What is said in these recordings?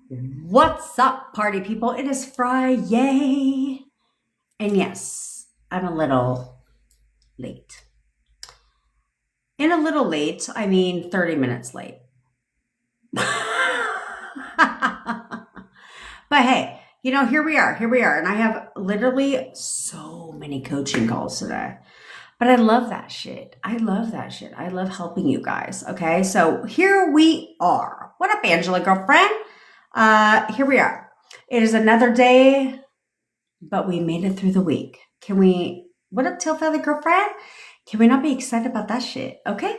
What's up, party people? It is Friday. And yes, I'm a little late. In a little late, I mean 30 minutes late. But hey, here we are. And I have literally so many coaching calls today. But I love that shit. I love helping you guys. Okay, so here we are. What up, Angela, girlfriend? Here we are. It is another day, but we made it through the week. What up, Tail Feather girlfriend? Can we not be excited about that shit? Okay.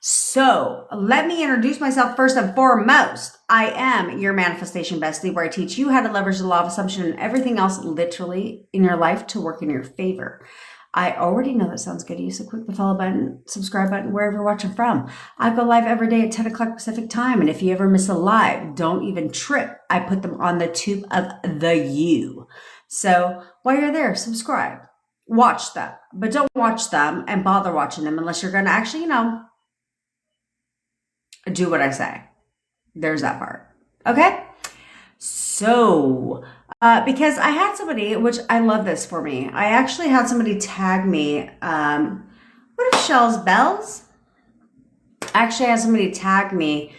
So let me introduce myself first and foremost. I am your manifestation bestie, where I teach you how to leverage the law of assumption and everything else literally in your life to work in your favor. I already know that sounds good to you, so click the follow button, subscribe button, wherever you're watching from. I go live every day at 10 o'clock Pacific time, and if you ever miss a live, don't even trip. I put them on the tube of the U. So while you're there, subscribe, watch them, but don't watch them and bother watching them unless you're going to actually, do what I say. There's that part. Okay? So, because I had somebody, which I love this for me, I actually had somebody tag me, what if Shell's Bells? I actually had somebody tag me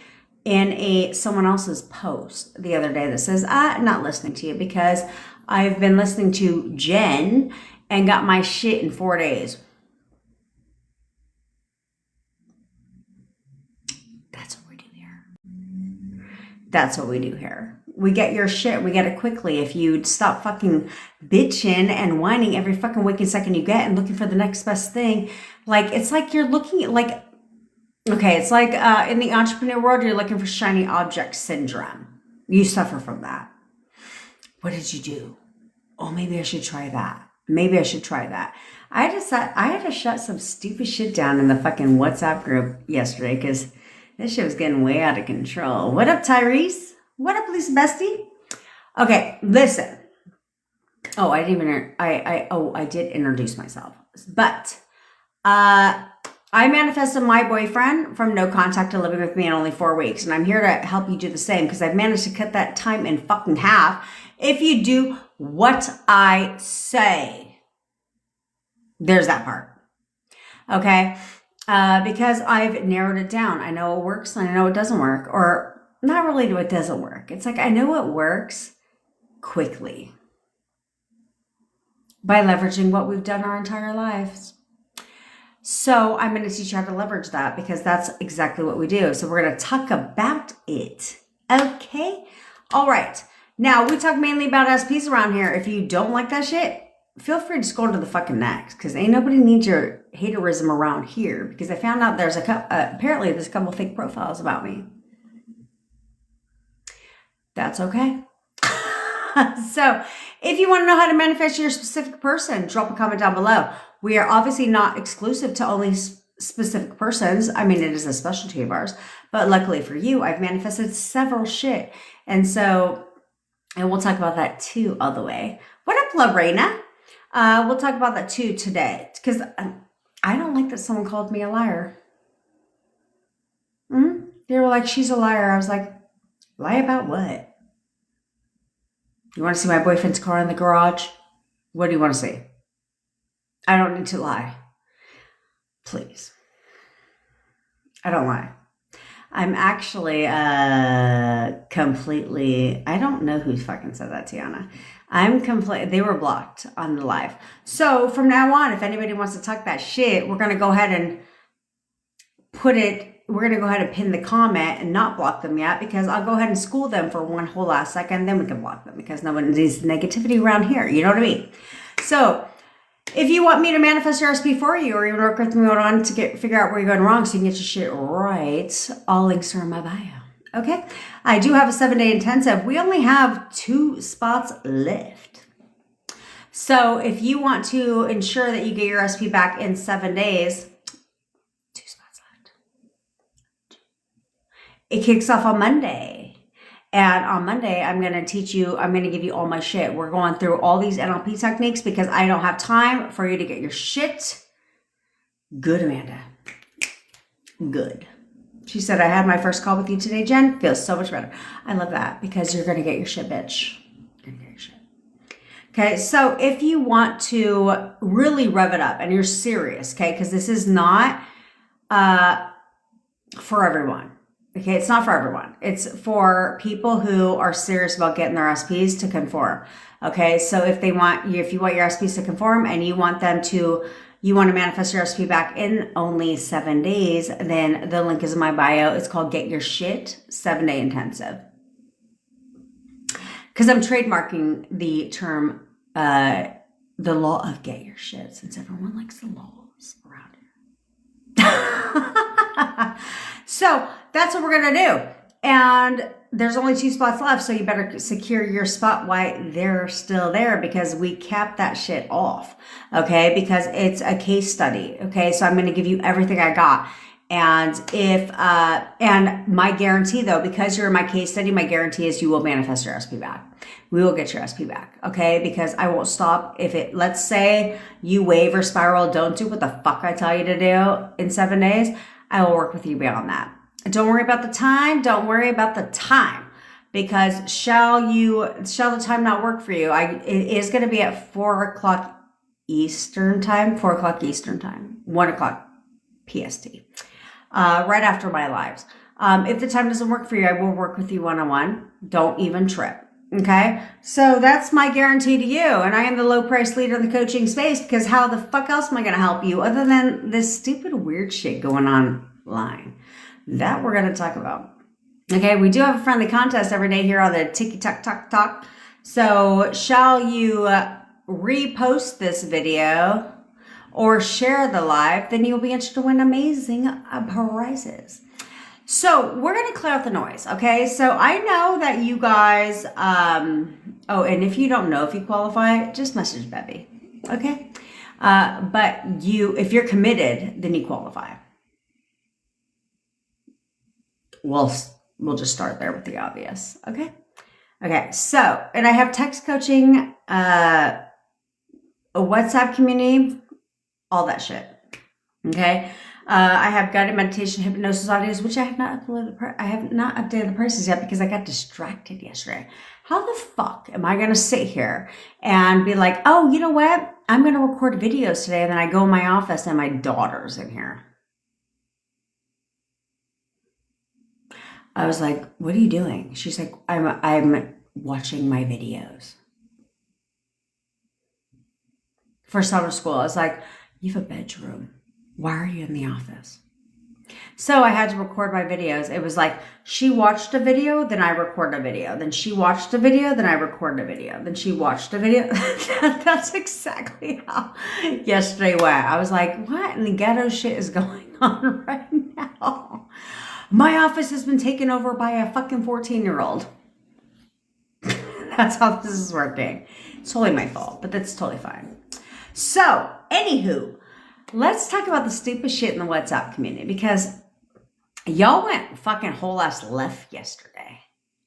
in someone else's post the other day that says, I'm not listening to you because I've been listening to Jen and got my shit in 4 days. That's what we do here. We get your shit. We get it quickly. If you'd stop fucking bitching and whining every fucking waking second you get and looking for the next best thing. It's like you're looking at it's like in the entrepreneur world, you're looking for shiny object syndrome. You suffer from that. What did you do? Oh, maybe I should try that. I had to shut some stupid shit down in the fucking WhatsApp group yesterday because this shit was getting way out of control. What up, Tyrese? What up, Lisa Bestie? Okay, listen. Oh, I did introduce myself. But I manifested my boyfriend from no contact to living with me in only 4 weeks. And I'm here to help you do the same because I've managed to cut that time in fucking half if you do what I say. There's that part. Okay? Because I've narrowed it down. I know it works and I know it doesn't work. Or not really do it doesn't work. It's like I know what works quickly by leveraging what we've done our entire lives. So I'm going to teach you how to leverage that because that's exactly what we do. So we're going to talk about it. Okay? All right. Now, we talk mainly about SPs around here. If you don't like that shit, feel free to scroll to the fucking next because ain't nobody needs your haterism around here because I found out apparently there's a couple fake profiles about me. That's okay. So if you want to know how to manifest your specific person, drop a comment down below. We are obviously not exclusive to only specific persons. I mean, it is a specialty of ours, but luckily for you, I've manifested several shit. And we'll talk about that too all the way. What up, Lorena? We'll talk about that too today because I don't like that someone called me a liar. They were like, she's a liar. I was like, lie about what? You want to see my boyfriend's car in the garage? What do you want to see? I don't need to lie. Please. I don't lie. I'm actually completely, I don't know who fucking said that, Tiana. They were blocked on the live. So from now on, if anybody wants to talk that shit, we're going to go ahead and pin the comment and not block them yet because I'll go ahead and school them for one whole last second. Then we can block them because no one needs negativity around here. You know what I mean? So if you want me to manifest your SP for you or you work with me on to figure out where you're going wrong so you can get your shit right, all links are in my bio. Okay? I do have a 7-day intensive. We only have 2 spots left. So if you want to ensure that you get your SP back in 7 days, it kicks off on Monday. And on Monday, I'm going to give you all my shit. We're going through all these NLP techniques because I don't have time for you to get your shit. Good, Amanda. Good. She said, I had my first call with you today, Jen. Feels so much better. I love that because you're going to get your shit, bitch. You're going to get your shit. Okay, so if you want to really rev it up and you're serious, okay, because this is not for everyone. Okay, it's not for everyone. It's for people who are serious about getting their SPs to conform. Okay, so if you want your SPs to conform and you want to manifest your SP back in only 7 days, then the link is in my bio. It's called Get Your Shit 7-Day Intensive. Because I'm trademarking the term, the law of get your shit, since everyone likes the laws around here. So that's what we're going to do. And there's only 2 spots left, so you better secure your spot while they're still there, because we capped that shit off, okay? Because it's a case study, okay? So I'm going to give you everything I got. And and my guarantee though, because you're in my case study, my guarantee is you will manifest your SP back. We will get your SP back, okay? Because I won't stop let's say you wave or spiral, don't do what the fuck I tell you to do in 7 days. I will work with you beyond that. Don't worry about the time. Don't worry about the time, because shall the time not work for you? It is going to be at 4 o'clock Eastern time, 4 o'clock Eastern time, 1 o'clock PST, right after my lives. If the time doesn't work for you, I will work with you one-on-one. Don't even trip. Okay. So that's my guarantee to you. And I am the low price leader in the coaching space, because how the fuck else am I going to help you other than this stupid weird shit going online that we're going to talk about. Okay. We do have a friendly contest every day here on the Tiki Talk Talk Talk. So shall you repost this video or share the live, then you'll be entered to win amazing prizes. So we're going to clear out the noise, okay? So I know that you guys, and if you don't know if you qualify, just message Bevy, okay? But if you're committed, then you qualify. We'll just start there with the obvious, okay? Okay, so, and I have text coaching, a WhatsApp community, all that shit, okay? I have guided meditation, hypnosis audios, which I have not uploaded. I have not updated the prices yet because I got distracted yesterday. How the fuck am I going to sit here and be like, oh, you know what? I'm going to record videos today. And then I go in my office and my daughter's in here. I was like, what are you doing? She's like, I'm watching my videos. For summer school, I was like, you have a bedroom. Why are you in the office? So I had to record my videos. It was like, she watched a video, then I record a video. Then she watched a video, then I record a video. Then she watched a video. That's exactly how yesterday went. I was like, what in the ghetto shit is going on right now? My office has been taken over by a fucking 14-year-old. That's how this is working. It's totally my fault, but that's totally fine. So, anywho, let's talk about the stupid shit in the WhatsApp community, because y'all went fucking whole ass left yesterday.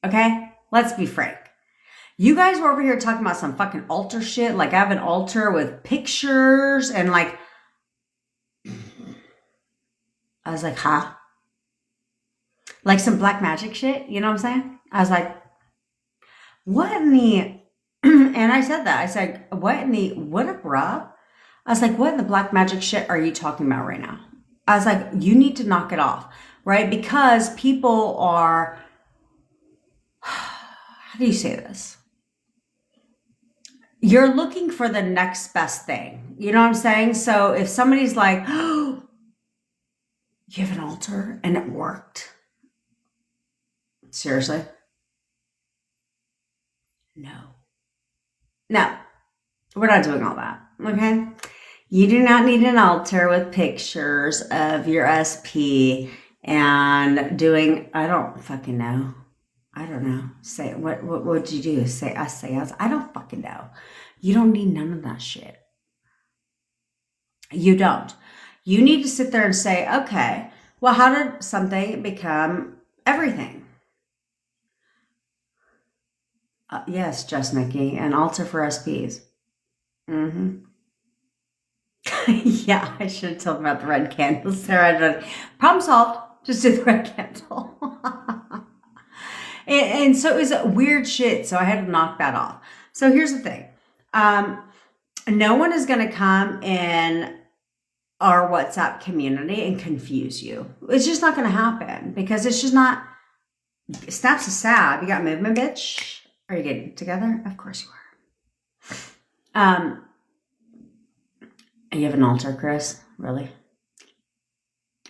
Okay? Let's be frank. You guys were over here talking about some fucking altar shit. Like, I have an altar with pictures and like, I was like, huh? Like some black magic shit. You know what I'm saying? I was like, what in the, and I said that. I said, what up, Rob? I was like, what in the black magic shit are you talking about right now? I was like, you need to knock it off, right? Because people are, how do you say this? You're looking for the next best thing. You know what I'm saying? So if somebody's like, oh, you have an altar and it worked. Seriously? No, we're not doing all that, okay? You do not need an altar with pictures of your SP and doing, I don't fucking know. I don't know. Say, what would you do? Say us, say us? I don't fucking know. You don't need none of that shit. You don't. You need to sit there and say, okay, well, how did something become everything? Yes, Just Nikki, an altar for SPs. Mm-hmm. Yeah, I should have told them about the red candles there. Problem solved. Just do the red candle. and so it was weird shit. So I had to knock that off. So here's the thing. No one is going to come in our WhatsApp community and confuse you. It's just not going to happen because it's just not. Snaps is sad. You got movement, bitch. Are you getting together? Of course you are. You have an altar, Chris? Really?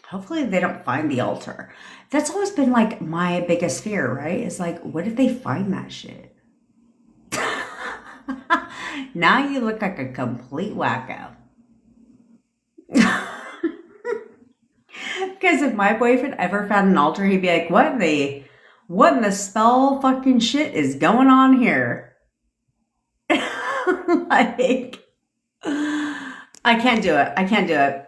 Hopefully they don't find the altar. That's always been like my biggest fear, right? Is like, what if they find that shit? Now you look like a complete wacko. Because if my boyfriend ever found an altar, he'd be like, what in the spell fucking shit is going on here? Like, I can't do it. I can't do it.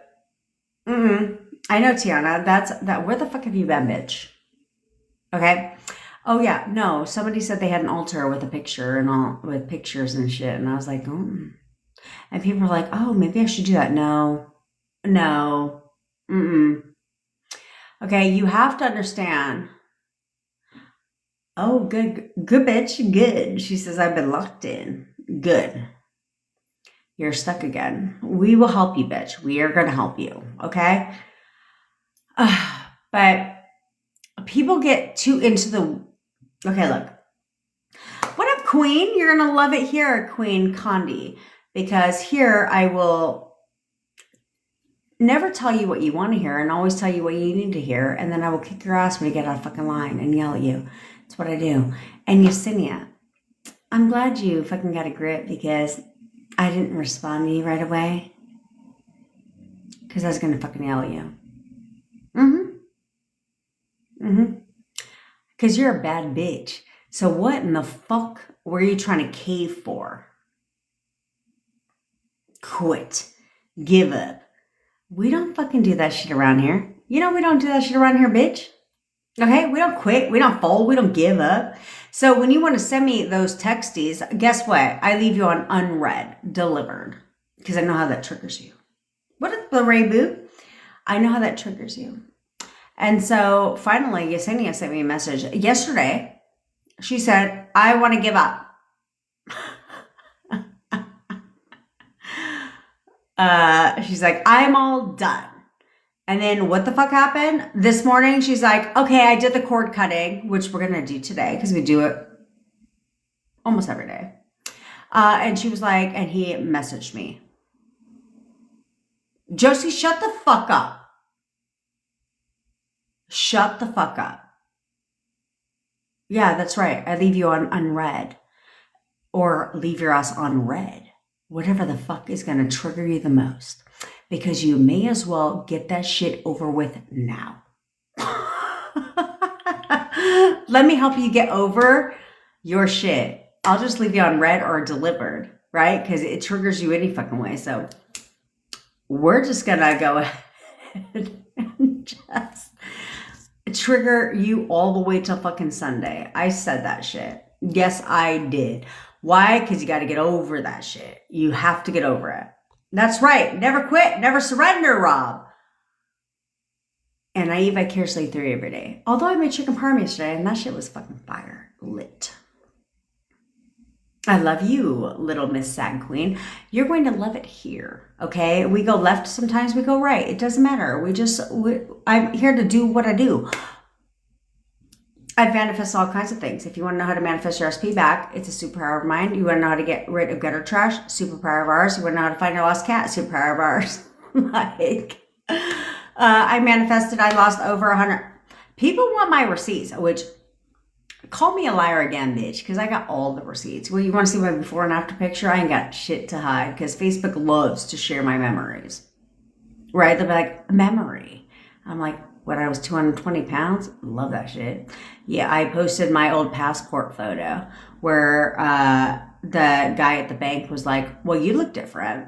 I know, Tiana. Where the fuck have you been, bitch? Okay. Oh yeah, no. Somebody said they had an altar with a picture and all, with pictures and shit, and I was like, oh. And people were like, oh, maybe I should do that. No. Okay, you have to understand. Oh, good bitch, good. She says, I've been locked in. Good. You're stuck again. We will help you, bitch. We are going to help you, okay? But people get too into the... Okay, look. What up, Queen? You're going to love it here, Queen Condi. Because here I will never tell you what you want to hear and always tell you what you need to hear. And then I will kick your ass when you get out of fucking line and yell at you. That's what I do. And Yesenia, I'm glad you fucking got a grip because I didn't respond to you right away. Because I was going to fucking yell at you. Because you're a bad bitch. So what in the fuck were you trying to cave for? Quit. Give up. We don't fucking do that shit around here. You know we don't do that shit around here, bitch. Okay? We don't quit. We don't fold. We don't give up. So when you want to send me those texties, guess what? I leave you on unread, delivered. Because I know how that triggers you. What is the Ray Boo? I know how that triggers you. And so finally, Yesenia sent me a message yesterday. She said, I want to give up. She's like, I'm all done. And then what the fuck happened? This morning, she's like, okay, I did the cord cutting, which we're going to do today because we do it almost every day. And she was like, and he messaged me. Josie, shut the fuck up. Shut the fuck up. Yeah, that's right. I leave you on unread or leave your ass on red. Whatever the fuck is going to trigger you the most. Because you may as well get that shit over with now. Let me help you get over your shit. I'll just leave you on red or delivered, right? Because it triggers you any fucking way. So we're just going to go ahead and just trigger you all the way till fucking Sunday. I said that shit. Yes, I did. Why? Because you got to get over that shit. You have to get over it. That's right. Never quit. Never surrender, Rob. And I eat vicariously through you every day. Although I made chicken parm yesterday and that shit was fucking fire. Lit. I love you, little Miss Sad Queen. You're going to love it here. Okay? We go left sometimes, we go right. It doesn't matter. I'm here to do what I do. I manifest all kinds of things. If you want to know how to manifest your SP back, it's a superpower of mine. You want to know how to get rid of gutter trash? Superpower of ours. You want to know how to find your lost cat? Superpower of ours. I manifested, I lost over 100. People want my receipts, which, call me a liar again, bitch, because I got all the receipts. Well, you want to see my before and after picture? I ain't got shit to hide because Facebook loves to share my memories. Right? They'll be like, memory. I'm like, when I was 220 pounds, love that shit. Yeah, I posted my old passport photo where the guy at the bank was like, well, you look different.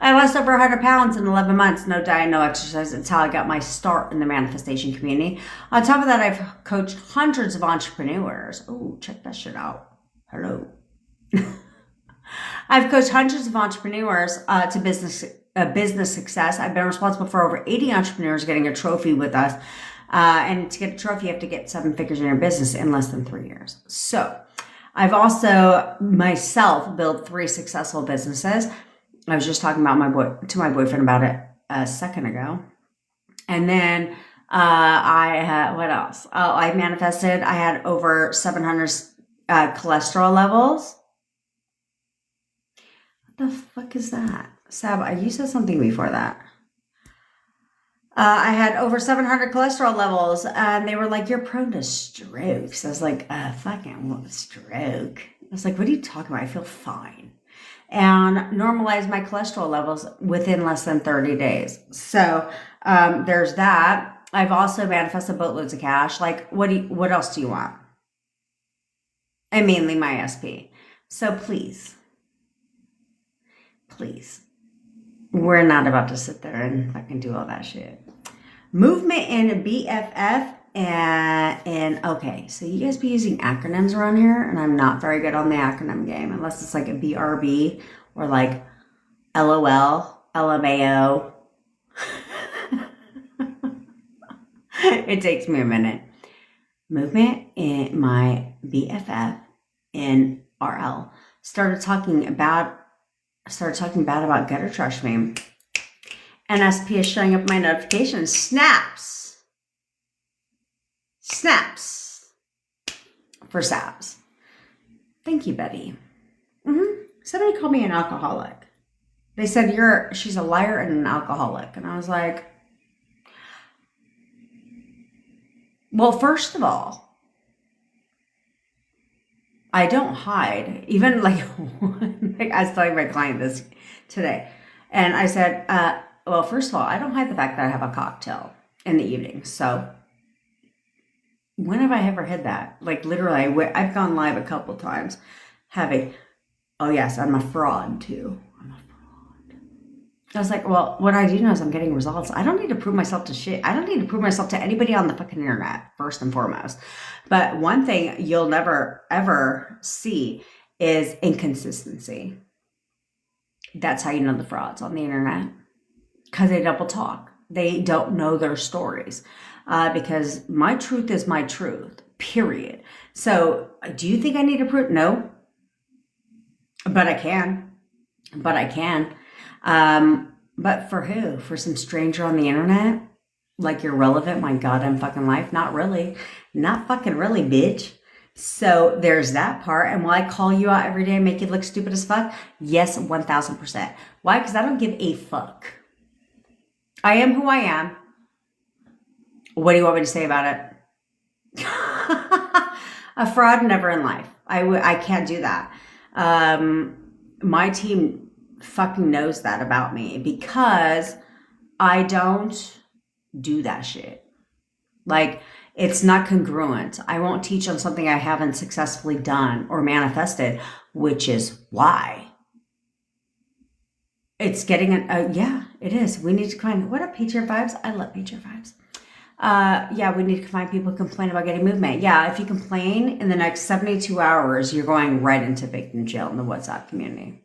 I lost over 100 pounds in 11 months. No diet, no exercise. It's how I got my start in the manifestation community. On top of that, I've coached hundreds of entrepreneurs. Oh, check that shit out. Hello. I've coached hundreds of entrepreneurs to a business success. I've been responsible for over 80 entrepreneurs getting a trophy with us. And to get a trophy, you have to get 7 figures in your business in less than 3 years. So I've also myself built 3 successful businesses. I was just talking about to my boyfriend about it a second ago. And then I had, what else? Oh, I manifested. I had over 700 cholesterol levels. What the fuck is that? Sab, you said something before that. I had over 700 cholesterol levels, and they were like, "You're prone to strokes." I was like, fucking stroke. I was like, what are you talking about? I feel fine. And normalize my cholesterol levels within less than 30 days. So there's that. I've also manifested boatloads of cash. Like, what else do you want? And mainly my SP. So please, we're not about to sit there and fucking do all that shit. Movement in BFF and okay, so you guys be using acronyms around here, and I'm not very good on the acronym game unless it's like a BRB or like LOL, LMAO. It takes me a minute. Movement in my BFF in RL started talking bad about gutter trash meme. And SP is showing up in my notifications. Snaps for Sabs. Thank you, Betty. Somebody called me an alcoholic. They said she's a liar and an alcoholic. And I was like, well, first of all, I don't hide. Even like I was telling my client this today. And I said, well, first of all, I don't hide the fact that I have a cocktail in the evening. So when have I ever hid that? Like literally, I've gone live a couple times having, oh yes, I'm a fraud too. I'm a fraud. I was like, well, what I do know is I'm getting results. I don't need to prove myself to shit. I don't need to prove myself to anybody on the fucking internet, first and foremost. But one thing you'll never, ever see is inconsistency. That's how you know the frauds on the internet. Because they double talk. They don't know their stories. Because my truth is my truth, period. So do you think I need to prove? No. But I can. But for who? For some stranger on the internet? Like you're relevant my goddamn fucking life? Not really. Not fucking really, bitch. So there's that part. And will I call you out every day and make you look stupid as fuck? Yes, 1000%. Why? Because I don't give a fuck. I am who I am. What do you want me to say about it? A fraud, never in life. I can't do that. My team fucking knows that about me because I don't do that shit. Like, it's not congruent. I won't teach on something I haven't successfully done or manifested, which is why. It's getting yeah, it is. We need to find, what up, Patriot Vibes? I love Patriot Vibes. Yeah, we need to find people who complain about getting movement. Yeah, if you complain in the next 72 hours, you're going right into victim jail in the WhatsApp community.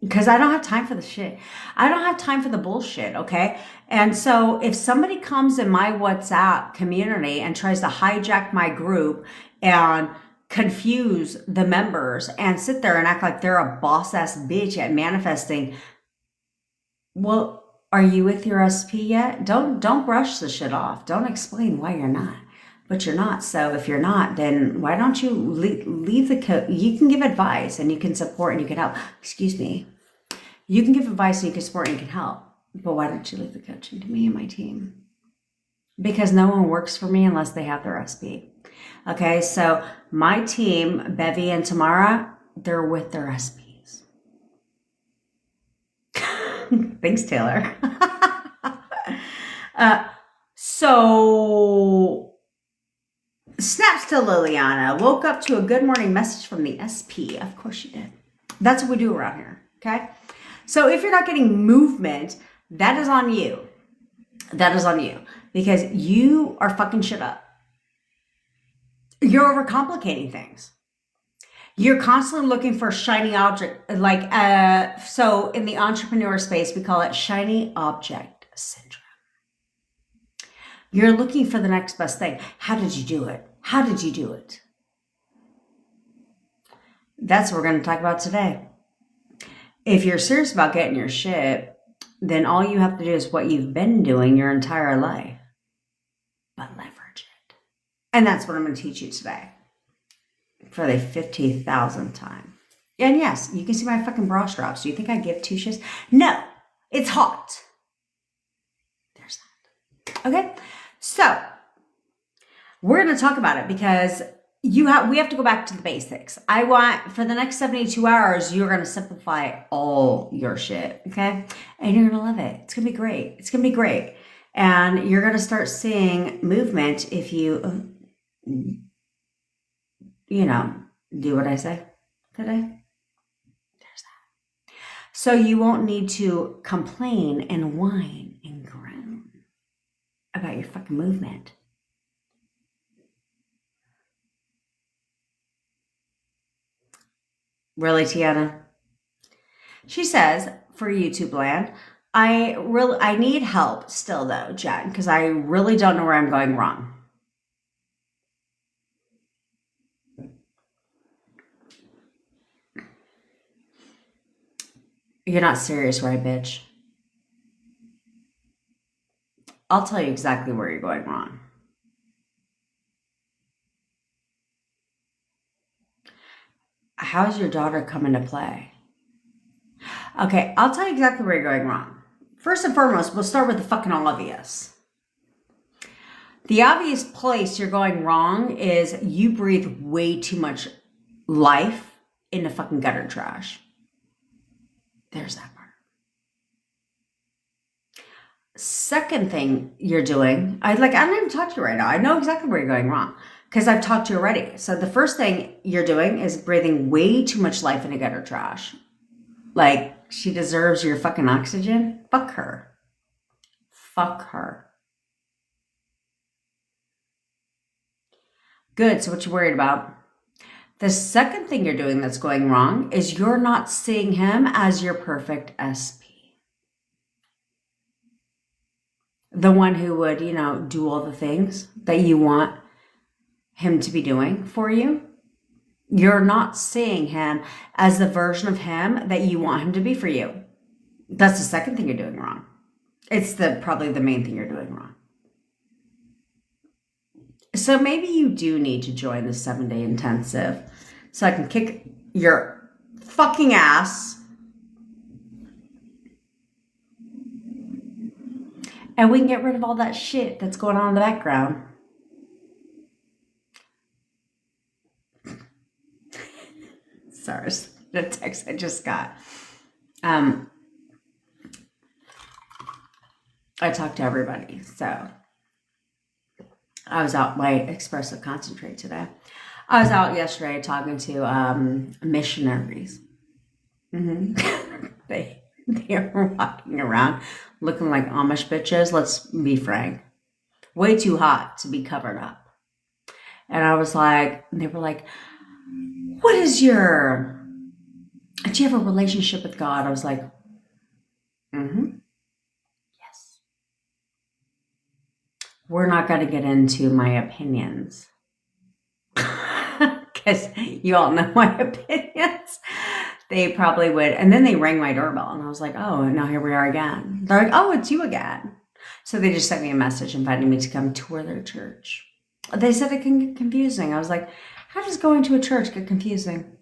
Because I don't have time for the shit. I don't have time for the bullshit, okay? And so if somebody comes in my WhatsApp community and tries to hijack my group and confuse the members and sit there and act like they're a boss-ass bitch at manifesting, well, are you with your SP yet? Don't brush the shit off. Don't explain why you're not. But you're not. So if you're not, then why don't you leave the code? You can give advice and you can support and you can help. Excuse me. You can give advice and you can support and you can help. But why don't you leave the coaching to me and my team? Because no one works for me unless they have their SP. Okay, so my team, Bevy and Tamara, they're with their SPs. Thanks, Taylor. So, snaps to Liliana. Woke up to a good morning message from the SP. Of course you did. That's what we do around here, okay? So if you're not getting movement, that is on you. That is on you. Because you are fucking shit up. You're overcomplicating things. You're constantly looking for a shiny object. So in the entrepreneur space, we call it shiny object syndrome. You're looking for the next best thing. How did you do it? How did you do it? That's what we're going to talk about today. If you're serious about getting your shit, then all you have to do is what you've been doing your entire life, but leverage it. And that's what I'm going to teach you today for the 50,000th time. And yes, you can see my fucking bra straps. Do you think I give two shits? No, it's hot. There's that. Okay, so we're going to talk about it because we have to go back to the basics. I want, for the next 72 hours, you're going to simplify all your shit, okay? And you're going to love it. It's going to be great. It's going to be great. And you're going to start seeing movement if you, do what I say today. There's that. So you won't need to complain and whine and groan about your fucking movement. Really, Tiana? She says, for YouTube land, I need help still though, Jen, because I really don't know where I'm going wrong. You're not serious, right, bitch? I'll tell you exactly where you're going wrong. How's your daughter come into play? Okay, I'll tell you exactly where you're going wrong. First and foremost, we'll start with the fucking obvious. The obvious place you're going wrong is you breathe way too much life into fucking gutter trash. There's that part. Second thing you're doing, I don't even talk to you right now. I know exactly where you're going wrong because I've talked to you already. So the first thing you're doing is breathing way too much life into gutter trash. Like, she deserves your fucking oxygen. Fuck her. Fuck her. Good, so what you worried about? The second thing you're doing that's going wrong is you're not seeing him as your perfect SP. The one who would, do all the things that you want him to be doing for you. You're not seeing him as the version of him that you want him to be for you. That's the second thing you're doing wrong. It's probably the main thing you're doing wrong. So maybe you do need to join the 7-day intensive so I can kick your fucking ass. And we can get rid of all that shit that's going on in the background. Sorry, the text I just got. I talked to everybody, so I was out my expressive concentrate today. I was out yesterday talking to missionaries. Mm-hmm. They are walking around looking like Amish bitches. Let's be frank, way too hot to be covered up. And I was like, they were like, do you have a relationship with God? I was like, yes. We're not going to get into my opinions because you all know my opinions. They probably would. And then they rang my doorbell and I was like, oh, now here we are again. They're like, oh, it's you again. So they just sent me a message inviting me to come tour their church. They said it can get confusing. I was like, how does going to a church get confusing?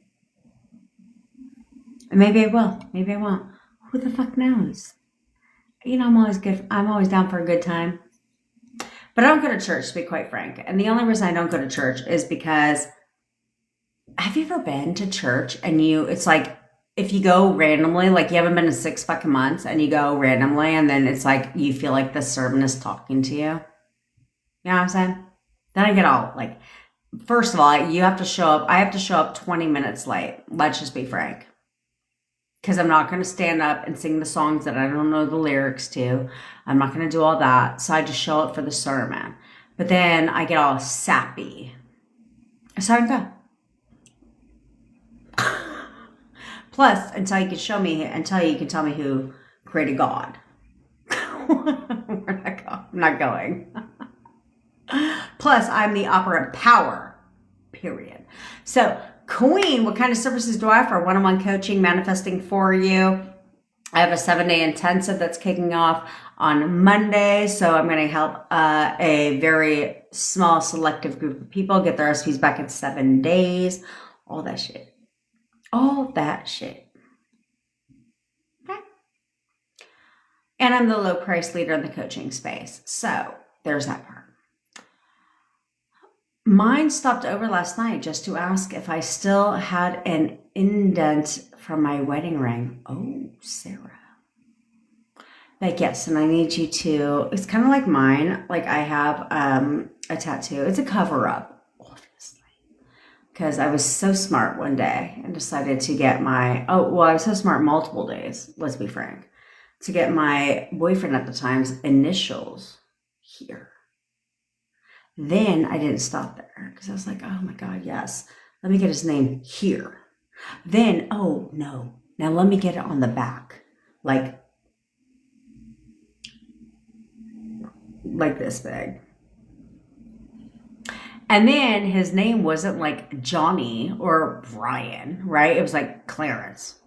And maybe I will. Maybe I won't. Who the fuck knows? I'm always good. I'm always down for a good time. But I don't go to church, to be quite frank. And the only reason I don't go to church is because, have you ever been to church and it's like, if you go randomly, like you haven't been in 6 fucking months and you go randomly and then it's like, you feel like the sermon is talking to you. You know what I'm saying? Then I get all like, first of all, you have to show up. I have to show up 20 minutes late. Let's just be frank. Because I'm not going to stand up and sing the songs that I don't know the lyrics to. I'm not going to do all that. So I just show up for the sermon. But then I get all sappy. So I go. Plus, until you can tell me who created God. I'm not going. Plus, I'm the operant power, period. So, Queen, what kind of services do I offer? One-on-one coaching, manifesting for you. I have a 7-day intensive that's kicking off on Monday. So I'm going to help a very small selective group of people get their recipes back in 7 days. All that shit. All that shit. Okay. And I'm the low price leader in the coaching space. So there's that part. Mine stopped over last night just to ask if I still had an indent from my wedding ring. Oh, Sarah. Like, yes, and I need you to, it's kind of like mine. Like, I have a tattoo. It's a cover-up, obviously. Because I was so smart one day and decided to get I was so smart multiple days, let's be frank, to get my boyfriend at the time's initials here. Then I didn't stop there because I was like, oh my God, yes. Let me get his name here. Then, oh no. Now let me get it on the back. Like this big. And then his name wasn't like Johnny or Brian, right? It was like Clarence.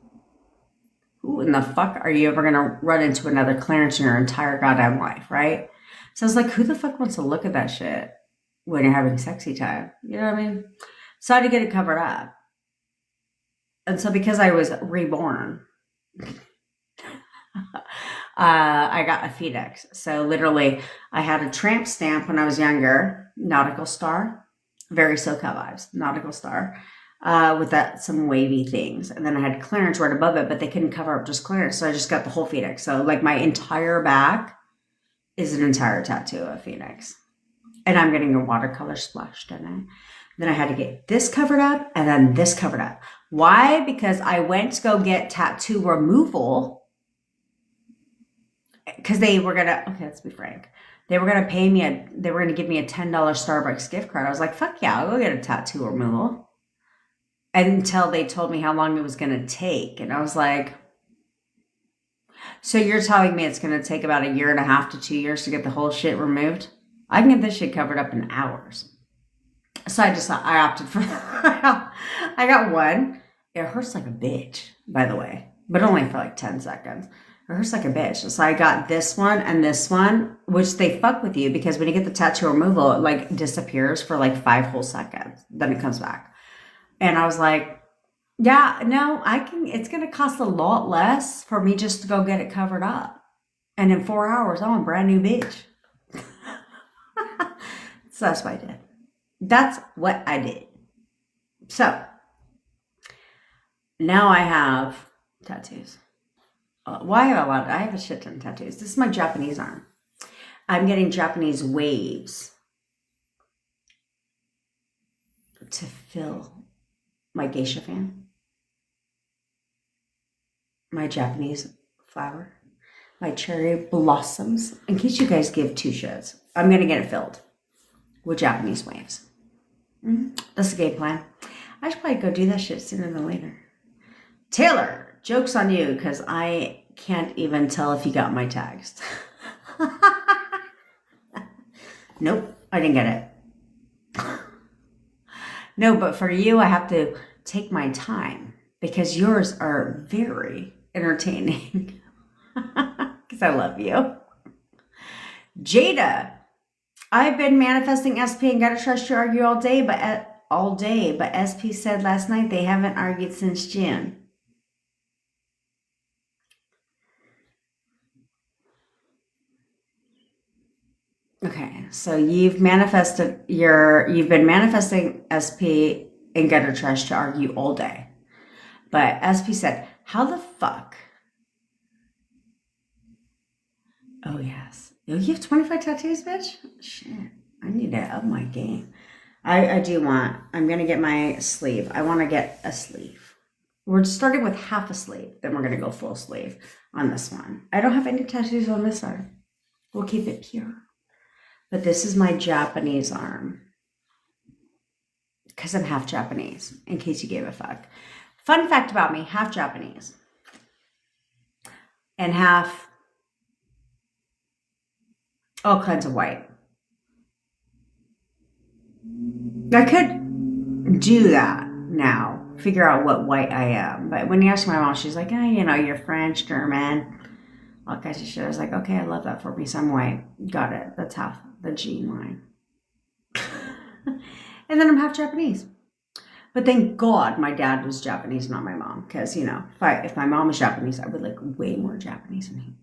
Who in the fuck are you ever going to run into another Clarence in your entire goddamn life, right? So I was like, who the fuck wants to look at that shit when you're having sexy time? You know what I mean? So I had to get it covered up. And so because I was reborn, I got a Phoenix. So literally, I had a tramp stamp when I was younger, nautical star, very SoCal vibes, nautical star, with some wavy things. And then I had Clarence right above it, but they couldn't cover up just Clarence. So I just got the whole Phoenix. So like my entire back is an entire tattoo of Phoenix. And I'm getting a watercolor splashed in it. Then I had to get this covered up and then this covered up. Why? Because I went to go get tattoo removal. Because they were going to, okay, let's be frank. They were going to they were going to give me a $10 Starbucks gift card. I was like, fuck yeah, I'll go get a tattoo removal. Until they told me how long it was going to take. And I was like, so you're telling me it's going to take about 1.5 to 2 years to get the whole shit removed? I can get this shit covered up in hours. So I opted for that. I got one. It hurts like a bitch, by the way, but only for like 10 seconds. It hurts like a bitch. So I got this one, which they fuck with you because when you get the tattoo removal, it like disappears for like 5 whole seconds. Then it comes back. And I was like, yeah, no, it's going to cost a lot less for me just to go get it covered up. And in 4 hours, I'm a brand new bitch. So that's what I did. That's what I did. So now I have tattoos. I have a shit ton of tattoos. This is my Japanese arm. I'm getting Japanese waves to fill my geisha fan, my Japanese flower, my cherry blossoms. In case you guys give 2 shits, I'm going to get it filled with Japanese waves. That's the game plan. I should probably go do that shit sooner than later. Taylor, joke's on you because I can't even tell if you got my text. Nope, I didn't get it. No, but for you, I have to take my time because yours are very entertaining. Because I love you. Jada, I've been manifesting SP and gotta trust you argue all day, but SP said last night they haven't argued since June. Okay, so you've been manifesting SP and gutter trash to argue all day. But SP said, how the fuck? Oh, yes. You have 25 tattoos, bitch? Shit, I need to up my game. I'm going to get my sleeve. I want to get a sleeve. We're starting with half a sleeve. Then we're going to go full sleeve on this one. I don't have any tattoos on this arm. We'll keep it pure. But this is my Japanese arm. Because I'm half Japanese, in case you gave a fuck. Fun fact about me, half Japanese and half all kinds of white. I could do that now, figure out what white I am. But when you ask my mom, she's like, oh, you're French, German, all kinds of shit. I was like, okay, I love that for me. So I'm white. Got it. That's half the gene line. And then I'm half Japanese. But thank God my dad was Japanese, not my mom. Because, if my mom was Japanese, I would like way more Japanese than he.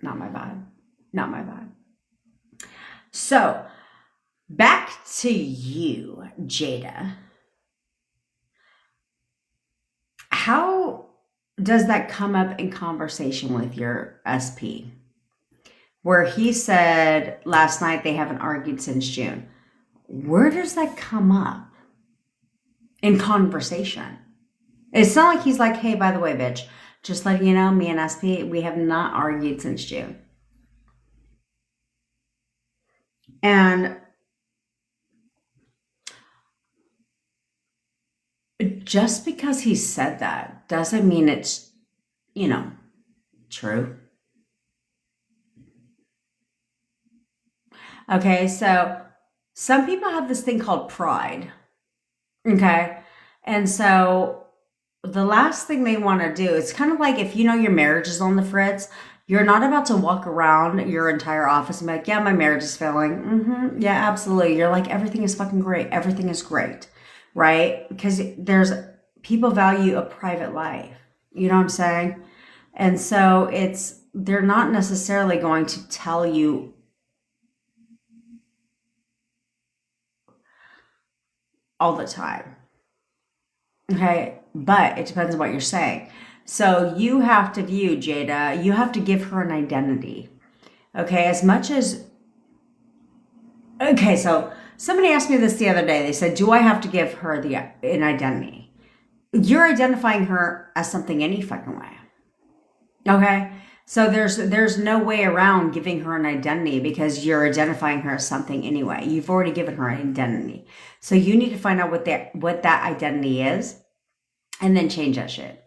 Not my vibe. Not my vibe. So, back to you, Jada. How does that come up in conversation with your SP? Where he said last night they haven't argued since June. Where does that come up in conversation? It's not like he's like, hey, by the way, bitch, just letting you know, me and SP, we have not argued since June. And just because he said that doesn't mean it's, true. Okay, so some people have this thing called pride. Okay, and so the last thing they want to do, it's kind of like if your marriage is on the fritz, you're not about to walk around your entire office and be like, yeah, my marriage is failing. Yeah, absolutely. You're like, everything is fucking great. Everything is great, right? Because people value a private life. You know what I'm saying? And so they're not necessarily going to tell you all the time. Okay, but it depends on what you're saying. So you have to view Jada, you have to give her an identity. Okay, so somebody asked me this the other day. They said, do I have to give her an identity? You're identifying her as something any fucking way. Okay, so there's no way around giving her an identity because you're identifying her as something anyway. You've already given her an identity. So you need to find out what that identity is and then change that shit.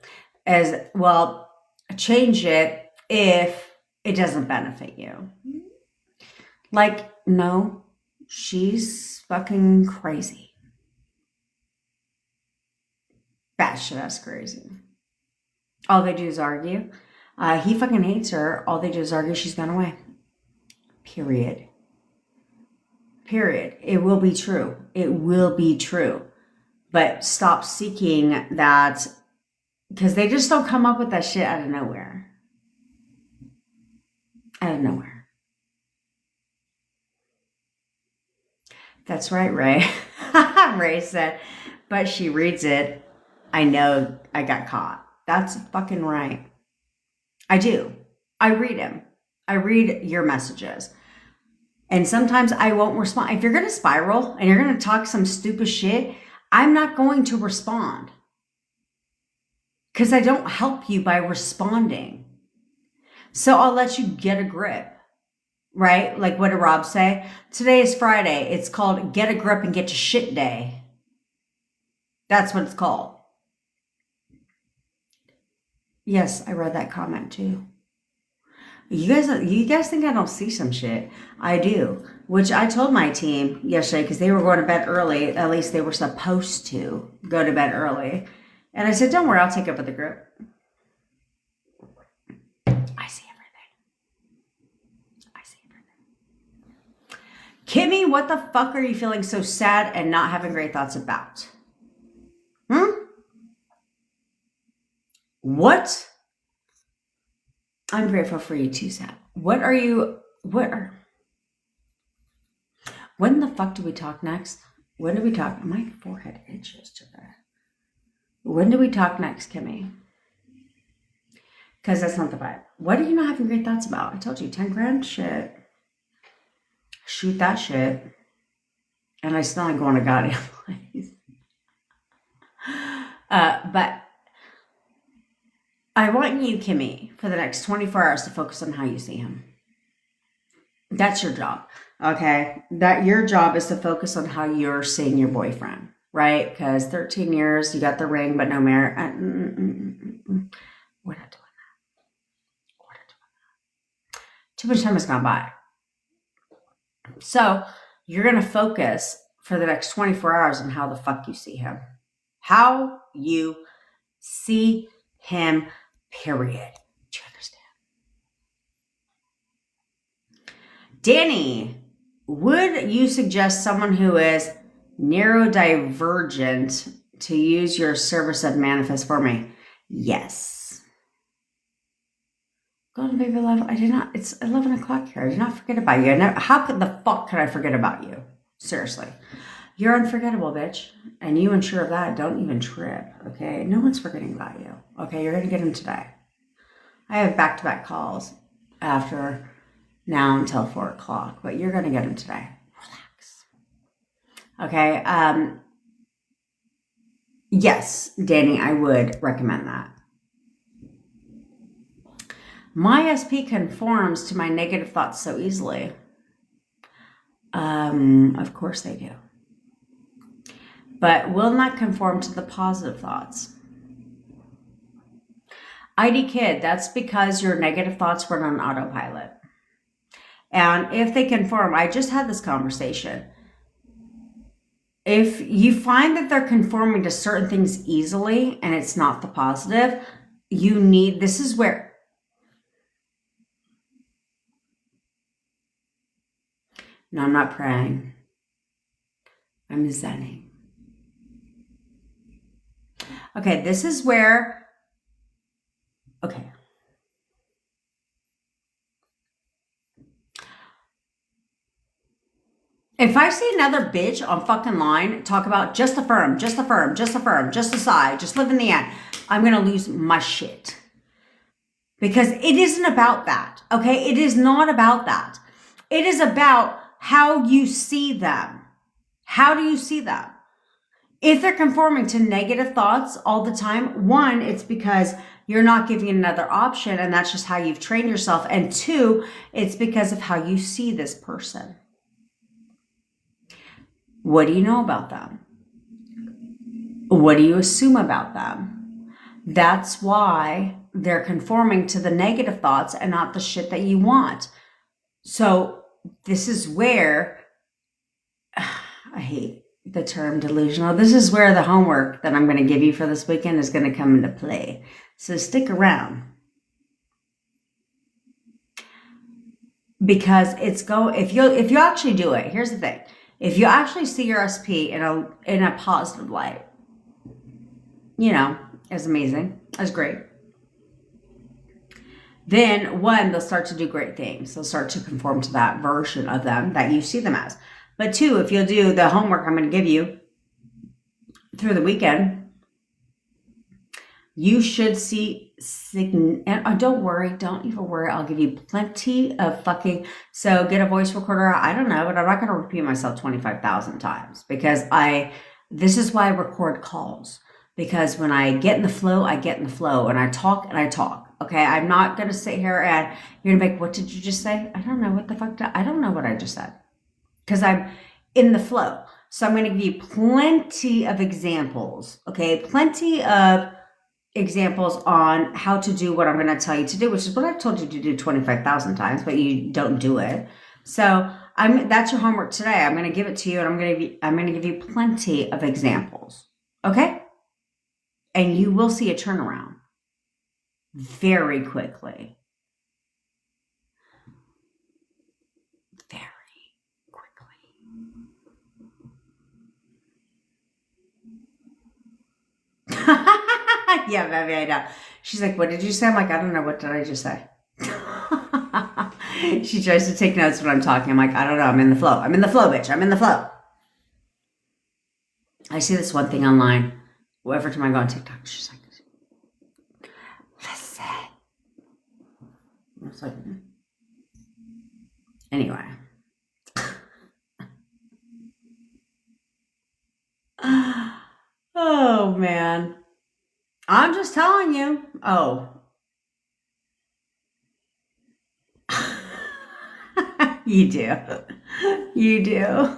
As well, change it if it doesn't benefit you. Like, no, she's fucking crazy. Batshit ass crazy. All they do is argue. He fucking hates her. All they do is argue. She's gone away. Period. It will be true. It will be true. But stop seeking that, because they just don't come up with that shit out of nowhere. Out of nowhere. That's right, Ray. Ray said, but she reads it. I know I got caught. That's fucking right. I do. I read him. I read your messages. And sometimes I won't respond. If you're going to spiral and you're going to talk some stupid shit, I'm not going to respond. Because I don't help you by responding. So I'll let you get a grip. Right? Like what did Rob say? Today is Friday. It's called Get a Grip and Get to Shit Day. That's what it's called. Yes, I read that comment too. You guys think I don't see some shit? I do. Which I told my team yesterday because they were going to bed early. At least they were supposed to go to bed early. And I said, don't worry, I'll take up with the group. I see everything. Kimmy, what the fuck are you feeling so sad and not having great thoughts about? What? I'm grateful for you too, Sam. When the fuck do we talk next? When do we talk? My forehead itches today. When do we talk next, Kimmy? Because that's not the vibe. What are you not having great thoughts about? I told you, 10 grand shit. Shoot that shit. And I still ain't going to goddamn place. But I want you, Kimmy, for the next 24 hours to focus on how you see him. That's your job, okay? Your job is to focus on how you're seeing your boyfriend, right? Because 13 years, you got the ring, but no marriage. We're not doing that. We're not doing that. Too much time has gone by. So you're going to focus for the next 24 hours on how the fuck you see him. How you see him, period. Do you understand? Danny, would you suggest someone who is neurodivergent to use your service of Manifest for me? Yes. Go on, baby love. I did not. It's 11 o'clock here. I did not forget about you. How could the fuck could I forget about you? Seriously. You're unforgettable, bitch. And you ensure of that. Don't even trip, okay? No one's forgetting about you. Okay, you're going to get him today. I have back-to-back calls after now until 4 o'clock, but you're going to get him today. Relax. Okay, yes, Danny, I would recommend that. My SP conforms to my negative thoughts so easily. Of course they do. But will not conform to the positive thoughts. ID kid, that's because your negative thoughts run on autopilot. And if they conform, I just had this conversation. If you find that they're conforming to certain things easily and it's not the positive, this is where, no, I'm not praying. I'm zenning. Okay, this is where, okay. If I see another bitch on fucking line talk about just affirm, just affirm, just affirm, just decide, just live in the end, I'm going to lose my shit. Because it isn't about that, okay? It is not about that. It is about how you see them. How do you see them? If they're conforming to negative thoughts all the time, one, it's because you're not giving another option, and that's just how you've trained yourself. And two, it's because of how you see this person. What do you know about them? What do you assume about them? That's why they're conforming to the negative thoughts and not the shit that you want. So this is where, I hate the term delusional. This is where the homework that I'm going to give you for this weekend is going to come into play. So stick around. Because if you actually do it, here's the thing. If you actually see your SP in a positive light, as amazing, as great, then one, they'll start to do great things. They'll start to conform to that version of them that you see them as. But two, if you'll do the homework I'm going to give you through the weekend, you should see and don't even worry. I'll give you plenty of so get a voice recorder. I don't know, but I'm not going to repeat myself 25,000 times because this is why I record calls, because when I get in the flow, I get in the flow, and I talk and I talk. Okay. I'm not going to sit here and you're going to be like, what did you just say? I don't know what the fuck. I don't know what I just said because I'm in the flow. So I'm going to give you plenty of examples. Okay. Plenty of examples on how to do what I'm going to tell you to do, which is what I've told you to do 25,000 times, but you don't do it. So that's your homework today. I'm going to give it to you, and I'm going to give you plenty of examples. Okay? And you will see a turnaround very quickly. Very quickly. Yeah, baby, I know. She's like, what did you say? I'm like, I don't know. What did I just say? She tries to take notes when I'm talking. I'm like, I don't know. I'm in the flow. I'm in the flow, bitch. I'm in the flow. I see this one thing online. Every time I go on TikTok, she's like, listen. It's like, anyway. Oh, man. I'm just telling you. Oh. You do. You do.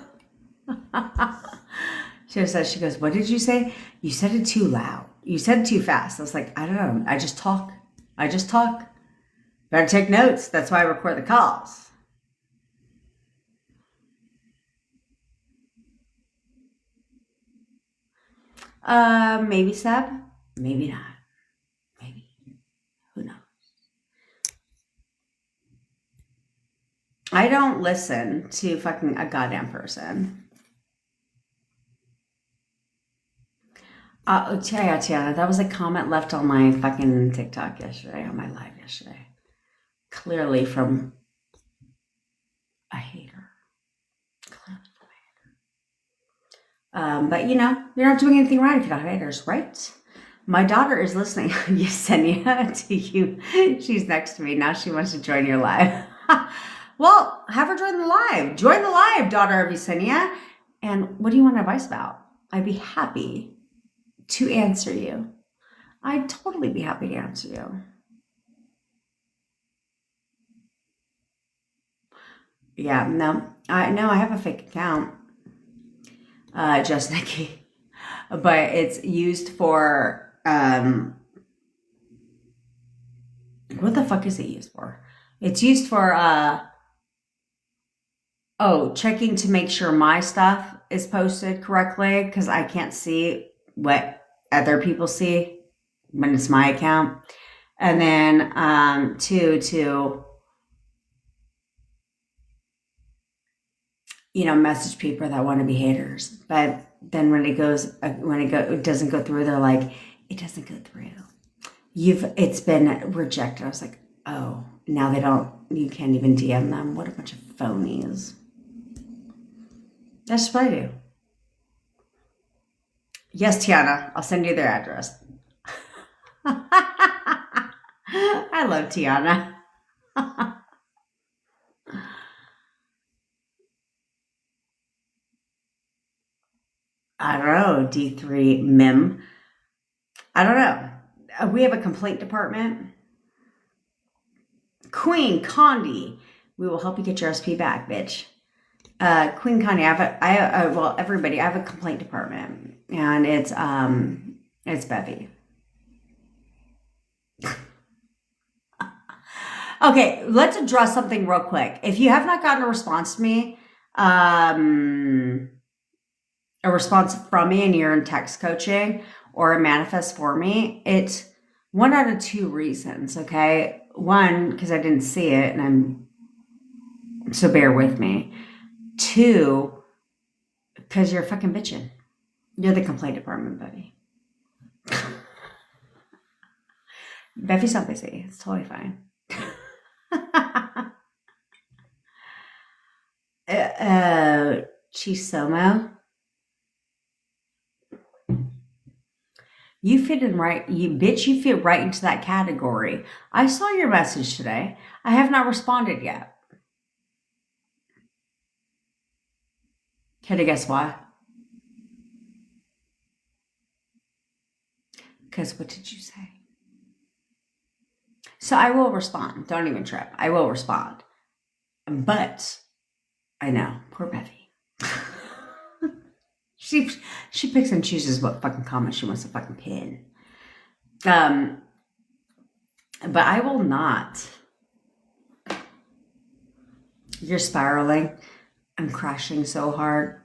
She goes, what did you say? You said it too loud. You said it too fast. I was like, I don't know. I just talk. Better take notes. That's why I record the calls. Maybe Seb. Maybe not. Maybe. Who knows? I don't listen to fucking a goddamn person. Tiana, that was a comment left on my fucking TikTok yesterday, on my live yesterday. Clearly from a hater. But you know, you're not doing anything right if you don't have haters, right? My daughter is listening. Yesenia, to you. She's next to me. Now she wants to join your live. Well, have her join the live. Join the live, daughter of Yesenia. And what do you want advice about? I'd be happy to answer you. I'd totally be happy to answer you. Yeah, no, I have a fake account, just Nikki, but it's used for, what the fuck is it used for? It's used for, checking to make sure my stuff is posted correctly, because I can't see what other people see when it's my account. And then to message people that want to be haters. But then when it doesn't go through, they're like, it doesn't go through. It's been rejected. I was like, oh, now you can't even DM them. What a bunch of phonies. That's what I do. Yes, Tiana, I'll send you their address. I love Tiana. I don't know, D3 Mim. I don't know. We have a complaint department. Queen Condi, we will help you get your SP back, bitch. Queen Condi, everybody, I have a complaint department, and it's Bevy. Okay, let's address something real quick. If you have not gotten a response to me, a response from me, and you're in text coaching or a manifest for me, it's one out of two reasons, okay? One, because I didn't see it, so bear with me. Two, because you're fucking bitching. You're the complaint department, Bevy. Bevy's not busy. It's totally fine. Chisomo. You fit in right, you fit right into that category. I saw your message today. I have not responded yet. Can you guess why? Because what did you say? So I will respond. Don't even trip. I will respond. But I know, poor Bevy. She picks and chooses what fucking comment she wants to fucking pin. But I will not. You're spiraling. I'm crashing so hard.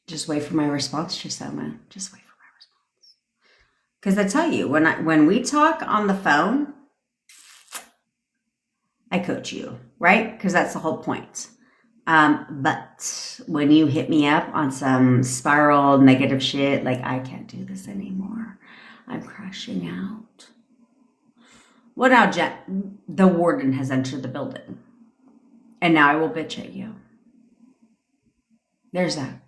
Just wait for my response, Chisoma. Just wait for my response. Because I tell you, when we talk on the phone, I coach you, right? Because that's the whole point. But when you hit me up on some spiral negative shit, like, I can't do this anymore, I'm crashing out. Well, now, Jen, the warden has entered the building. And now I will bitch at you. There's that.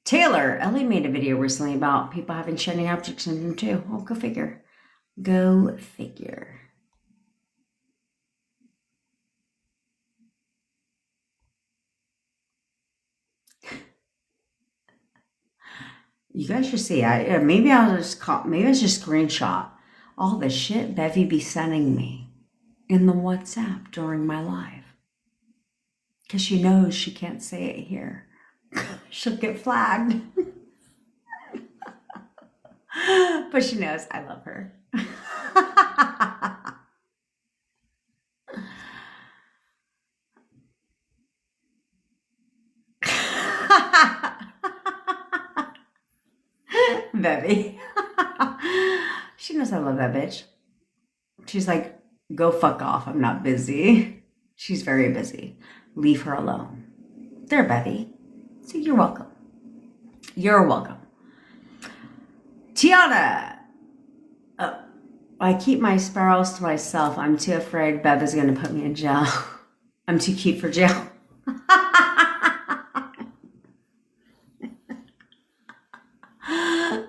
Taylor, Ellie made a video recently about people having shiny object syndrome too. Oh, go figure. Go figure. You guys should see. Maybe I just screenshot all the shit Bevy be sending me in the WhatsApp during my live. Because she knows she can't say it here. She'll get flagged. But she knows I love her. Bevy. She knows I love that bitch. She's like, go fuck off. I'm not busy. She's very busy. Leave her alone. There, Bevy. So you're welcome. You're welcome. Tiana. Oh, I keep my sparrows to myself. I'm too afraid Bev is going to put me in jail. I'm too cute for jail.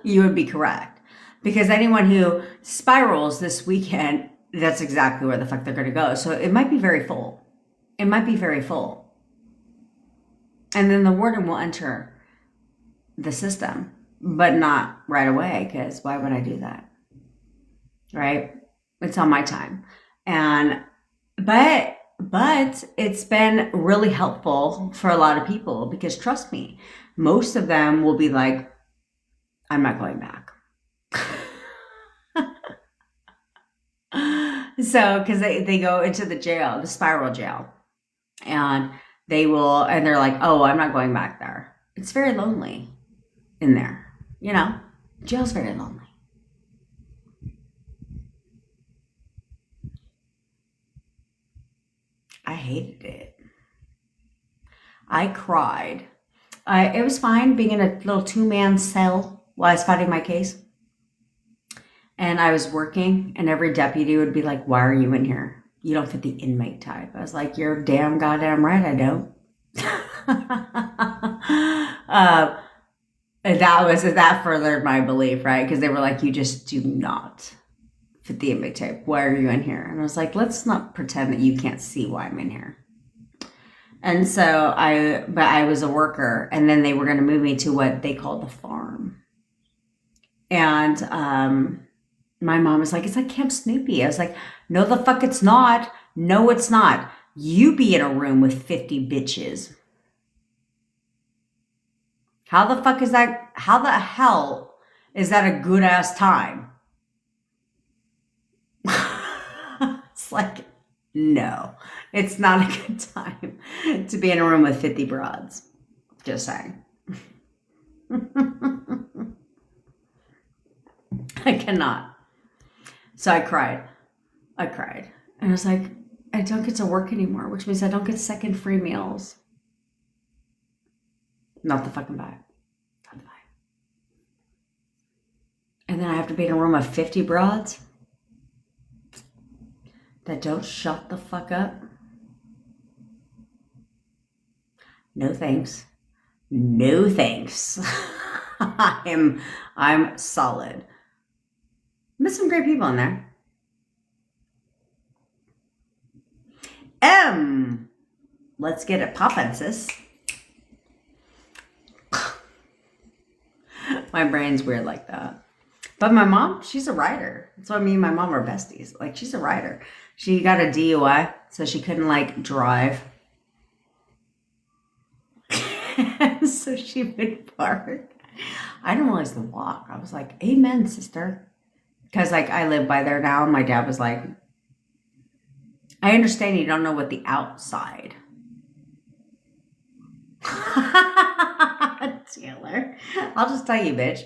You would be correct. Because anyone who spirals this weekend, that's exactly where the fuck they're going to go. So it might be very full. It might be very full. And then the warden will enter the system, but not right away, because why would I do that? Right? It's on my time. But it's been really helpful for a lot of people, because trust me, most of them will be like, I'm not going back. So, because they go into the jail, the spiral jail, and they're like, oh, I'm not going back there. It's very lonely in there. You know, jail's very lonely. I hated it. I cried. It was fine being in a little 2-man cell while I was fighting my case. And I was working, and every deputy would be like, why are you in here? You don't fit the inmate type. I was like, you're damn goddamn right I don't. That furthered my belief, right? Because they were like, you just do not fit the inmate type. Why are you in here? And I was like, let's not pretend that you can't see why I'm in here. And so I was a worker, and then they were going to move me to what they called the farm. And my mom was like, it's like Camp Snoopy. I was like, no, the fuck it's not. No, it's not. You be in a room with 50 bitches. How the fuck is that? How the hell is that a good ass time? It's like, no, it's not a good time to be in a room with 50 broads. Just saying. I cannot. So I cried. And I was like, I don't get to work anymore, which means I don't get second free meals. Not the fucking vibe. Not the vibe. And then I have to be in a room of 50 broads that don't shut the fuck up. No thanks. No thanks. I'm solid. Met some great people in there. Let's get it poppin', sis. My brain's weird like that. But my mom, she's a writer. That's why me and my mom are besties. Like, she's a writer. She got a DUI, so she couldn't, like, drive. So she would park. I didn't realize the walk. I was like, amen, sister. Because, like, I live by there now. And my dad was like, I understand you don't know what the outside. Taylor, I'll just tell you, bitch.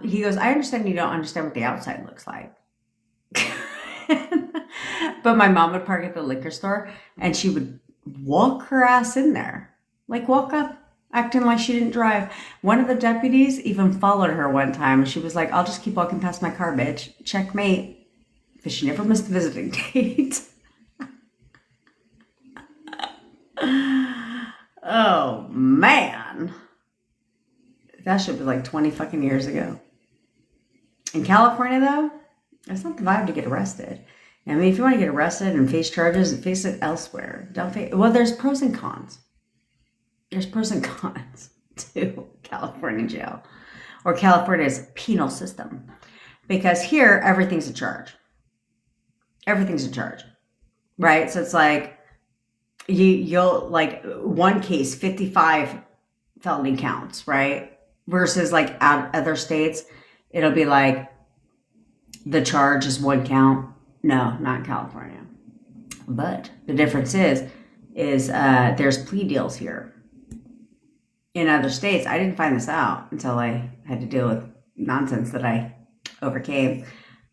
He goes, I understand you don't understand what the outside looks like. But my mom would park at the liquor store, and she would walk her ass in there. Like, walk up, acting like she didn't drive. One of the deputies even followed her one time. She was like, I'll just keep walking past my car, bitch. Checkmate. Because she never missed the visiting date. Oh, man. That shit was like 20 fucking years ago. In California, though, it's not the vibe to get arrested. I mean, if you want to get arrested and face charges, face it elsewhere. Well, there's pros and cons. There's pros and cons to California jail or California's penal system. Because here, everything's a charge. Everything's a charge, right? So it's like, you'll like one case, 55 felony counts, right? Versus like out other states, it'll be like the charge is one count. No, not in California. But the difference is there's plea deals here. In other states, I didn't find this out until I had to deal with nonsense that I overcame,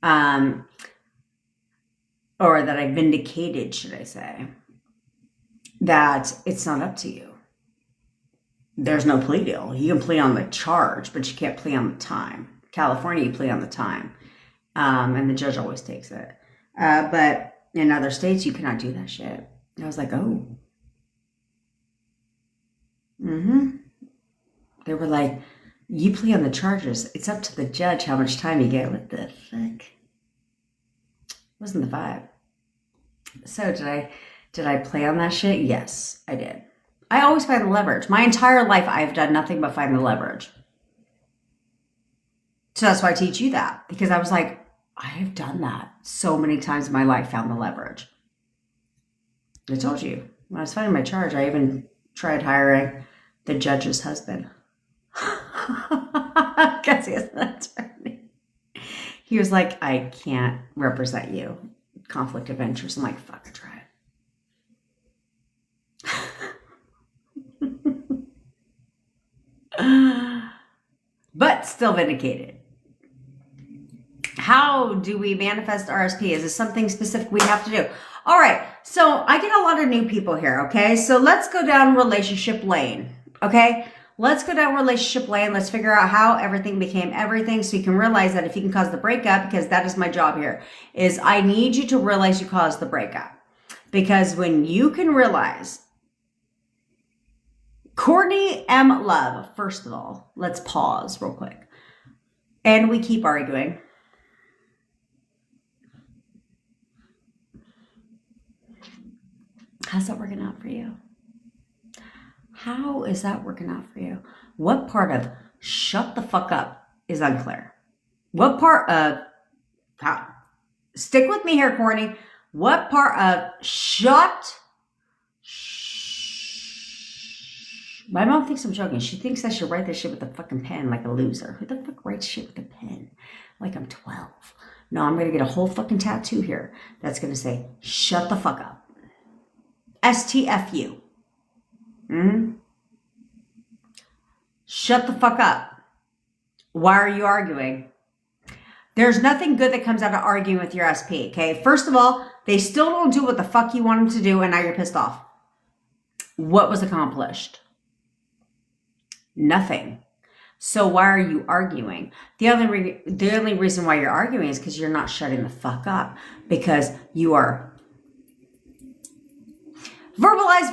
or that I vindicated, should I say, that it's not up to you. There's no plea deal. You can plea on the charge, but you can't plea on the time. California, you plea on the time, and the judge always takes it. But in other states, you cannot do that shit. I was like, oh. They were like, you plea on the charges. It's up to the judge how much time you get. What the fuck? Wasn't the vibe. So did I play on that shit? Yes, I did. I always find the leverage. My entire life, I've done nothing but find the leverage. So that's why I teach you that. Because I was like, I have done that so many times in my life, found the leverage. I told you. When I was finding my charge, I even tried hiring the judge's husband. Because he has an attorney. He was like, I can't represent you. Conflict of interest. I'm like, fuck, try it. But still vindicated. How do we manifest RSP? Is this something specific we have to do? All right. So I get a lot of new people here. Okay. So let's go down relationship lane. Okay. Let's go down relationship lane. Let's figure out how everything became everything so you can realize that if you can cause the breakup, because that is my job here, is I need you to realize you caused the breakup. Because when you can realize, Courtney M. Love, first of all, let's pause real quick. And we keep arguing. How's that working out for you? How is that working out for you? What part of shut the fuck up is unclear? What part of, stick with me here, Courtney. What part of my mom thinks I'm joking. She thinks I should write this shit with a fucking pen like a loser. Who the fuck writes shit with a pen? Like I'm 12. No, I'm going to get a whole fucking tattoo here that's going to say, shut the fuck up. STFU. Shut the fuck up. Why are you arguing? There's nothing good that comes out of arguing with your SP, okay? First of all, they still don't do what the fuck you want them to do, and now you're pissed off. What was accomplished? Nothing. So why are you arguing? The only reason why you're arguing is because you're not shutting the fuck up, because you are verbalize.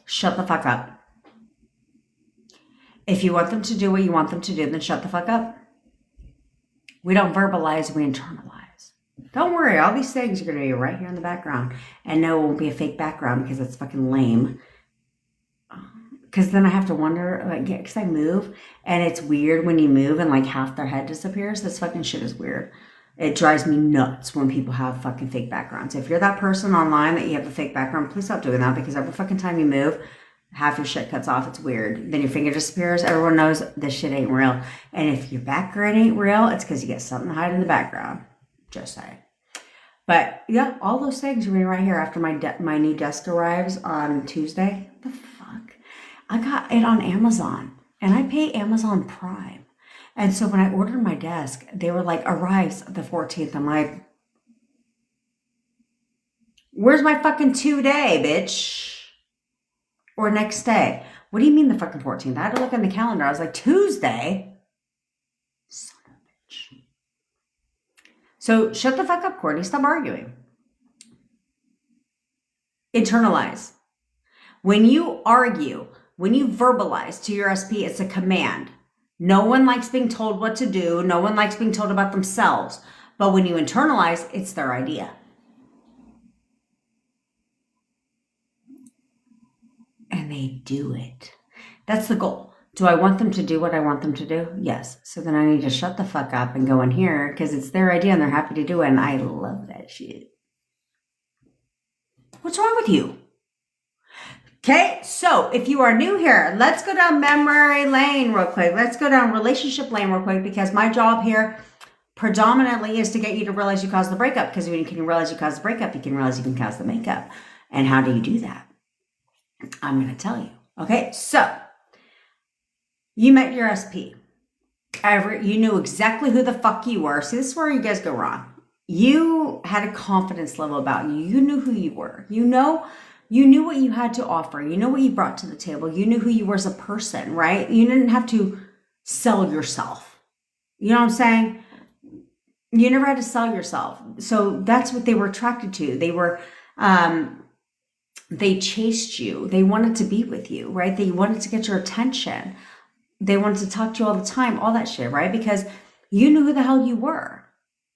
Shut the fuck up. If you want them to do what you want them to do, then shut the fuck up. We don't verbalize, we internalize. Don't worry, all these things are going to be right here in the background. And no, it won't be a fake background because it's fucking lame. Because then I have to wonder, like, because I move, and it's weird when you move and like half their head disappears. This fucking shit is weird. It drives me nuts when people have fucking fake backgrounds. If you're that person online that you have a fake background, please stop doing that, because every fucking time you move, half your shit cuts off. It's weird. Then your finger disappears. Everyone knows this shit ain't real. And if your background ain't real, it's because you get something to hide in the background. Just saying. But yeah, all those things are right here after my new desk arrives on Tuesday. What the fuck? I got it on Amazon, and I pay Amazon Prime. And so when I ordered my desk, they were like, arrives the 14th. I'm like, where's my fucking 2-day, bitch? Or next day. What do you mean the fucking 14th? I had to look on the calendar. I was like, Tuesday? Son of a bitch. So shut the fuck up, Courtney. Stop arguing. Internalize. When you argue, when you verbalize to your SP, it's a command. No one likes being told what to do. No one likes being told about themselves. But when you internalize, it's their idea. And they do it. That's the goal. Do I want them to do what I want them to do? Yes. So then I need to shut the fuck up and go in here because it's their idea and they're happy to do it. And I love that shit. What's wrong with you? Okay, so if you are new here, let's go down memory lane real quick. Let's go down relationship lane real quick because my job here predominantly is to get you to realize you caused the breakup, because when you can realize you caused the breakup, you can realize you can cause the makeup. And how do you do that? I'm going to tell you. Okay, so you met your SP. You knew exactly who the fuck you were. See, this is where you guys go wrong. You had a confidence level about you. You knew who you were. You knew what you had to offer. You know what you brought to the table. You knew who you were as a person, right? You didn't have to sell yourself. You know what I'm saying? You never had to sell yourself. So that's what they were attracted to. They chased you. They wanted to be with you, right? They wanted to get your attention. They wanted to talk to you all the time, all that shit, right? Because you knew who the hell you were.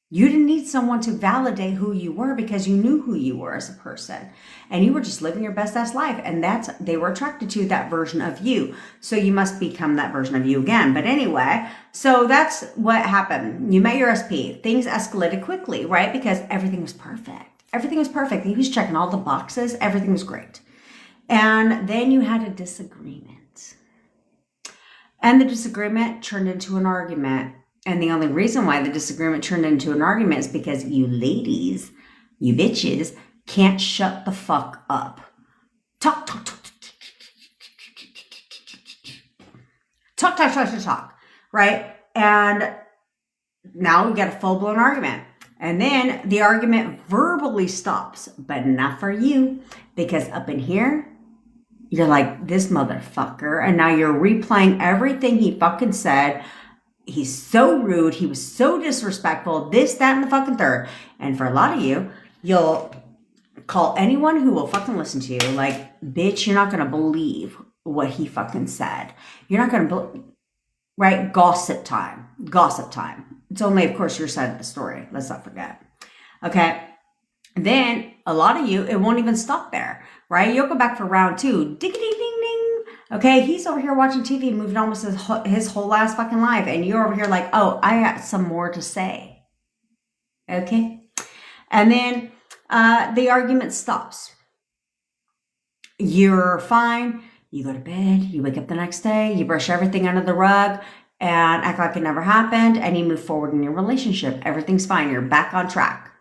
You didn't need someone to validate who you were because you knew who you were as a person. And you were just living your best ass life. And they were attracted to that version of you. So you must become that version of you again. But anyway, so that's what happened. You met your SP. Things escalated quickly, right? Because everything was perfect. Everything was perfect. He was checking all the boxes. Everything was great. And then you had a disagreement. And the disagreement turned into an argument. And the only reason why the disagreement turned into an argument is because you ladies, you bitches, can't shut the fuck up. Talk. Talk, right? And now we get a full-blown argument. And then the argument verbally stops, but not for you, because up in here, you're like, this motherfucker. And now you're replaying everything he fucking said. He's so rude. He was so disrespectful. This, that, and the fucking third. And for a lot of you, you'll call anyone who will fucking listen to you like, bitch, you're not going to believe what he fucking said. You're not going to believe, right? Gossip time. It's only, of course, your side of the story. Let's not forget. Okay. Then a lot of you, it won't even stop there, right? You'll go back for round 2. Diggity ding ding. Okay. He's over here watching TV, moving almost his whole last fucking life. And you're over here like, oh, I got some more to say. Okay. And then the argument stops. You're fine. You go to bed. You wake up the next day. You brush everything under the rug and act like it never happened. And you move forward in your relationship. Everything's fine. You're back on track.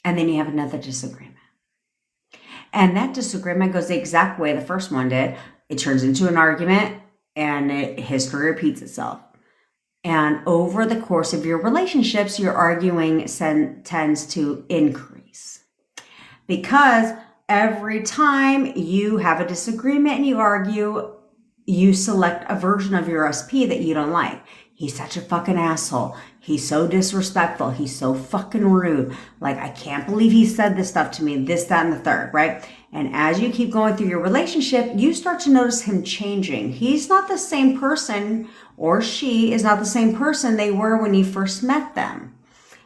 And then you have another disagreement. And that disagreement goes the exact way the first one did. It turns into an argument and history repeats itself. And over the course of your relationships, your arguing tends to increase. Because every time you have a disagreement and you argue, you select a version of your SP that you don't like. He's such a fucking asshole. He's so disrespectful. He's so fucking rude. Like, I can't believe he said this stuff to me, this, that, and the third, right? And as you keep going through your relationship, you start to notice him changing. He's not the same person, or she is not the same person they were when you first met them.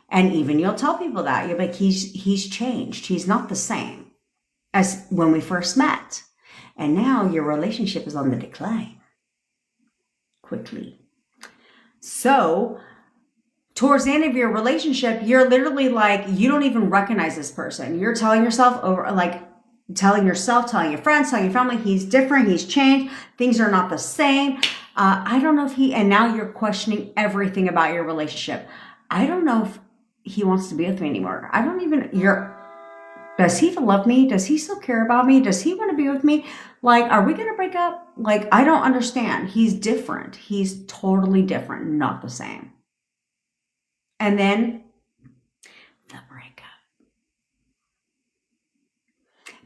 And even you'll tell people that. You're like, he's changed. He's not the same as when we first met. And now your relationship is on the decline. Quickly. So, towards the end of your relationship, you're literally like, you don't even recognize this person. You're telling yourself telling your friends, telling your family, he's different, he's changed, things are not the same. I don't know if and now you're questioning everything about your relationship. I don't know if he wants to be with me anymore. Does he even love me? Does he still care about me? Does he want to be with me? Like, are we going to break up? Like, I don't understand. He's different. He's totally different, not the same. And then the breakup.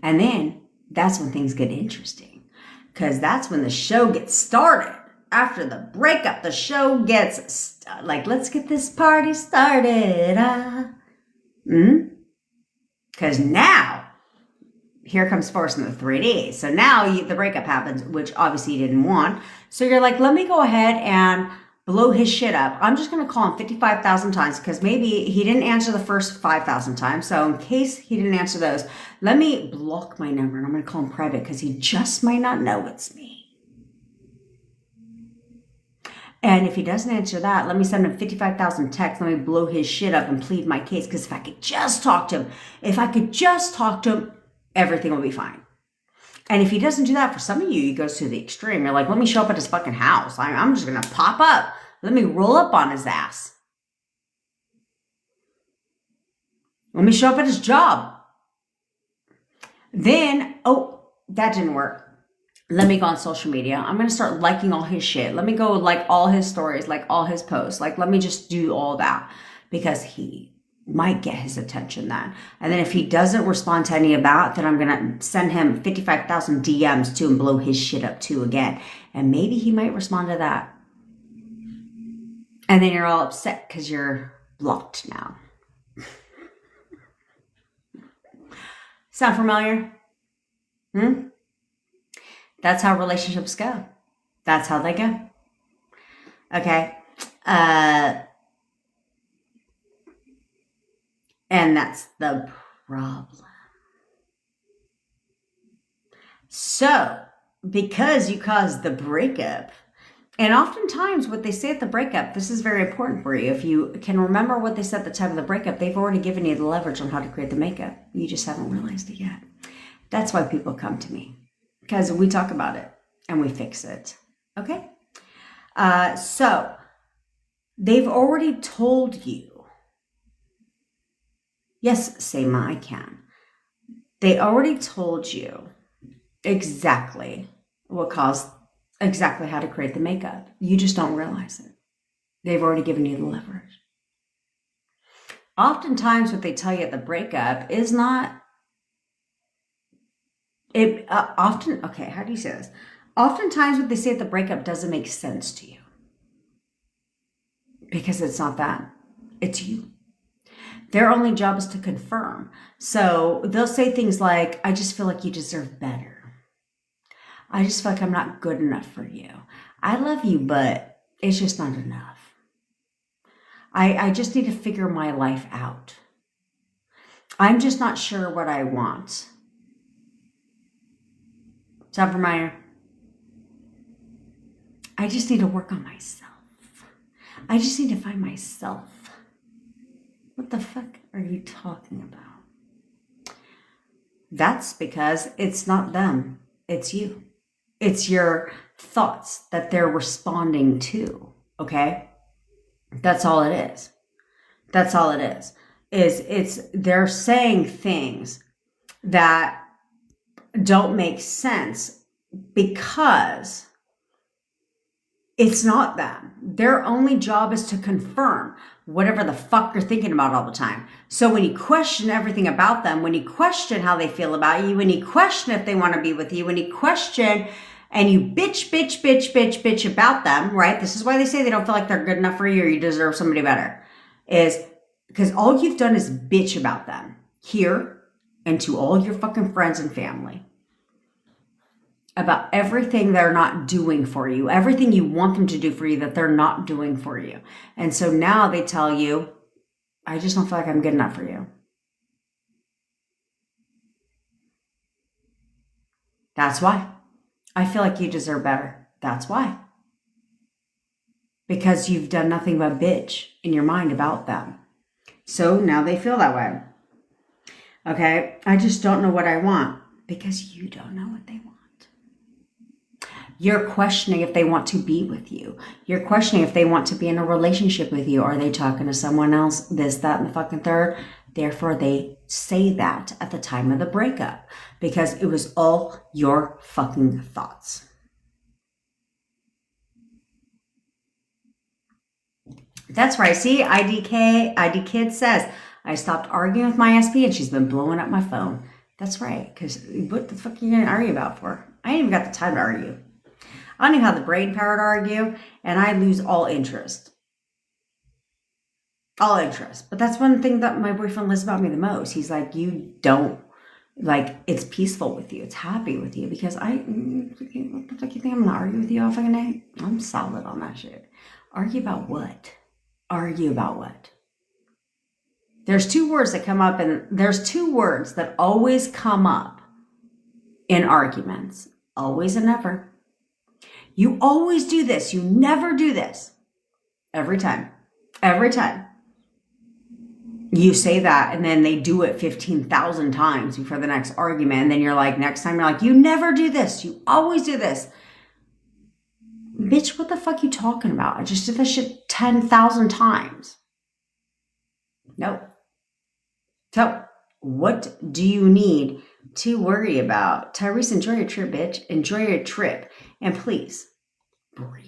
And then that's when things get interesting, because that's when the show gets started. After the breakup, the show gets like, let's get this party started. Because now, here comes Force in the 3D. So now the breakup happens, which obviously you didn't want. So you're like, let me go ahead and blow his shit up. I'm just going to call him 55,000 times because maybe he didn't answer the first 5,000 times. So in case he didn't answer those, let me block my number and I'm going to call him private because he just might not know it's me. And if he doesn't answer that, let me send him 55,000 texts. Let me blow his shit up and plead my case. Because if I could just talk to him, everything will be fine. And if he doesn't do that, for some of you, he goes to the extreme. You're like, let me show up at his fucking house. I'm just going to pop up. Let me roll up on his ass. Let me show up at his job. Then, oh, that didn't work. Let me go on social media. I'm going to start liking all his shit. Let me go like all his stories, like all his posts. Like, let me just do all that because he might get his attention then. And then if he doesn't respond to any of that, then I'm going to send him 55,000 DMs too and blow his shit up too again. And maybe he might respond to that. And then you're all upset because you're blocked now. Sound familiar? That's how relationships go. That's how they go. Okay. And that's the problem. So, because you caused the breakup, and oftentimes what they say at the breakup, this is very important for you. If you can remember what they said at the time of the breakup, they've already given you the leverage on how to create the makeup. You just haven't realized it yet. That's why people come to me, because we talk about it and we fix it. Okay? So, they've already told you. Yes, Seema, I can. They already told you exactly exactly how to create the makeup. You just don't realize it. They've already given you the leverage. Oftentimes what they tell you at the breakup is not, okay, how do you say this? Oftentimes what they say at the breakup doesn't make sense to you. Because it's not that. It's you. Their only job is to confirm. So they'll say things like, I just feel like you deserve better. I just feel like I'm not good enough for you. I love you, but it's just not enough. I just need to figure my life out. I'm just not sure what I want. Sound familiar? I just need to work on myself. I just need to find myself. What the fuck are you talking about? That's because it's not them. It's you. It's your thoughts that they're responding to. Okay? That's all it is. That's all it is. They're saying things that don't make sense because it's not them. Their only job is to confirm whatever the fuck you're thinking about all the time. So when you question everything about them, when you question how they feel about you, when you question if they want to be with you, when you question and you bitch about them, right? This is why they say they don't feel like they're good enough for you or you deserve somebody better. Is because all you've done is bitch about them here and to all your fucking friends and family about everything they're not doing for you, everything you want them to do for you that they're not doing for you. And so now they tell you, I just don't feel like I'm good enough for you. That's why. I feel like you deserve better. That's why. Because you've done nothing but bitch in your mind about them. So now they feel that way. Okay? I just don't know what I want because you don't know what they want. You're questioning if they want to be with you. You're questioning if they want to be in a relationship with you. Are they talking to someone else? This, that, and the fucking third. Therefore, they say that at the time of the breakup because it was all your fucking thoughts. That's right. See, ID Kid says, I stopped arguing with my SP and she's been blowing up my phone. That's right. Because what the fuck are you going to argue about for? I ain't even got the time to argue. I don't even have the brain power to argue, and I lose all interest. All interest. But that's one thing that my boyfriend loves about me the most. He's like, you don't, like, it's peaceful with you. It's happy with you. Because what the fuck you think I'm going to argue with you all fucking day? I'm solid on that shit. Argue about what? Argue about what? There's two words that come up, and there's two words that always come up in arguments. Always and never. You always do this. You never do this. Every time. Every time. You say that and then they do it 15,000 times before the next argument. And then you're like, next time you're like, you never do this. You always do this. Bitch, what the fuck you talking about? I just did this shit 10,000 times. Nope. So what do you need to worry about? Tyrese, enjoy your trip, bitch. Enjoy your trip. And please, breathe.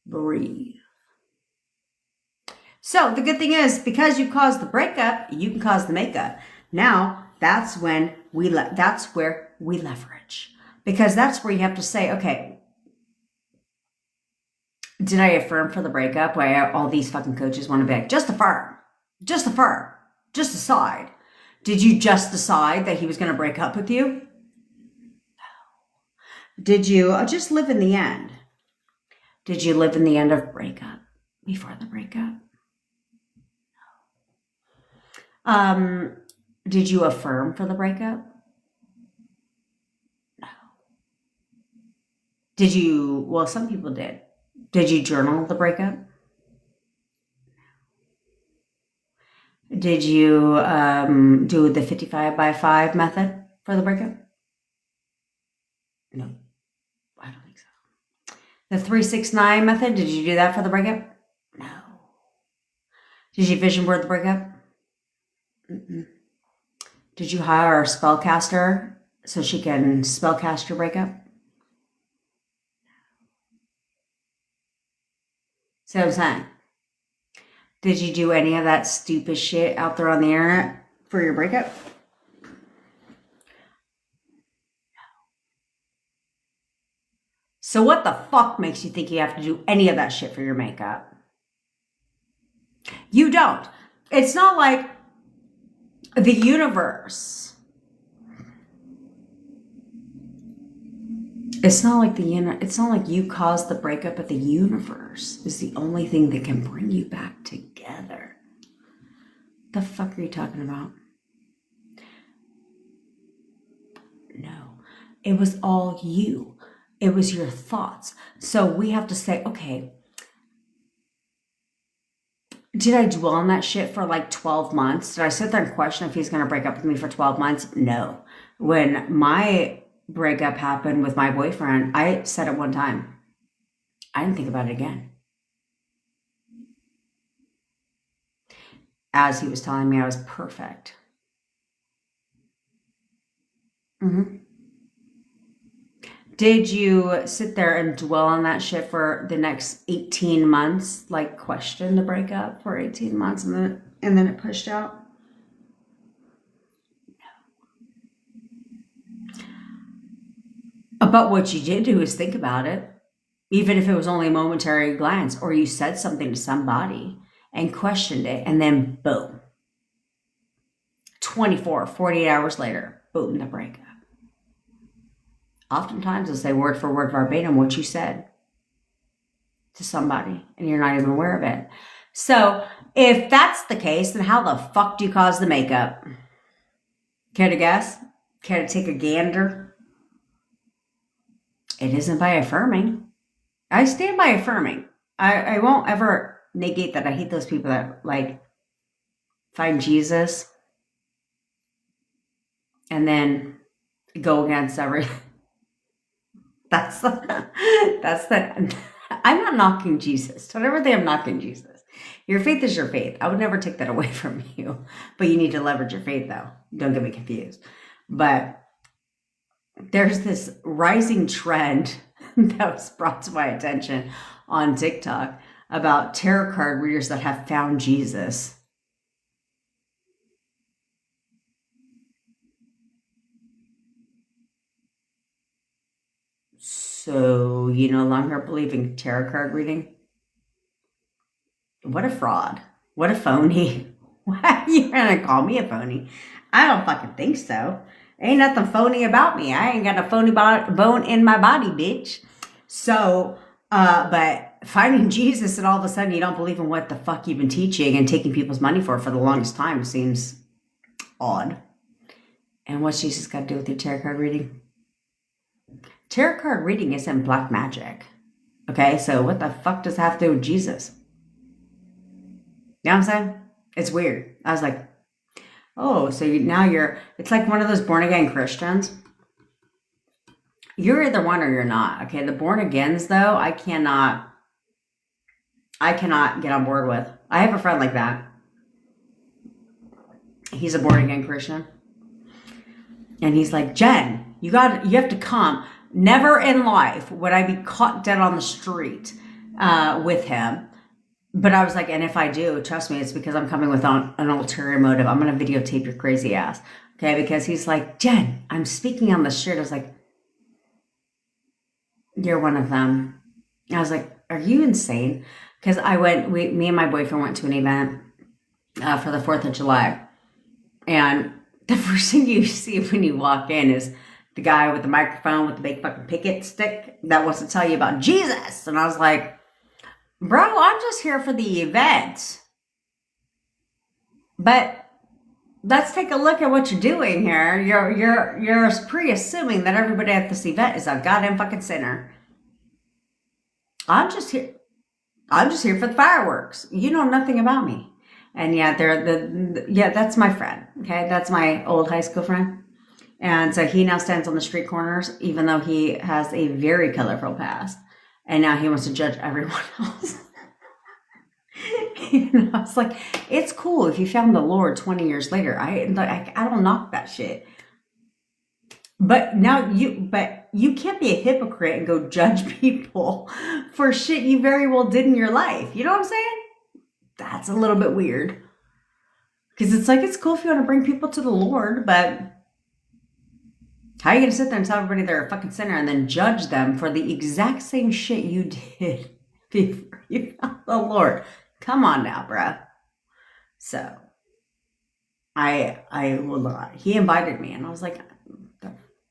Breathe. So the good thing is, because you caused the breakup, you can cause the makeup. Now, that's when that's where we leverage. Because that's where you have to say, okay, did I affirm for the breakup? Why all these fucking coaches want to be like, just affirm. Just affirm. Just decide. Did you just decide that he was going to break up with you? No. Did you just live in the end? Did you live in the end of breakup before the breakup? No. Did you affirm for the breakup? No. Did you, well, some people did. Did you journal the breakup? Did you do the 55 by 5 method for the breakup? No, I don't think so. The 369 method, did you do that for the breakup? No. Did you vision board the breakup? Mm-mm. Did you hire a spellcaster so she can spellcast your breakup? See what I'm saying? Did you do any of that stupid shit out there on the internet for your breakup? So what the fuck makes you think you have to do any of that shit for your makeup? You don't. It's not like the universe. It's not like it's not like you caused the breakup, but the universe is the only thing that can bring you back together. The fuck are you talking about? No. It was all you. It was your thoughts. So we have to say, okay, did I dwell on that shit for like 12 months? Did I sit there and question if he's going to break up with me for 12 months? No. When my breakup happened with my boyfriend, I said it one time. I didn't think about it again. As he was telling me I was perfect. Mm-hmm. Did you sit there and dwell on that shit for the next 18 months? Like question the breakup for 18 months and then it pushed out? But what you did do is think about it, even if it was only a momentary glance, or you said something to somebody and questioned it, and then boom, 48 hours later, boom, the breakup. Oftentimes they'll say word for word verbatim what you said to somebody, and you're not even aware of it. So if that's the case, then how the fuck do you cause the makeup? Care to guess? Care to take a gander? It isn't by affirming. I stand by affirming. I won't ever negate that. I hate those people that like find Jesus and then go against everything. That's the I'm not knocking Jesus. Don't ever think I'm knocking Jesus. Your faith is your faith. I would never take that away from you. But you need to leverage your faith though. Don't get me confused. But there's this rising trend that was brought to my attention on TikTok about tarot card readers that have found Jesus. So you no longer believe in tarot card reading? What a fraud. What a phony. Why are you gonna call me a phony? I don't fucking think so. Ain't nothing phony about me. I ain't got a phony bone in my body, bitch. So, but finding Jesus and all of a sudden you don't believe in what the fuck you've been teaching and taking people's money for the longest time seems odd. And what's Jesus got to do with your tarot card reading? Tarot card reading isn't black magic. Okay, so what the fuck does that have to do with Jesus? You know what I'm saying? It's weird. I was like, oh, so now it's like one of those born again Christians. You're either one or you're not. Okay, the born agains though, I cannot get on board with. I have a friend like that. He's a born again Christian. And he's like, Jen, you have to come. Never in life would I be caught dead on the street with him. But I was like, and if I do, trust me, it's because I'm coming with an ulterior motive. I'm going to videotape your crazy ass. Okay, because he's like, Jen, I'm speaking on the street. I was like, you're one of them. I was like, are you insane? Because me and my boyfriend went to an event for the 4th of July. And the first thing you see when you walk in is the guy with the microphone with the big fucking picket stick that wants to tell you about Jesus. And I was like, bro, I'm just here for the event. But let's take a look at what you're doing here. You're pre-assuming that everybody at this event is a goddamn fucking sinner. I'm just here for the fireworks. You know nothing about me. And yeah, that's my friend. Okay, that's my old high school friend. And so he now stands on the street corners, even though he has a very colorful past. And now he wants to judge everyone else. I was like, it's cool if you found the Lord 20 years later. I don't knock that shit. But you can't be a hypocrite and go judge people for shit you very well did in your life. You know what I'm saying? That's a little bit weird. Because it's like, it's cool if you want to bring people to the Lord, but how are you going to sit there and tell everybody they're a fucking sinner and then judge them for the exact same shit you did before you found the Lord? Come on now, bruh. So, he invited me and I was like,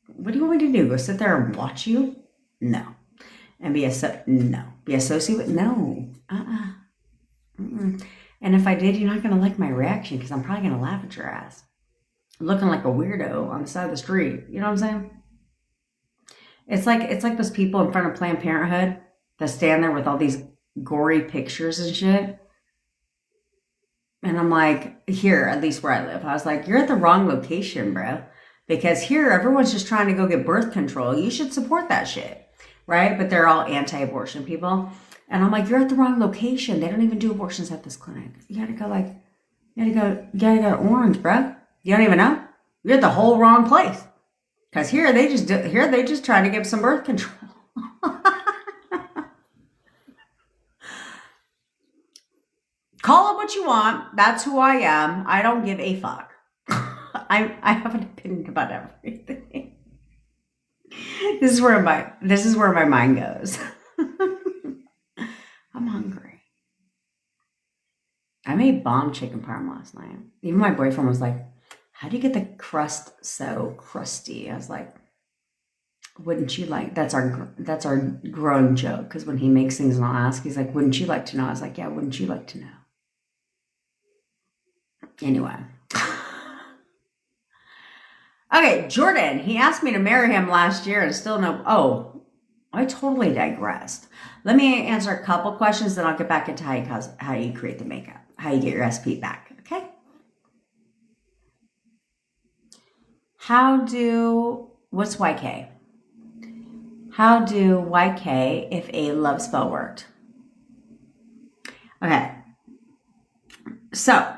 what do you want me to do? Go sit there and watch you? No. And be associate with? No. Mm-mm. And if I did, you're not going to like my reaction because I'm probably going to laugh at your ass. Looking like a weirdo on the side of the street. You know what I'm saying? It's like those people in front of Planned Parenthood that stand there with all these gory pictures and shit. And I'm like, here, at least where I live, I was like, you're at the wrong location, bro. Because here, everyone's just trying to go get birth control. You should support that shit, right? But they're all anti-abortion people. And I'm like, you're at the wrong location. They don't even do abortions at this clinic. You gotta go to Orange, bro. You don't even know? You're at the whole wrong place. Because here they just try to give some birth control. Call it what you want. That's who I am. I don't give a fuck. I have an opinion about everything. This is where my mind goes. I'm hungry. I made bomb chicken parm last night. Even my boyfriend was like, how do you get the crust so crusty? I was like, wouldn't you like, that's our growing joke. Because when he makes things and I'll ask, he's like, wouldn't you like to know? I was like, yeah, wouldn't you like to know? Anyway. Okay, Jordan, he asked me to marry him last year and still no, I totally digressed. Let me answer a couple questions, then I'll get back into how you create the makeup, how you get your SP back, okay? What's YK? How do YK if a love spell worked? Okay, so,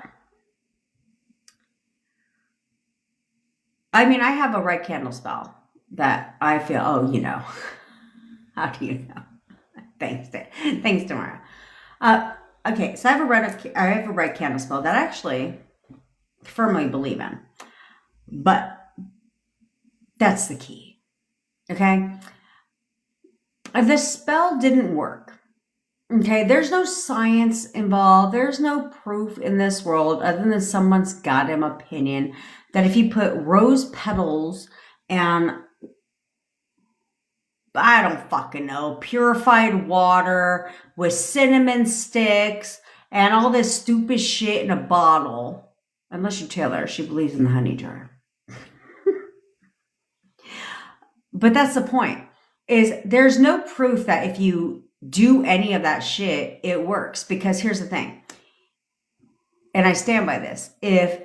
I mean, I have a red candle spell that I feel, how do you know? Thanks tomorrow. Okay, so I have a red candle spell that I actually firmly believe in. But that's the key. Okay? The spell didn't work. Okay, there's no science involved. There's no proof in this world other than someone's goddamn opinion that if you put rose petals and I don't fucking know, purified water with cinnamon sticks and all this stupid shit in a bottle, unless you're Taylor, she believes in the honey jar. But that's the point, is there's no proof that if you do any of that shit, it works. Because here's the thing, and I stand by this. If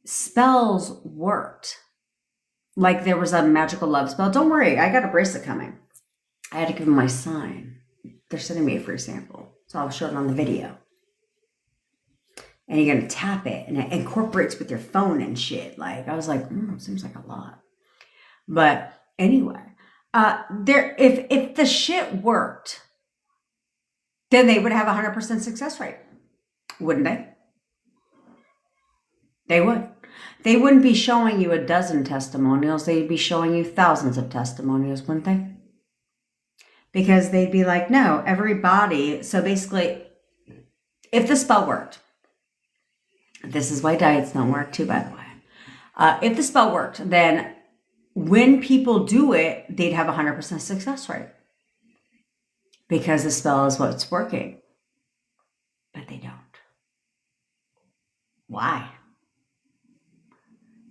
spells worked, like there was a magical love spell, don't worry, I got a bracelet coming. I had to give them my sign. They're sending me a free sample, so I'll show it on the video. And you're going to tap it, and it incorporates with your phone and shit. Like, I was like, seems like a lot. But anyway, if the shit worked, then they would have a 100% success rate, wouldn't they? They would. They wouldn't be showing you a dozen testimonials. They'd be showing you thousands of testimonials, wouldn't they? Because they'd be like, no, everybody. So basically, if the spell worked, this is why diets don't work too, by the way. If the spell worked, then when people do it, they'd have a 100% success rate. Because the spell is what's working. But they don't. Why?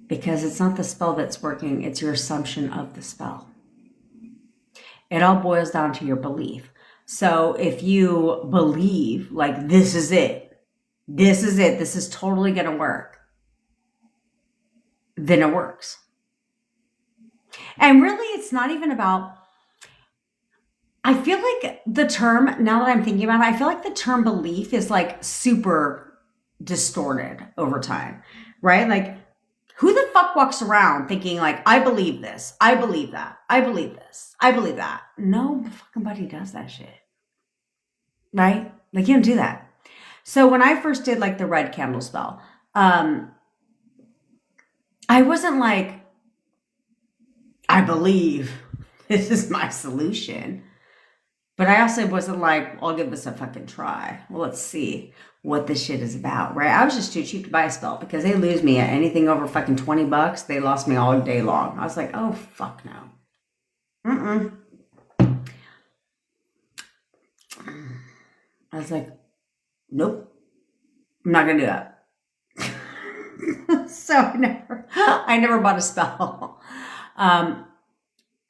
Because it's not the spell that's working, it's your assumption of the spell. It all boils down to your belief. So if you believe, like, this is it, this is totally going to work, then it works. And really, it's not even about, I feel like the term, now that I'm thinking about it, I feel like the term belief is like super distorted over time, right? Like, who the fuck walks around thinking like, I believe this, I believe that, I believe this, I believe that? No fucking buddy does that shit, right? Like, you don't do that. So when I first did like the red candle spell, I wasn't like, I believe this is my solution. But I also wasn't like, I'll give this a fucking try. Well, let's see what this shit is about, right? I was just too cheap to buy a spell because they lose me at anything over fucking $20. They lost me all day long. I was like, oh, fuck no. I was like, nope, I'm not gonna do that. So I never bought a spell.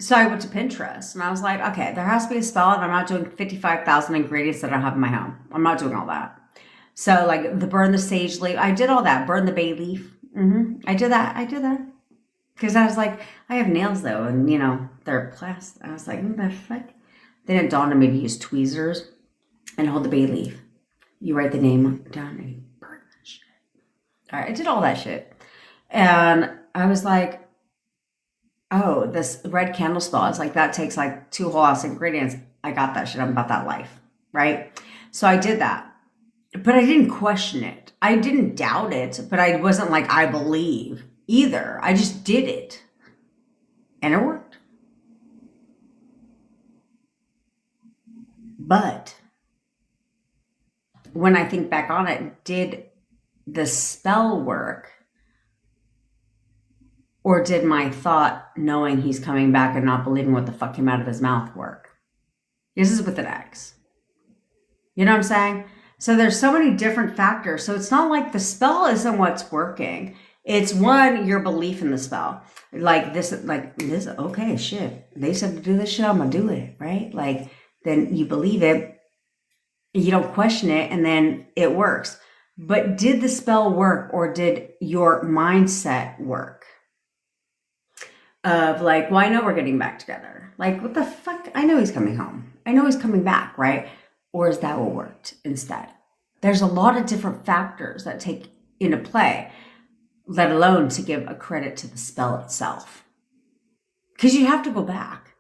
So I went to Pinterest and I was like, okay, there has to be a spell and I'm not doing 55,000 ingredients that I don't have in my home. I'm not doing all that. So like the burn the sage leaf, I did all that. Burn the bay leaf. I did that. Because I was like, I have nails though, and you know, they're plastic. I was like, what the fuck? Then it dawned on me to use tweezers and hold the bay leaf. You write the name down and you burn that shit. All right, I did all that shit. And I was like, oh, this red candle spell is like, that takes like 2 whole ass ingredients. I got that shit. I'm about that life, right? So I did that. But I didn't question it. I didn't doubt it, but I wasn't like, I believe either. I just did it. And it worked. But when I think back on it, did the spell work? Or did my thought, knowing he's coming back and not believing what the fuck came out of his mouth, work? This is with an X. You know what I'm saying? So there's so many different factors. So it's not like the spell isn't what's working. It's one, your belief in the spell. Like this, okay, shit. They said to do this shit, I'm gonna do it, right? Like, then you believe it, you don't question it, and then it works. But did the spell work, or did your mindset work? Of like, well, I know we're getting back together. Like, what the fuck? I know he's coming home. I know he's coming back, right? Or is that what worked instead? There's a lot of different factors that take into play, let alone to give a credit to the spell itself. Because you have to go back.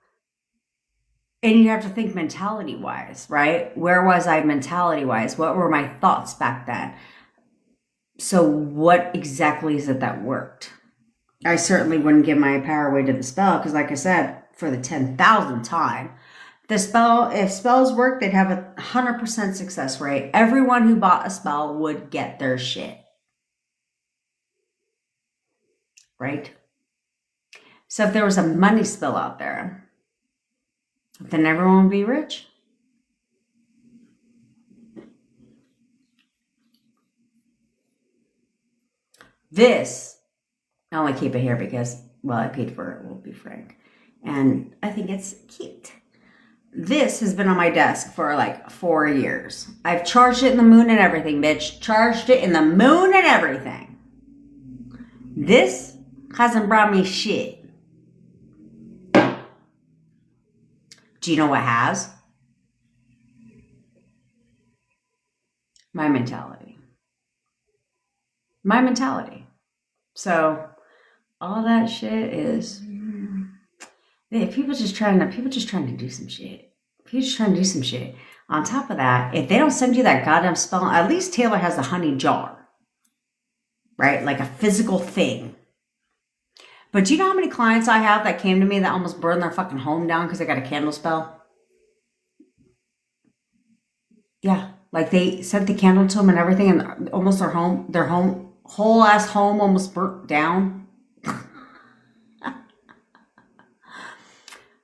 And you have to think mentality-wise, right? Where was I mentality-wise? What were my thoughts back then? So what exactly is it that worked? I certainly wouldn't give my power away to the spell because, like I said, for the 10,000th time, the spell, if spells work, they'd have a 100% success rate. Everyone who bought a spell would get their shit. Right? So if there was a money spell out there, then everyone would be rich. This, I only keep it here because, well, I paid for it, we'll be frank. And I think it's cute. This has been on my desk for like 4 years. I've charged it in the moon and everything, bitch. Charged it in the moon and everything. This hasn't brought me shit. Do you know what has? My mentality. My mentality. So all that shit is people just trying to do some shit. People just trying to do some shit. On top of that, if they don't send you that goddamn spell, at least Taylor has a honey jar. Right? Like a physical thing. But do you know how many clients I have that came to me that almost burned their fucking home down because they got a candle spell? Yeah. Like they sent the candle to them and everything, and almost their whole ass home almost burnt down.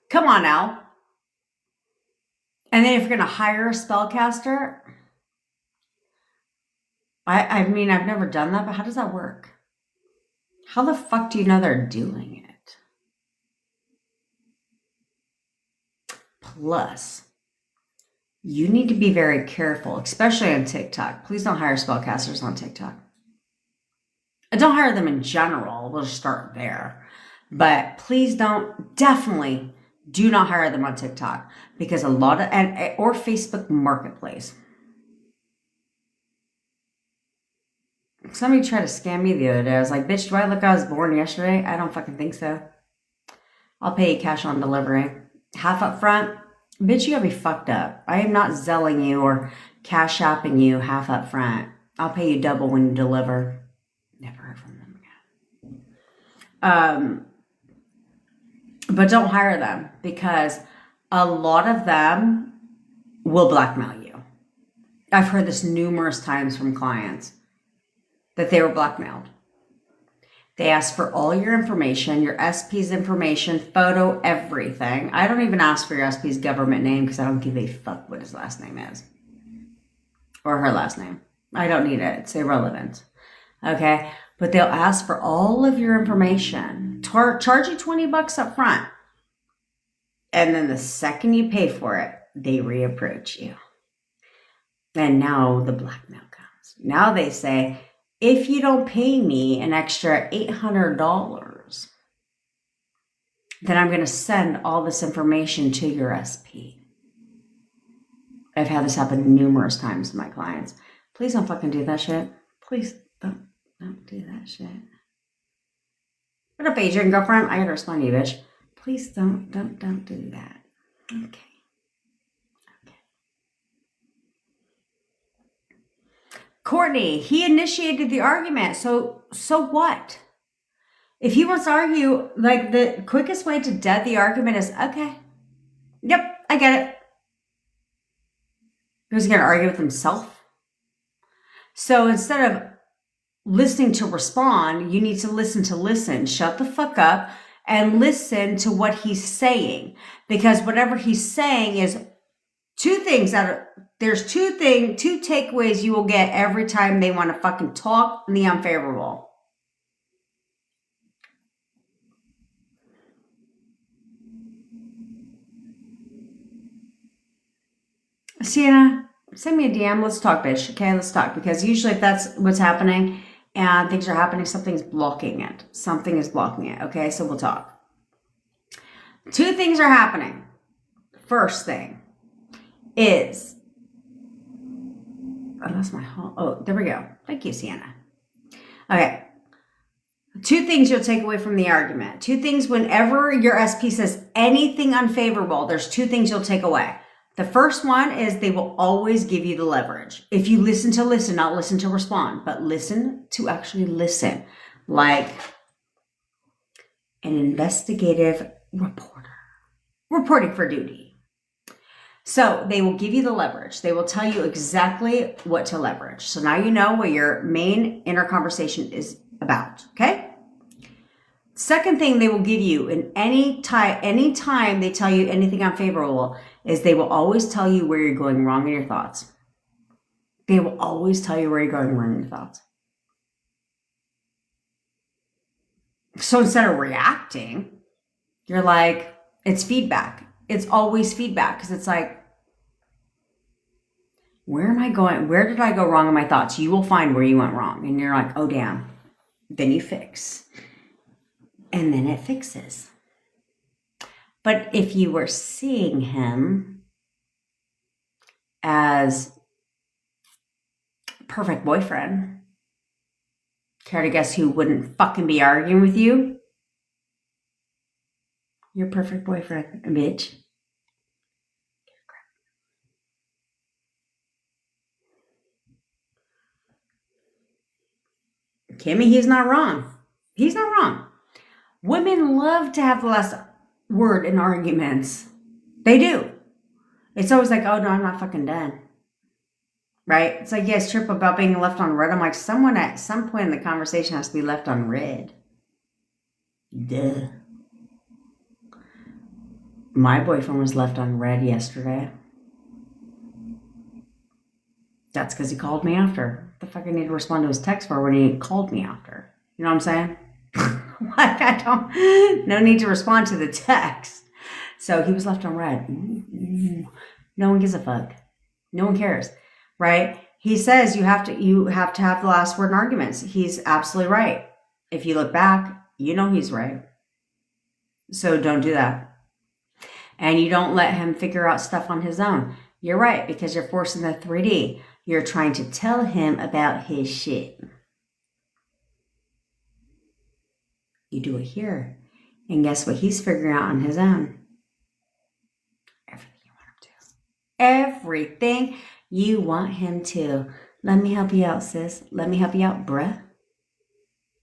Come on now. And then if you're going to hire a spellcaster, I mean, I've never done that, but how does that work? How the fuck do you know they're doing it? Plus, you need to be very careful, especially on TikTok. Please don't hire spellcasters on TikTok. And don't hire them in general. We'll just start there. But please definitely do not hire them on TikTok, because a lot of, or Facebook Marketplace. Somebody tried to scam me the other day. I was like, bitch, do I look like I was born yesterday? I don't fucking think so. I'll pay you cash on delivery. Half up front. Bitch, you gotta be fucked up. I am not Zelling you or cash shopping you half up front. I'll pay you double when you deliver. Never heard from them again. But don't hire them, because a lot of them will blackmail you. I've heard this numerous times from clients that they were blackmailed. They ask for all your information, your SP's information, photo, everything. I don't even ask for your SP's government name because I don't give a fuck what his last name is. Or her last name. I don't need it. It's irrelevant. Okay? But they'll ask for all of your information. Charge you $20 up front. And then the second you pay for it, they reapproach you. And now the blackmail comes. Now they say, if you don't pay me an extra $800, then I'm going to send all this information to your SP. I've had this happen numerous times to my clients. Please don't fucking do that shit. Please don't do that shit. What up, Adrian girlfriend? I gotta respond to you, bitch. Please don't do that. Okay. Courtney, he initiated the argument. So what? If he wants to argue, like, the quickest way to dead the argument is, okay, yep, I get it. He was going to argue with himself. So instead of listening to respond, you need to listen. Shut the fuck up and listen to what he's saying. Because whatever he's saying is two takeaways you will get every time they want to fucking talk in the unfavorable. Sienna, send me a DM. Let's talk, bitch. Okay, let's talk. Because usually if that's what's happening and things are happening, something's blocking it. Something is blocking it. Okay, so we'll talk. Two things are happening. First thing is, I lost my whole, oh, there we go. Thank you, Sienna. Okay. Two things you'll take away from the argument. Two things whenever your SP says anything unfavorable, there's two things you'll take away. The first one is they will always give you the leverage. If you listen to listen, not listen to respond, but listen to actually listen. Like an investigative reporter. Reporting for duty. So they will give you the leverage. They will tell you exactly what to leverage. So now you know what your main inner conversation is about, okay? Second thing they will give you in any time they tell you anything unfavorable is they will always tell you where you're going wrong in your thoughts. They will always tell you where you're going wrong in your thoughts. So instead of reacting, you're like, it's feedback. it's always feedback because it's like, where am I going? Where did I go wrong in my thoughts? You will find where you went wrong. And you're like, oh, damn. Then you fix. And then it fixes. But if you were seeing him as perfect boyfriend, care to guess who wouldn't fucking be arguing with you? Your perfect boyfriend, bitch. Kimmy, he's not wrong. He's not wrong. Women love to have the last word in arguments. They do. It's always like, oh no, I'm not fucking done. Right? It's like, yes, trip about being left on red. I'm like, someone at some point in the conversation has to be left on red. Duh. My boyfriend was left on red yesterday. That's because he called me after. What the fuck I need to respond to his text for when he called me after? You know what I'm saying? Like, I don't, no need to respond to the text. So he was left on red. No one gives a fuck. No one cares, right? He says you have to have the last word in arguments. He's absolutely right. If you look back, you know he's right. So don't do that. And you don't let him figure out stuff on his own. You're right, because you're forcing the 3D. You're trying to tell him about his shit. You do it here. And guess what he's figuring out on his own? Everything you want him to. Everything you want him to. Let me help you out, sis. Let me help you out, bruh.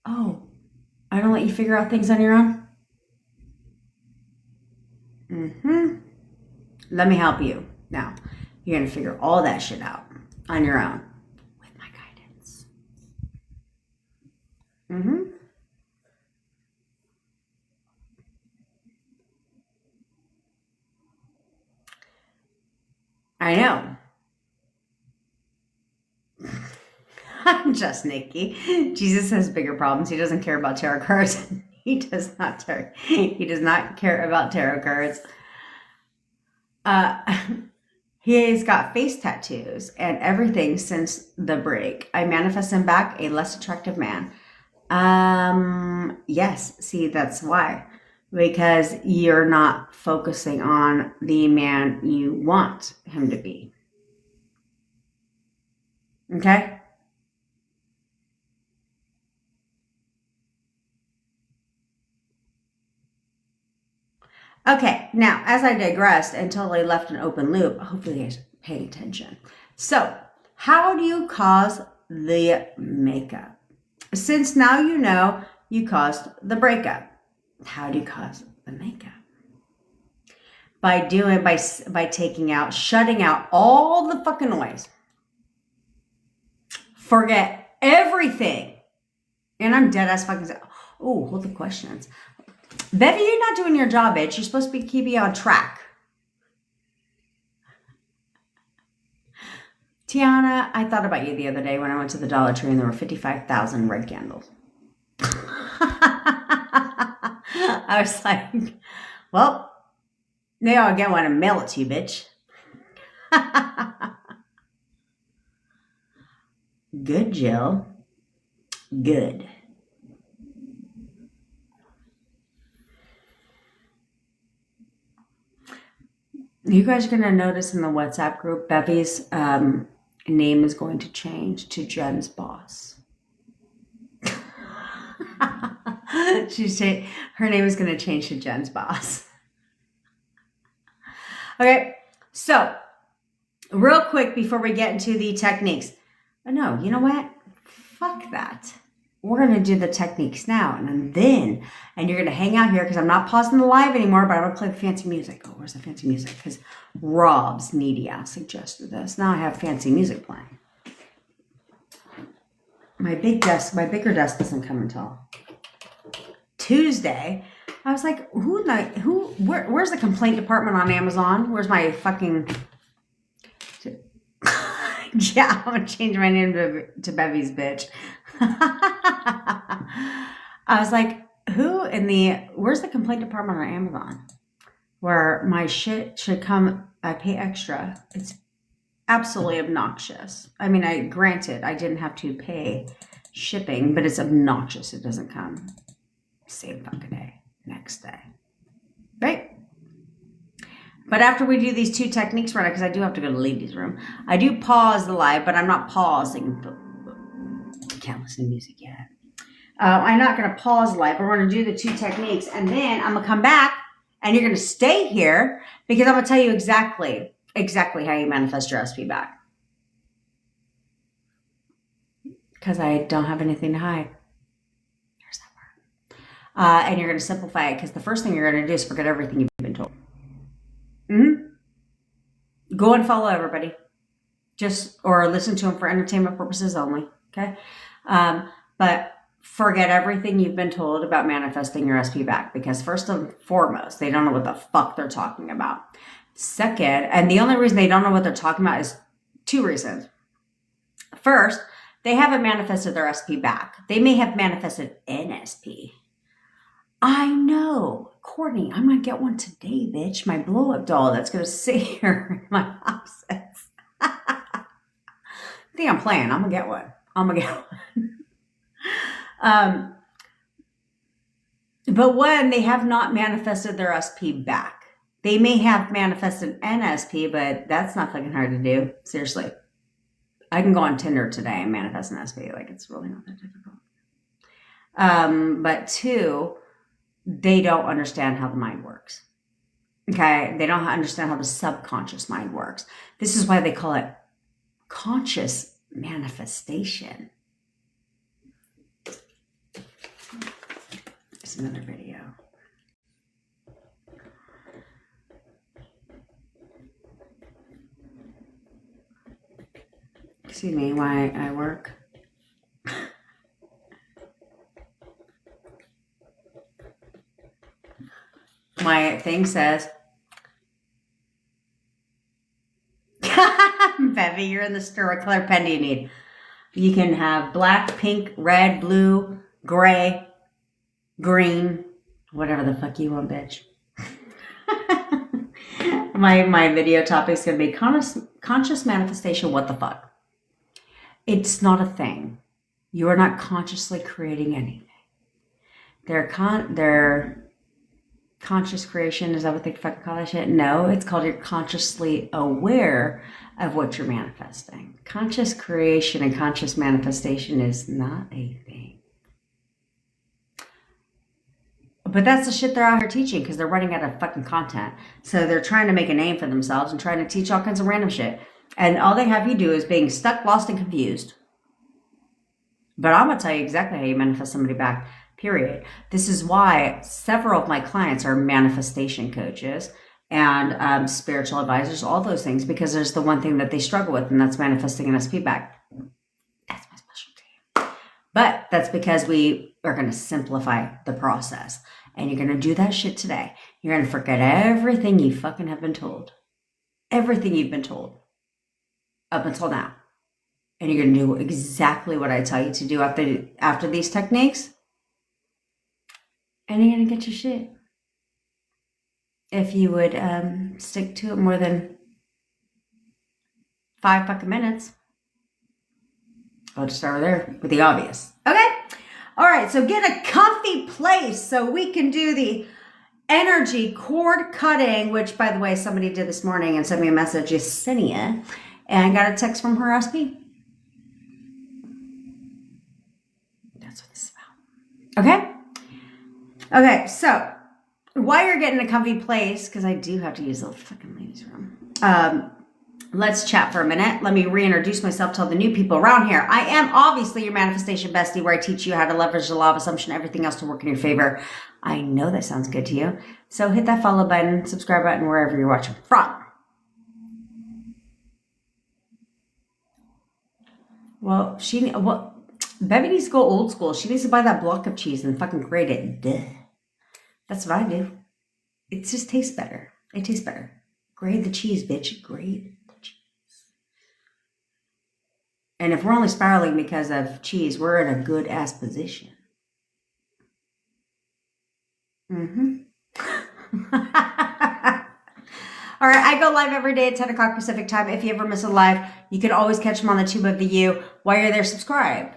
Oh, I don't let you figure out things on your own? Let me help you. Now, you're going to figure all that shit out on your own with my guidance. I know. I'm just Nikki. Jesus has bigger problems. He doesn't care about tarot cards. He does not care about tarot cards. He's got face tattoos and everything since the break. I manifest him back a less attractive man. Yes, see, that's why. Because you're not focusing on the man you want him to be. Okay? Okay, now, as I digressed and totally left an open loop, hopefully you guys paid attention. So, how do you cause the makeup? Since now you know you caused the breakup, how do you cause the makeup? By shutting out all the fucking noise. Forget everything. And I'm dead ass fucking. Oh, hold the questions. Bevy, you're not doing your job, bitch. You're supposed to be keeping you on track. Tiana, I thought about you the other day when I went to the Dollar Tree and there were 55,000 red candles. I was like, well, now again, I want to mail it to you, bitch. Good, Jill. Good. You guys are going to notice in the WhatsApp group, Bevy's name is going to change to Jen's boss. Her name is going to change to Jen's boss. Okay, so real quick before we get into the techniques. No, you know what? Fuck that. We're going to do the techniques now. And you're going to hang out here because I'm not pausing the live anymore, but I'm going to play the fancy music. Oh, where's the fancy music? Because Rob's needy ass suggested this. Now I have fancy music playing. My bigger desk doesn't come until Tuesday. I was like, where's the complaint department on Amazon? Where's my fucking... Yeah, I'm going to change my name to Bevy's bitch. I was like, where's the complaint department on Amazon? where my shit should come, I pay extra. It's absolutely obnoxious. I mean, granted, I didn't have to pay shipping, but it's obnoxious. It doesn't come same fucking day, next day, right? But after we do these 2 techniques right now, because I do have to go to the ladies' room, I do pause the live, but I'm not pausing. I can't listen to music yet. I'm not going to pause live, but we're going to do the 2 techniques, and then I'm going to come back, and you're going to stay here, because I'm going to tell you exactly how you manifest your SP back. Because I don't have anything to hide. There's that part. And you're going to simplify it, because the first thing you're going to do is forget everything you've been told. Go and follow everybody. Or listen to them for entertainment purposes only. Okay? But forget everything you've been told about manifesting your SP back, because first and foremost, they don't know what the fuck they're talking about. Second, and the only reason they don't know what they're talking about is 2 reasons. First, they haven't manifested their SP back. They may have manifested an SP. I know. Courtney, I'm going to get one today, bitch. My blow-up doll that's going to sit here in my office. I think I'm playing. I'm going to get one. But when they have not manifested their SP back, they may have manifested an SP, but that's not fucking hard to do. Seriously. I can go on Tinder today and manifest an SP. Like, it's really not that difficult. But 2, they don't understand how the mind works. Okay? They don't understand how the subconscious mind works. This is why they call it conscious manifestation. It's another video. Excuse me, why I work. My thing says, Bevy, you're in the store. What color pen do you need? You can have black, pink, red, blue, gray, green, whatever the fuck you want, bitch. My video topic is going to be conscious manifestation. What the fuck? It's not a thing. You are not consciously creating anything. They're conscious creation. Is that what they fucking call that shit? No, it's called you're consciously aware of what you're manifesting. Conscious creation and conscious manifestation is not a thing. But that's the shit they're out here teaching, because they're running out of fucking content. So they're trying to make a name for themselves and trying to teach all kinds of random shit. And all they have you do is being stuck, lost, and confused. But I'm going to tell you exactly how you manifest somebody back, period. This is why several of my clients are manifestation coaches and spiritual advisors, all those things, because there's the one thing that they struggle with, and that's manifesting an SP back. That's my specialty. But that's because we are going to simplify the process. And you're going to do that shit today. You're going to forget everything you fucking have been told. Everything you've been told up until now. And you're going to do exactly what I tell you to do after these techniques. And you're going to get your shit. If you would stick to it more than 5 fucking minutes. I'll just start there with the obvious. Okay? All right, so get a comfy place so we can do the energy cord cutting, which, by the way, somebody did this morning and sent me a message, Yesenia, and got a text from her SP. That's what this is about. Okay? Okay, so while you're getting a comfy place, because I do have to use the fucking ladies' room, let's chat for a minute. Let me reintroduce myself to all the new people around here. I am obviously your manifestation bestie, where I teach you how to leverage the law of assumption, everything else to work in your favor. I know that sounds good to you. So hit that follow button, subscribe button, wherever you're watching from. Well, Bevy needs to go old school. She needs to buy that block of cheese and fucking grate it. Duh. That's what I do. It just tastes better. It tastes better. Grate the cheese, bitch. Grate the cheese. And if we're only spiraling because of cheese, we're in a good ass position. Mm-hmm. All right, I go live every day at 10 o'clock Pacific time. If you ever miss a live, you can always catch them on the Tube of the U. While you're there, subscribe.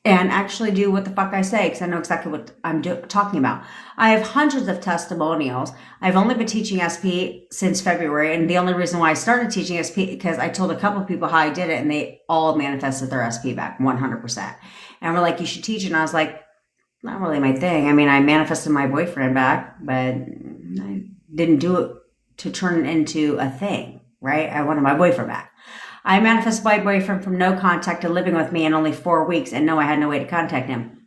And actually do what the fuck I say, because I know exactly what I'm talking about. I have hundreds of testimonials. I've only been teaching SP since February, and the only reason why I started teaching SP because I told a couple of people how I did it, and they all manifested their SP back 100%. And we're like, you should teach it. And I was like, not really my thing. I mean, I manifested my boyfriend back, but I didn't do it to turn it into a thing, right? I wanted my boyfriend back. I manifested my boyfriend from no contact to living with me in only 4 weeks, and no, I had no way to contact him.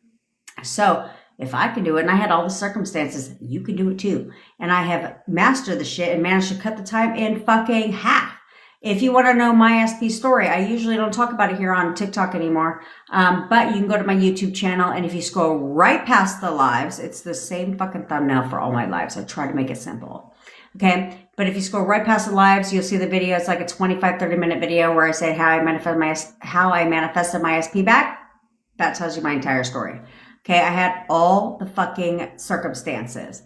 So if I could do it, and I had all the circumstances, you could do it too. And I have mastered the shit and managed to cut the time in fucking half. If you want to know my SP story, I usually don't talk about it here on TikTok anymore, but you can go to my YouTube channel, and if you scroll right past the lives, it's the same fucking thumbnail for all my lives. I try to make it simple. Okay, but if you scroll right past the lives, you'll see the video. It's like a 30-minute video where I say how I manifested my SP back. That tells you my entire story. Okay, I had all the fucking circumstances.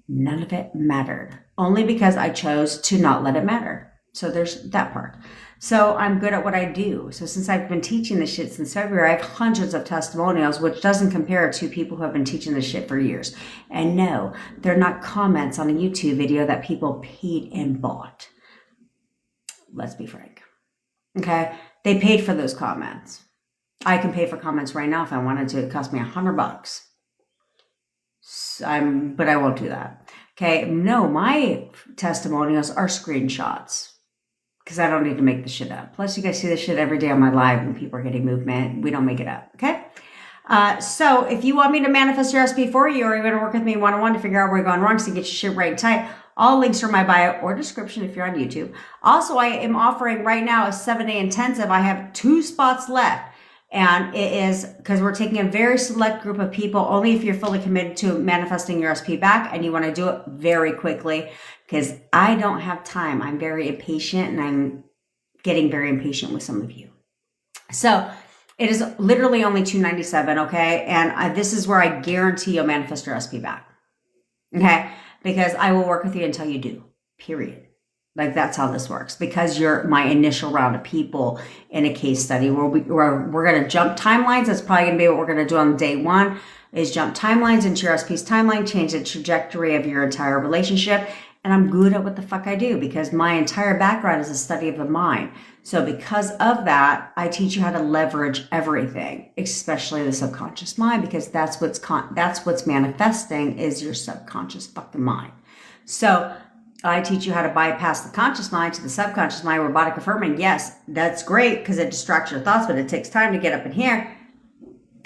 None of it mattered. Only because I chose to not let it matter. So there's that part. So I'm good at what I do. So since I've been teaching this shit since February, I have hundreds of testimonials, which doesn't compare to people who have been teaching this shit for years. And no, they're not comments on a YouTube video that people paid and bought. Let's be frank. Okay? They paid for those comments. I can pay for comments right now if I wanted to. It cost me $100. But I won't do that. Okay? No, my testimonials are screenshots. Because I don't need to make the shit up. Plus, you guys see this shit every day on my live when people are getting movement. We don't make it up, okay? So if you want me to manifest your SP for you, or you're going to work with me one-on-one to figure out where you're going wrong so you get your shit right and tight, all links are in my bio or description if you're on YouTube. Also, I am offering right now a 7-day intensive. I have 2 spots left. And it is because we're taking a very select group of people, only if you're fully committed to manifesting your SP back and you want to do it very quickly, because I don't have time. I'm very impatient, and I'm getting very impatient with some of you. So it is literally only $297, okay? And this is where I guarantee you'll manifest your SP back, okay? Because I will work with you until you do, period. Like, that's how this works, because you're my initial round of people in a case study where we're going to jump timelines. That's probably going to be what we're going to do on day 1 is jump timelines into your SP's timeline, change the trajectory of your entire relationship. And I'm good at what the fuck I do because my entire background is a study of the mind. So because of that, I teach you how to leverage everything, especially the subconscious mind, because that's what's manifesting is your subconscious fucking mind. So I teach you how to bypass the conscious mind to the subconscious mind, robotic affirming. Yes, that's great because it distracts your thoughts, but it takes time to get up in here.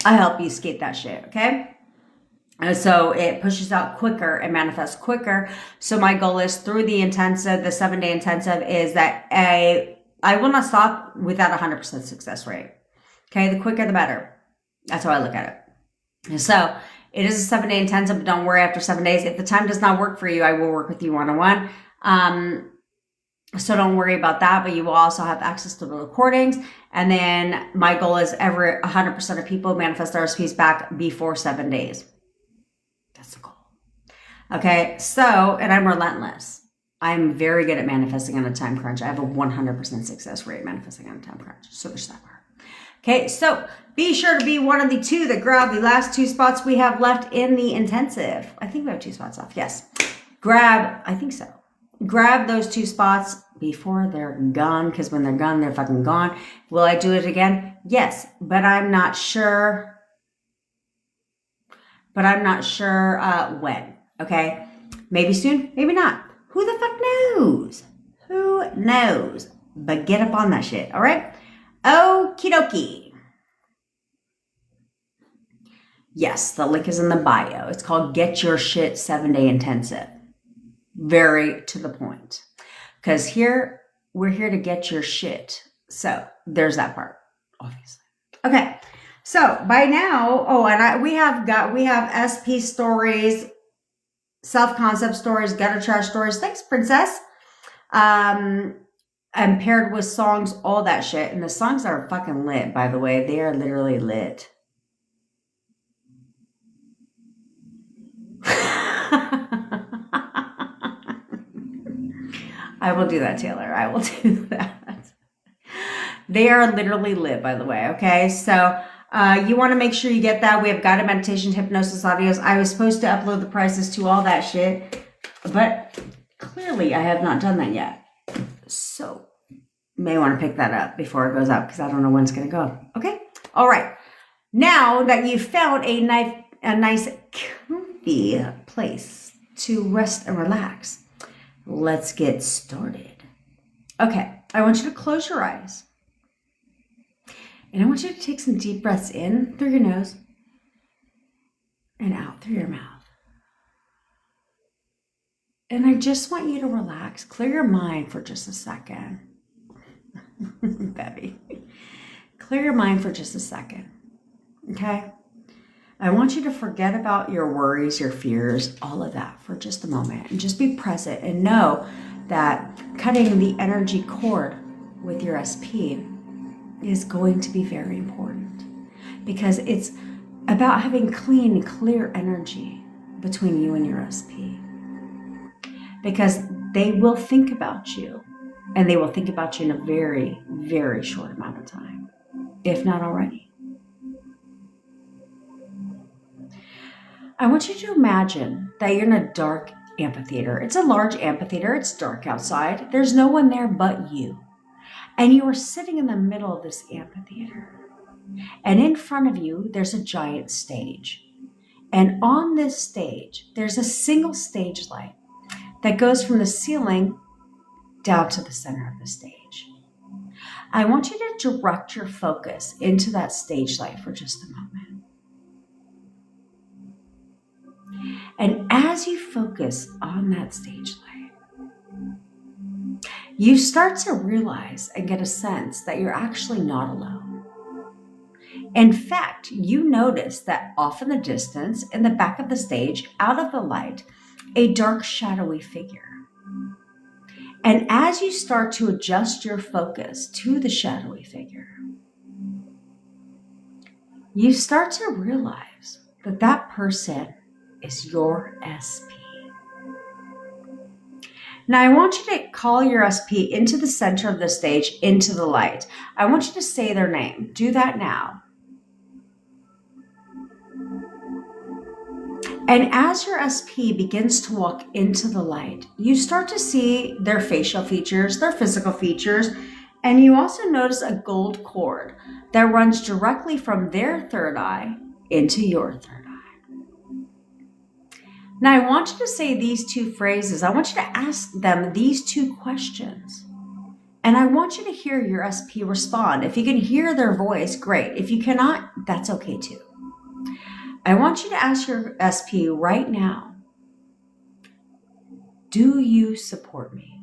I help you escape that shit, okay? And so it pushes out quicker and manifests quicker. So my goal is through the intensive, the 7-day intensive, is that I will not stop without 100% success rate. Okay, the quicker the better. That's how I look at it. So it is a 7-day intensive, but don't worry after 7 days. If the time does not work for you, I will work with you one-on-one. So don't worry about that, but you will also have access to the recordings. And then my goal is 100% of people manifest their SPs back before 7 days. That's the goal. Okay, so, and I'm relentless. I'm very good at manifesting on a time crunch. I have a 100% success rate manifesting on a time crunch. So there's that part. Okay, so be sure to be one of the 2 that grab the last 2 spots we have left in the intensive. I think we have 2 spots left. Yes. I think so. Grab those 2 spots before they're gone, because when they're gone, they're fucking gone. Will I do it again? Yes, but I'm not sure. When. Okay, maybe soon, maybe not. Who the fuck knows? Who knows? But get up on that shit. All right. Okie dokie. Yes, the link is in the bio. It's called Get Your Shit 7-Day Intensive. Very to the point. Because we're here to get your shit. So there's that part, obviously. Okay. So by now, we have SP stories, self-concept stories, gutter trash stories. Thanks, princess. And paired with songs, all that shit. And the songs are fucking lit, by the way. They are literally lit. I will do that, Taylor. I will do that. They are literally lit, by the way. Okay. So you want to make sure you get that. We have guided meditation, hypnosis audios. I was supposed to upload the prices to all that shit, but clearly I have not done that yet. So may want to pick that up before it goes out because I don't know when it's going to go. Okay. All right. Now that you've found a nice comfy place to rest and relax, let's get started. Okay. I want you to close your eyes. And I want you to take some deep breaths in through your nose and out through your mouth. And I just want you to relax. Clear your mind for just a second. Baby. Clear your mind for just a second. Okay? I want you to forget about your worries, your fears, all of that for just a moment. And just be present and know that cutting the energy cord with your SP is going to be very important. Because it's about having clean, clear energy between you and your SP. Because they will think about you. And they will think about you in a very, very short amount of time, if not already. I want you to imagine that you're in a dark amphitheater. It's a large amphitheater. It's dark outside. There's no one there but you. And you are sitting in the middle of this amphitheater. And in front of you, there's a giant stage. And on this stage, there's a single stage light that goes from the ceiling down to the center of the stage. I want you to direct your focus into that stage light for just a moment. And as you focus on that stage light, you start to realize and get a sense that you're actually not alone. In fact, you notice that off in the distance, in the back of the stage, out of the light, a dark, shadowy figure. And as you start to adjust your focus to the shadowy figure, you start to realize that that person is your SP. Now, I want you to call your SP into the center of the stage, into the light. I want you to say their name. Do that now. And as your SP begins to walk into the light, you start to see their facial features, their physical features, and you also notice a gold cord that runs directly from their third eye into your third eye. Now, I want you to say these two phrases. I want you to ask them these two questions. And I want you to hear your SP respond. If you can hear their voice, great. If you cannot, that's okay too. I want you to ask your SP right now, do you support me?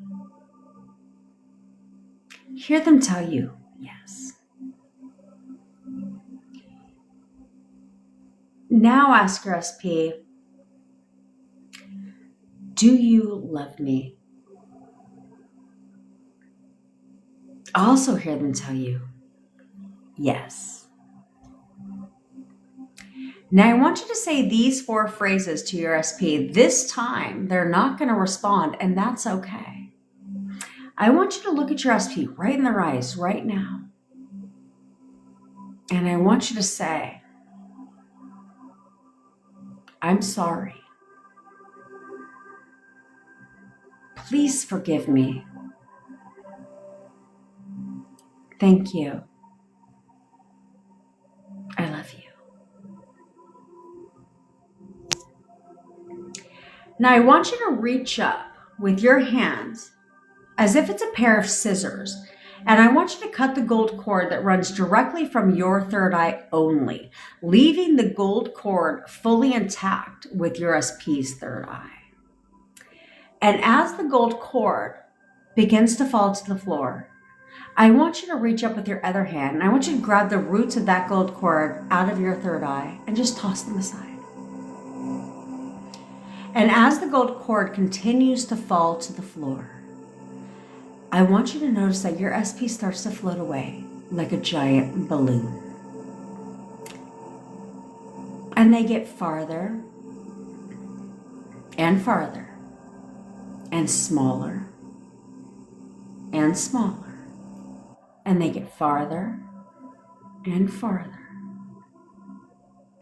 Hear them tell you yes. Now ask your SP, do you love me? Also hear them tell you yes. Now, I want you to say these 4 phrases to your SP. This time, they're not going to respond, and that's okay. I want you to look at your SP right in their eyes right now. And I want you to say, I'm sorry. Please forgive me. Thank you. I love you. Now, I want you to reach up with your hands as if it's a pair of scissors. And I want you to cut the gold cord that runs directly from your third eye only, leaving the gold cord fully intact with your SP's third eye. And as the gold cord begins to fall to the floor, I want you to reach up with your other hand, and I want you to grab the roots of that gold cord out of your third eye and just toss them aside. And as the gold cord continues to fall to the floor, I want you to notice that your SP starts to float away like a giant balloon. And they get farther and farther and smaller and smaller. And they get farther and farther.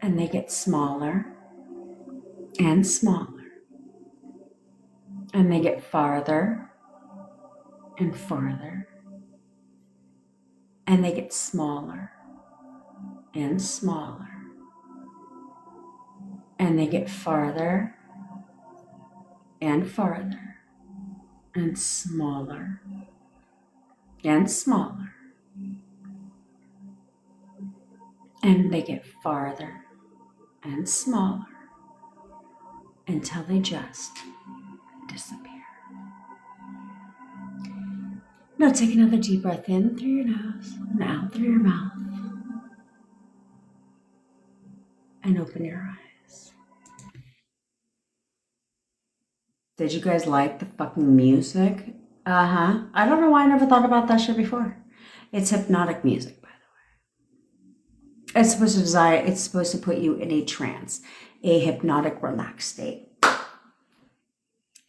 And they get smaller and smaller. And they get farther and farther. And they get smaller and smaller. And they get farther and farther. And smaller and smaller. And they get farther and smaller until they just disappear. Now take another deep breath in through your nose and out through your mouth. And open your eyes. Did you guys like the fucking music? I don't know why I never thought about that shit before. It's hypnotic music, by the way. It's supposed to put you in a trance, a hypnotic, relaxed state.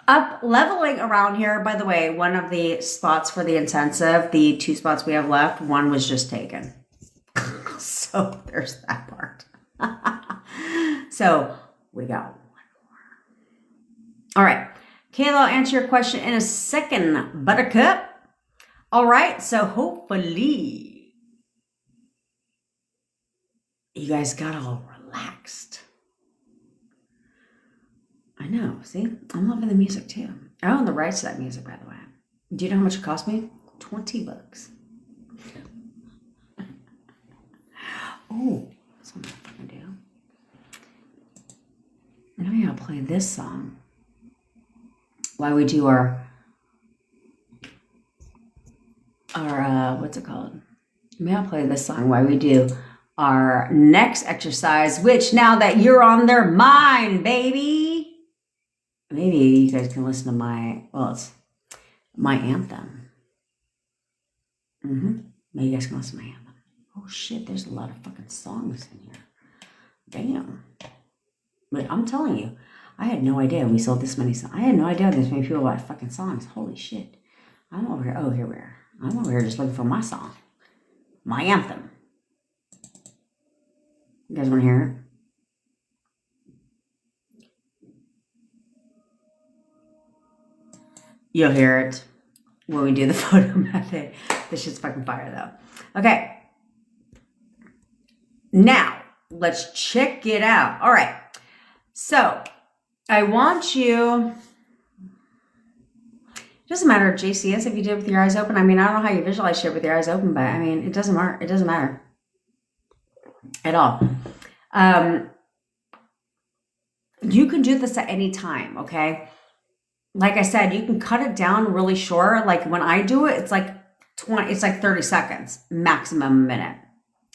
Up leveling around here, by the way, one of the spots for the intensive, the 2 spots we have left, one was just taken. So there's that part. So we got one more. All right. Kayla, I'll answer your question in a second, Buttercup. All right. So hopefully you guys got all relaxed. I know. See, I'm loving the music too. I own the rights to that music, by the way. Do you know how much it cost me? $20. Oh, that's what I'm fucking do. Maybe I'll play this song while we do our what's it called? Maybe I'll play this song while we do our next exercise, which now that you're on their mind, baby, maybe you guys can listen to it's my anthem. Maybe you guys can listen to my anthem. Oh shit, there's a lot of fucking songs in here. Damn. But I'm telling you, I had no idea we sold this many songs. I had no idea this many people bought fucking songs. Holy shit. I'm over here. Oh, here we are. I'm over here just looking for my song. My anthem. You guys want to hear it? You'll hear it when we do the photo method. This shit's fucking fire though. Okay. Now, let's check it out. All right. So, I want you, it doesn't matter if JCS if you did it with your eyes open. I mean, I don't know how you visualize shit with your eyes open, but I mean, it doesn't matter. It doesn't matter at all. You can do this at any time, okay? Like I said, you can cut it down really short. Like when I do it, it's like 30 seconds, maximum a minute,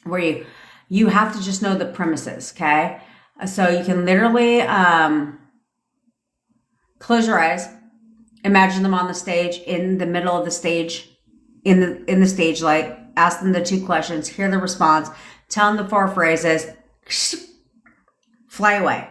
where you have to just know the premises, okay? So you can literally close your eyes, imagine them on the stage, in the middle of the stage, in the stage light, ask them the 2 questions, hear the response, tell them the 4 phrases, fly away.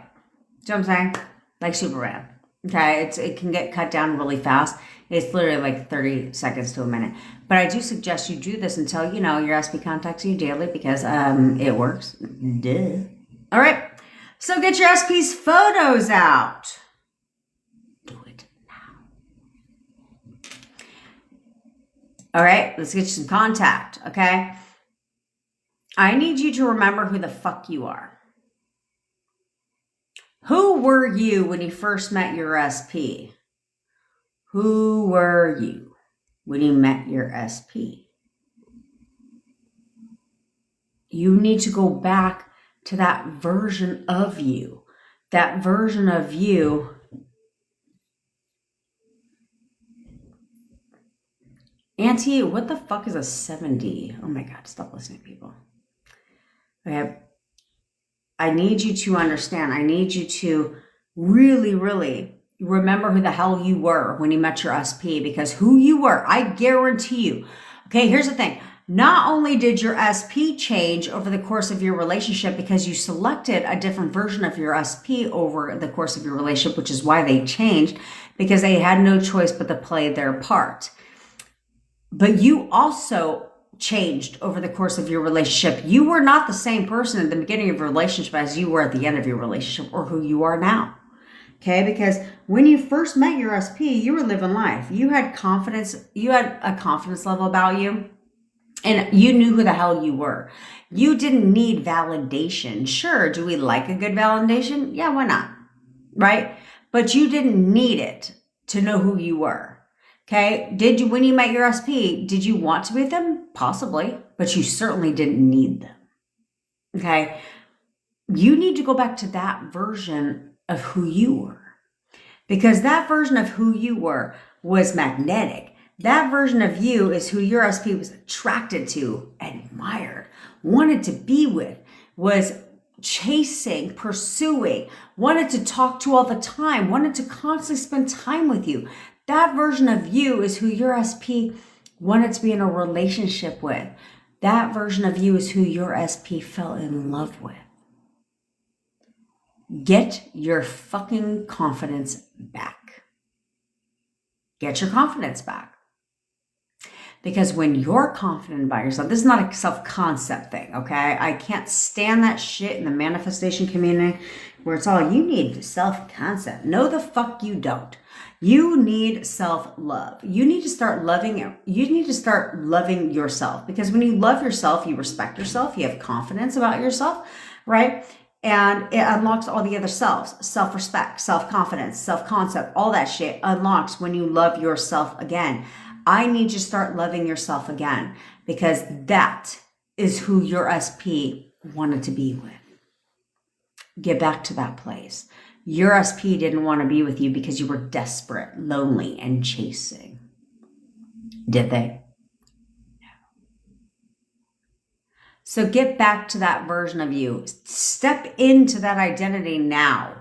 Do you know what I'm saying? Like Superman. Okay, it can get cut down really fast. It's literally like 30 seconds to a minute. But I do suggest you do this until, your SP contacts you daily because it works. Duh. All right. So get your SP's photos out. Do it now. All right, let's get you some contact, okay? I need you to remember who the fuck you are. Who were you when you first met your SP? Who were you when you met your SP? You need to go back to that version of you. That version of you Auntie, what the fuck is a 7D? Oh my God, stop listening, people. Okay. I need you to understand. I need you to really, really remember who the hell you were when you met your SP, because who you were, I guarantee you. Okay, here's the thing. Not only did your SP change over the course of your relationship because you selected a different version of your SP over the course of your relationship, which is why they changed, because they had no choice but to play their part. But you also changed over the course of your relationship. You were not the same person at the beginning of your relationship as you were at the end of your relationship or who you are now. Okay, because when you first met your SP, you were living life. You had confidence, you had a confidence level about you, and you knew who the hell you were. You didn't need validation. Sure, do we like a good validation? Yeah, why not? Right? But you didn't need it to know who you were. Okay, did you, when you met your SP, did you want to be with them? Possibly, but you certainly didn't need them. Okay, you need to go back to that version of who you were, because that version of who you were was magnetic. That version of you is who your SP was attracted to, admired, wanted to be with, was chasing, pursuing, wanted to talk to all the time, wanted to constantly spend time with you. That version of you is who your SP wanted to be in a relationship with. That version of you is who your SP fell in love with. Get your fucking confidence back. Get your confidence back. Because when you're confident about yourself, this is not a self-concept thing, okay? I can't stand that shit in the manifestation community where it's all, you need self-concept. No, the fuck you don't. You need self-love. You need to start loving it. You need to start loving yourself, because when you love yourself, you respect yourself, you have confidence about yourself, right? And it unlocks all the other selves, self-respect, self-confidence, self-concept, all that shit unlocks when you love yourself again. I need you to start loving yourself again, because that is who your SP wanted to be with. Get back to that place. Your SP didn't want to be with you because you were desperate, lonely, and chasing. Did they? No. So get back to that version of you. Step into that identity now.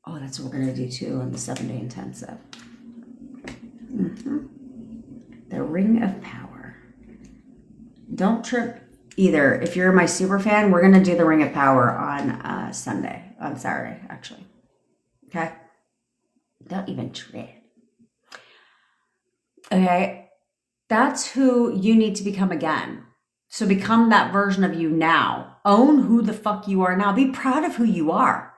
Oh, that's what we're going to do too on the 7-day intensive. The Ring of Power. Don't trip either. If you're my super fan, we're going to do the Ring of Power on Saturday, actually. Okay? Don't even trip. Okay? That's who you need to become again. So become that version of you now. Own who the fuck you are now. Be proud of who you are.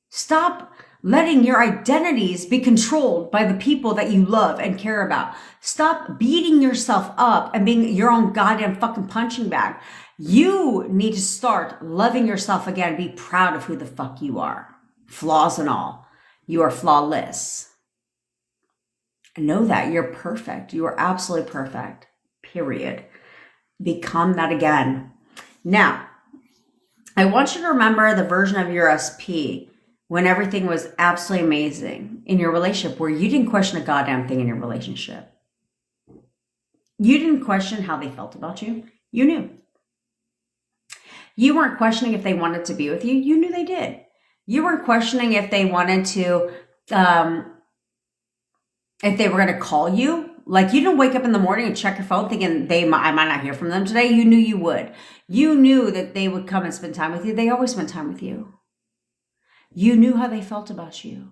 Stop letting your identities be controlled by the people that you love and care about. Stop beating yourself up and being your own goddamn fucking punching bag. You need to start loving yourself again. Be proud of who the fuck you are. Flaws and all. You are flawless. Know that you're perfect. You are absolutely perfect. Period. Become that again. Now, I want you to remember the version of your SP when everything was absolutely amazing in your relationship, where you didn't question a goddamn thing in your relationship. You didn't question how they felt about you. You knew. You weren't questioning if they wanted to be with you. You knew they did. You weren't questioning if they wanted to, if they were going to call you. Like, you didn't wake up in the morning and check your phone thinking I might not hear from them today. You knew you would. You knew that they would come and spend time with you. They always spend time with you. You knew how they felt about you.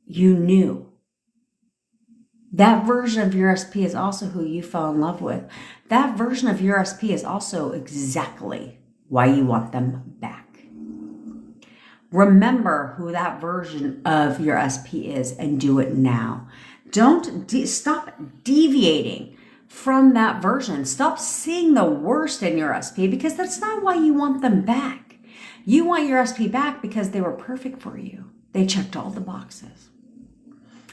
You knew. That version of your SP is also who you fell in love with. That version of your SP is also exactly why you want them back. Remember who that version of your SP is and do it now. Don't stop deviating from that version. Stop seeing the worst in your SP, because that's not why you want them back. You want your SP back because they were perfect for you. They checked all the boxes.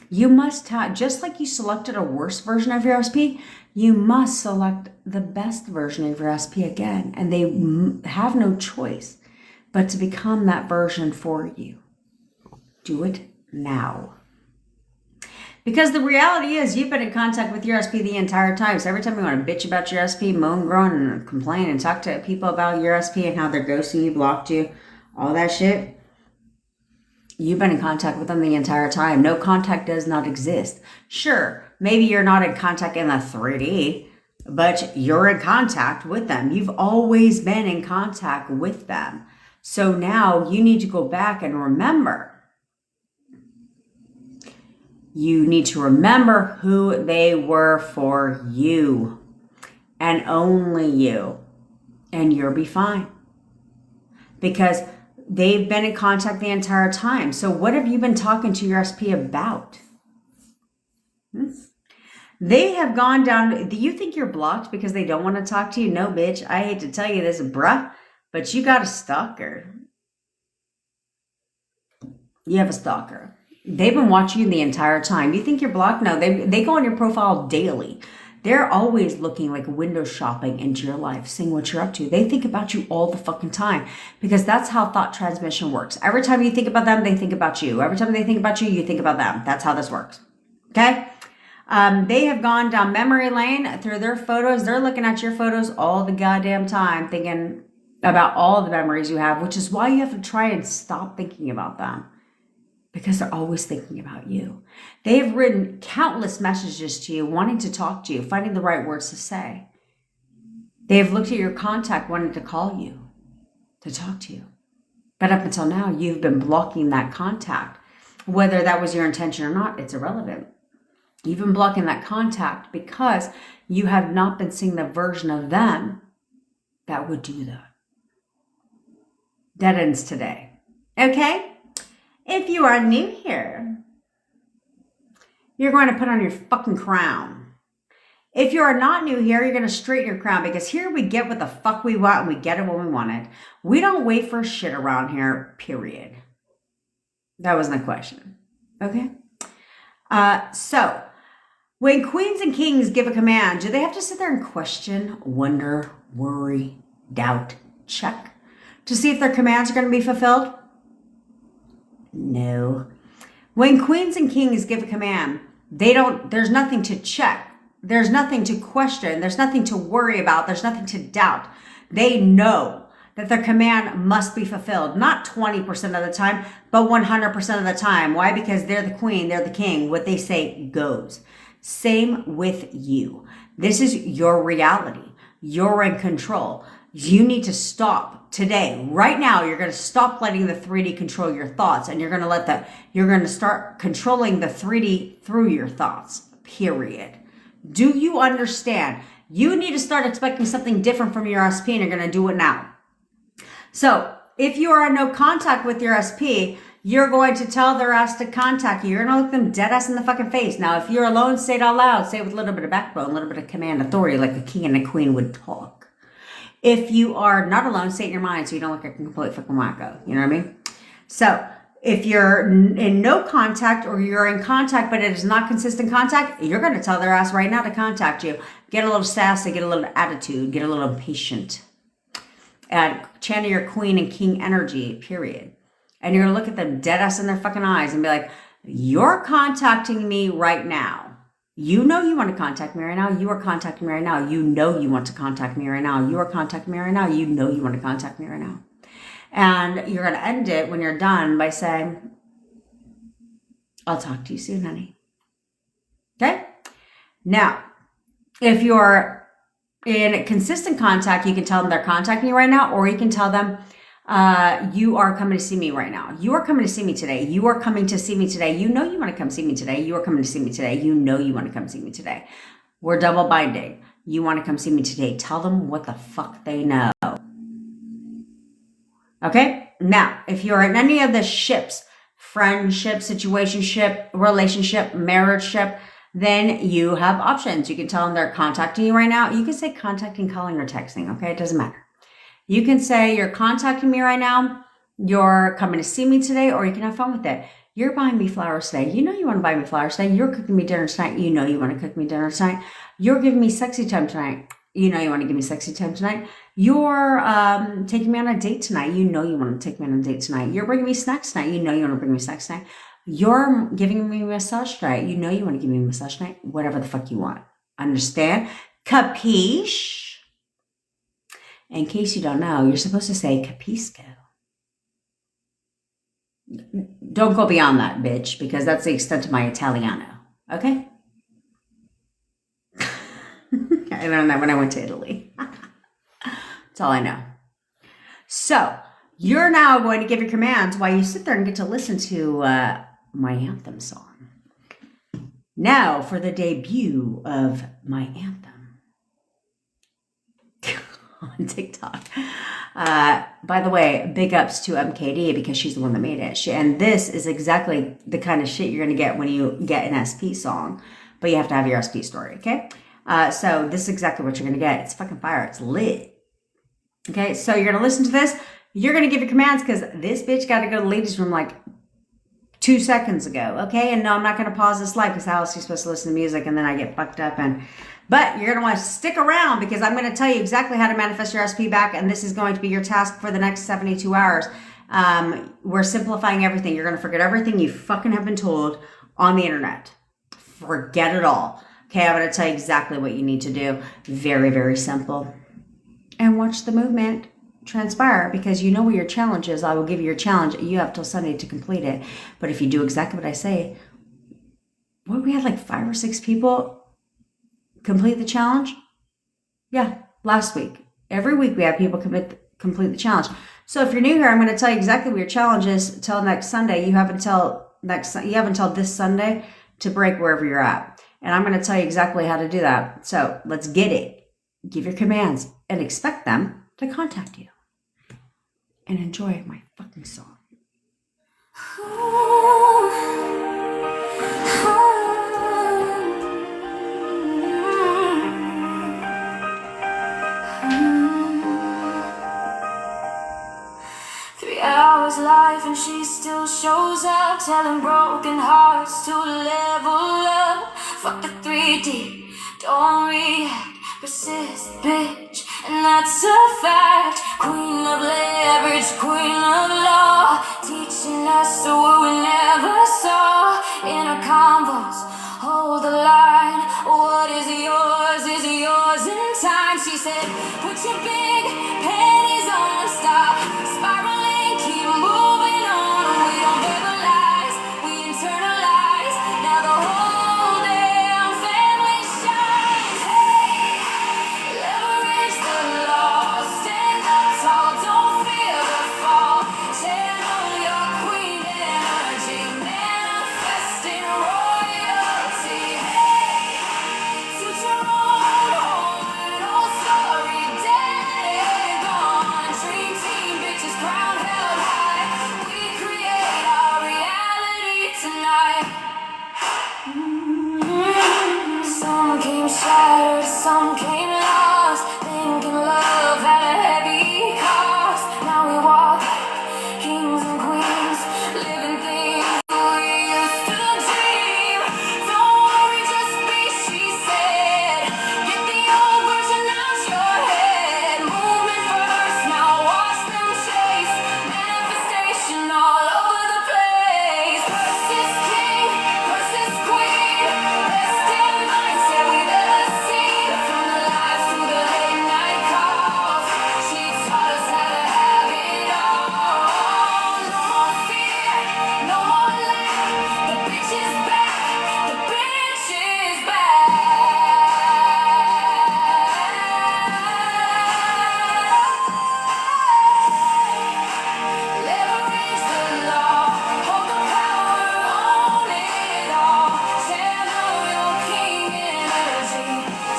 You must have, just like you selected a worse version of your SP, you must select the best version of your SP again. And they have no choice but to become that version for you. Do it now. Because the reality is, you've been in contact with your SP the entire time. So every time you want to bitch about your SP, moan, groan, and complain and talk to people about your SP and how they're ghosting you, blocked you, all that shit, you've been in contact with them the entire time. No contact does not exist. Sure, maybe you're not in contact in the 3D, but you're in contact with them. You've always been in contact with them. So now you need to go back and remember, You need to remember who they were for you and only you, and you'll be fine. Because they've been in contact the entire time. So what have you been talking to your SP about? They have gone down. Do you think you're blocked because they don't want to talk to you? No, bitch. I hate to tell you this, bruh, but you got a stalker. You have a stalker. They've been watching you the entire time. You think you're blocked? No, they go on your profile daily. They're always looking, like window shopping into your life, seeing what you're up to. They think about you all the fucking time because that's how thought transmission works. Every time you think about them, they think about you. Every time they think about you, you think about them. That's how this works. Okay? They have gone down memory lane through their photos. They're looking at your photos all the goddamn time, thinking about all the memories you have, which is why you have to try and stop thinking about them. Because they're always thinking about you. They have written countless messages to you, wanting to talk to you, finding the right words to say. They have looked at your contact, wanting to call you, to talk to you. But up until now, you've been blocking that contact. Whether that was your intention or not, it's irrelevant. You've been blocking that contact because you have not been seeing the version of them that would do that. That ends today. Okay? If you are new here, you're going to put on your fucking crown. If you are not new here, you're going to straighten your crown because here we get what the fuck we want and we get it when we want it. We don't wait for shit around here, period. That wasn't a question. Okay? So, when queens and kings give a command, do they have to sit there and question, wonder, worry, doubt, check to see if their commands are going to be fulfilled? No. When queens and kings give a command, there's nothing to check. There's nothing to question. There's nothing to worry about. There's nothing to doubt. They know that their command must be fulfilled. Not 20% of the time, but 100% of the time. Why? Because they're the queen, they're the king. What they say goes. Same with you. This is your reality. You're in control. You need to stop today, right now. You're going to stop letting the 3D control your thoughts, and you're going to start controlling the 3D through your thoughts, period. Do you understand? You need to start expecting something different from your SP, and you're going to do it now. So if you are in no contact with your SP, you're going to tell their ass to contact you. You're going to look them dead ass in the fucking face. Now, if you're alone, say it out loud. Say it with a little bit of backbone, a little bit of command authority, like a king and a queen would talk. If you are not alone, say it in your mind so you don't look like a complete fucking wacko. You know what I mean? So if you're in no contact or you're in contact, but it is not consistent contact, you're going to tell their ass right now to contact you. Get a little sassy, get a little attitude, get a little impatient. Channel your queen and king energy, period. And you're going to look at them dead ass in their fucking eyes and be like, you're contacting me right now. You know you want to contact me right now. You are contacting me right now. You know you want to contact me right now. You are contacting me right now. You know you want to contact me right now. And you're going to end it when you're done by saying, I'll talk to you soon, honey. Okay? Now, if you're in consistent contact, you can tell them they're contacting you right now, or you can tell them, you are coming to see me right now. You are coming to see me today. You are coming to see me today. You know you want to come see me today. You are coming to see me today. You know you want to come see me today. We're double binding. You want to come see me today. Tell them what the fuck they know. Okay? Now, if you're in any of the ships, friendship, situationship, relationship, marriage ship, then you have options. You can tell them they're contacting you right now. You can say contacting, calling, or texting. Okay? It doesn't matter. You can say you're contacting me right now, you're coming to see me today, or you can have fun with it. You're buying me flowers today. You know you want to buy me flowers today. You're cooking me dinner tonight. You know you want to cook me dinner tonight. You're giving me sexy time tonight. You know you want to give me sexy time tonight. You're taking me on a date tonight. You know you want to take me on a date tonight. You're bringing me snacks tonight. You know you want to bring me snacks tonight. You're giving me a massage tonight. You know you want to give me a massage tonight. Whatever the fuck you want. Understand? Capiche? In case you don't know, you're supposed to say capisco. Don't go beyond that, bitch, because that's the extent of my Italiano. Okay? I learned that when I went to Italy. That's all I know. So, you're now going to give your commands while you sit there and get to listen to my anthem song. Now for the debut of my anthem on TikTok. By the way, big ups to MKD because she's the one that made it. And this is exactly the kind of shit you're going to get when you get an SP song, but you have to have your SP story, okay? So this is exactly what you're going to get. It's fucking fire. It's lit. Okay, so you're going to listen to this. You're going to give your commands because this bitch got to go to the ladies' room like 2 seconds ago, okay? And no, I'm not going to pause this live because how else are you supposed to listen to music and then I get fucked up but you're going to want to stick around because I'm going to tell you exactly how to manifest your SP back, and this is going to be your task for the next 72 hours. We're simplifying everything. You're going to forget everything you fucking have been told on the internet. Forget it all. Okay, I'm going to tell you exactly what you need to do. Very, very simple. And watch the movement transpire because you know what your challenge is. I will give you your challenge. You have till Sunday to complete it. But if you do exactly what I say, we had like 5 or 6 people complete the challenge? Yeah, last week. Every week we have people complete the challenge. So if you're new here, I'm going to tell you exactly what your challenge is until next Sunday. You have until this Sunday to break wherever you're at. And I'm going to tell you exactly how to do that. So let's get it. Give your commands and expect them to contact you. And enjoy my fucking song. 3 hours life and she still shows up, telling broken hearts to level up. Fuck the 3D, don't react, persist, bitch, and that's a fact. Queen of leverage, queen of law, teaching us what we never saw. Inner convos, hold the line. What is yours in time. She said, put your big panties on, stop spiraling, keep moving on. We don't verbalize, we internalize. Now the whole damn family shines. Hey, leverage the law, stand up tall, don't fear the fall. Channel your queen energy, manifesting royalty. Hey, suit your own horn, old story, dead and gone. Dream team, bitches, crown held high. We create our reality tonight. Some came shattered, some came lost, thinking love had a heavy cost. Now we walk like kings and queens, living things we used to dream. Don't worry, just be, she said. Get the old version out your head. Movement first, now watch them chase. Manifestation all over the place. First is king, first is queen. Best damn mindset we've ever seen. From the lives to the late night calls, she taught us how to have it all. No more fear, no more lack. The bitch is back, the bitch is back. Leverage the law, hold the power, own it all. Channel your king energy,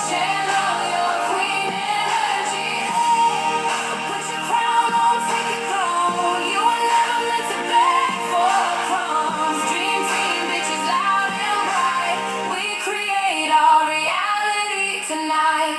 channel your queen energy. Put your crown on, take it throne. You were never meant to beg for crumbs. Dream team, bitches loud and bright. We create our reality tonight.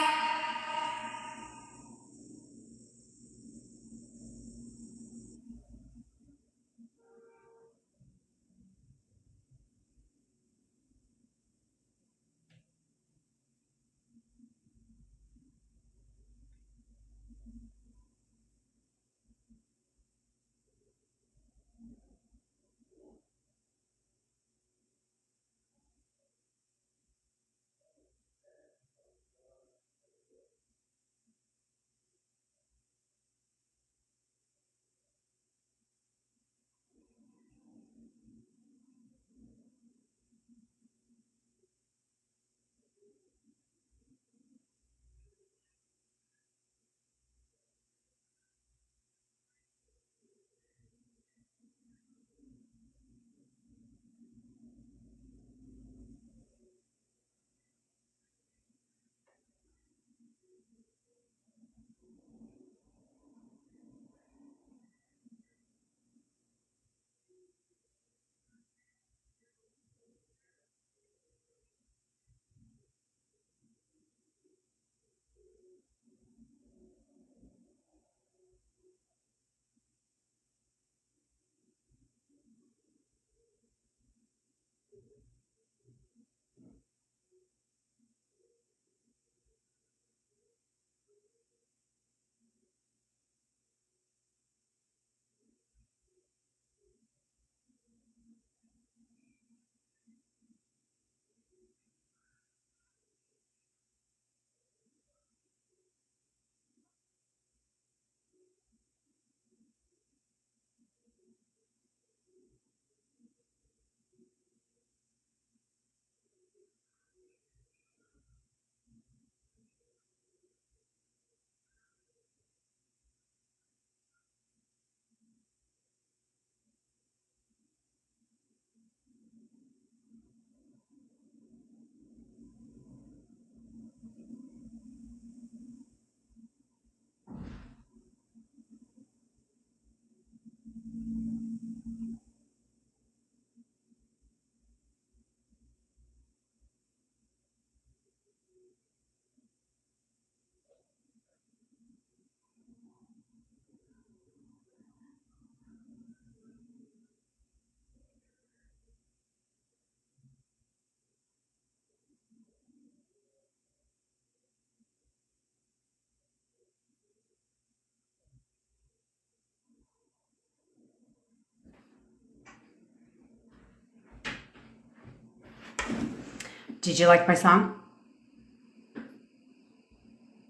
Did you like my song?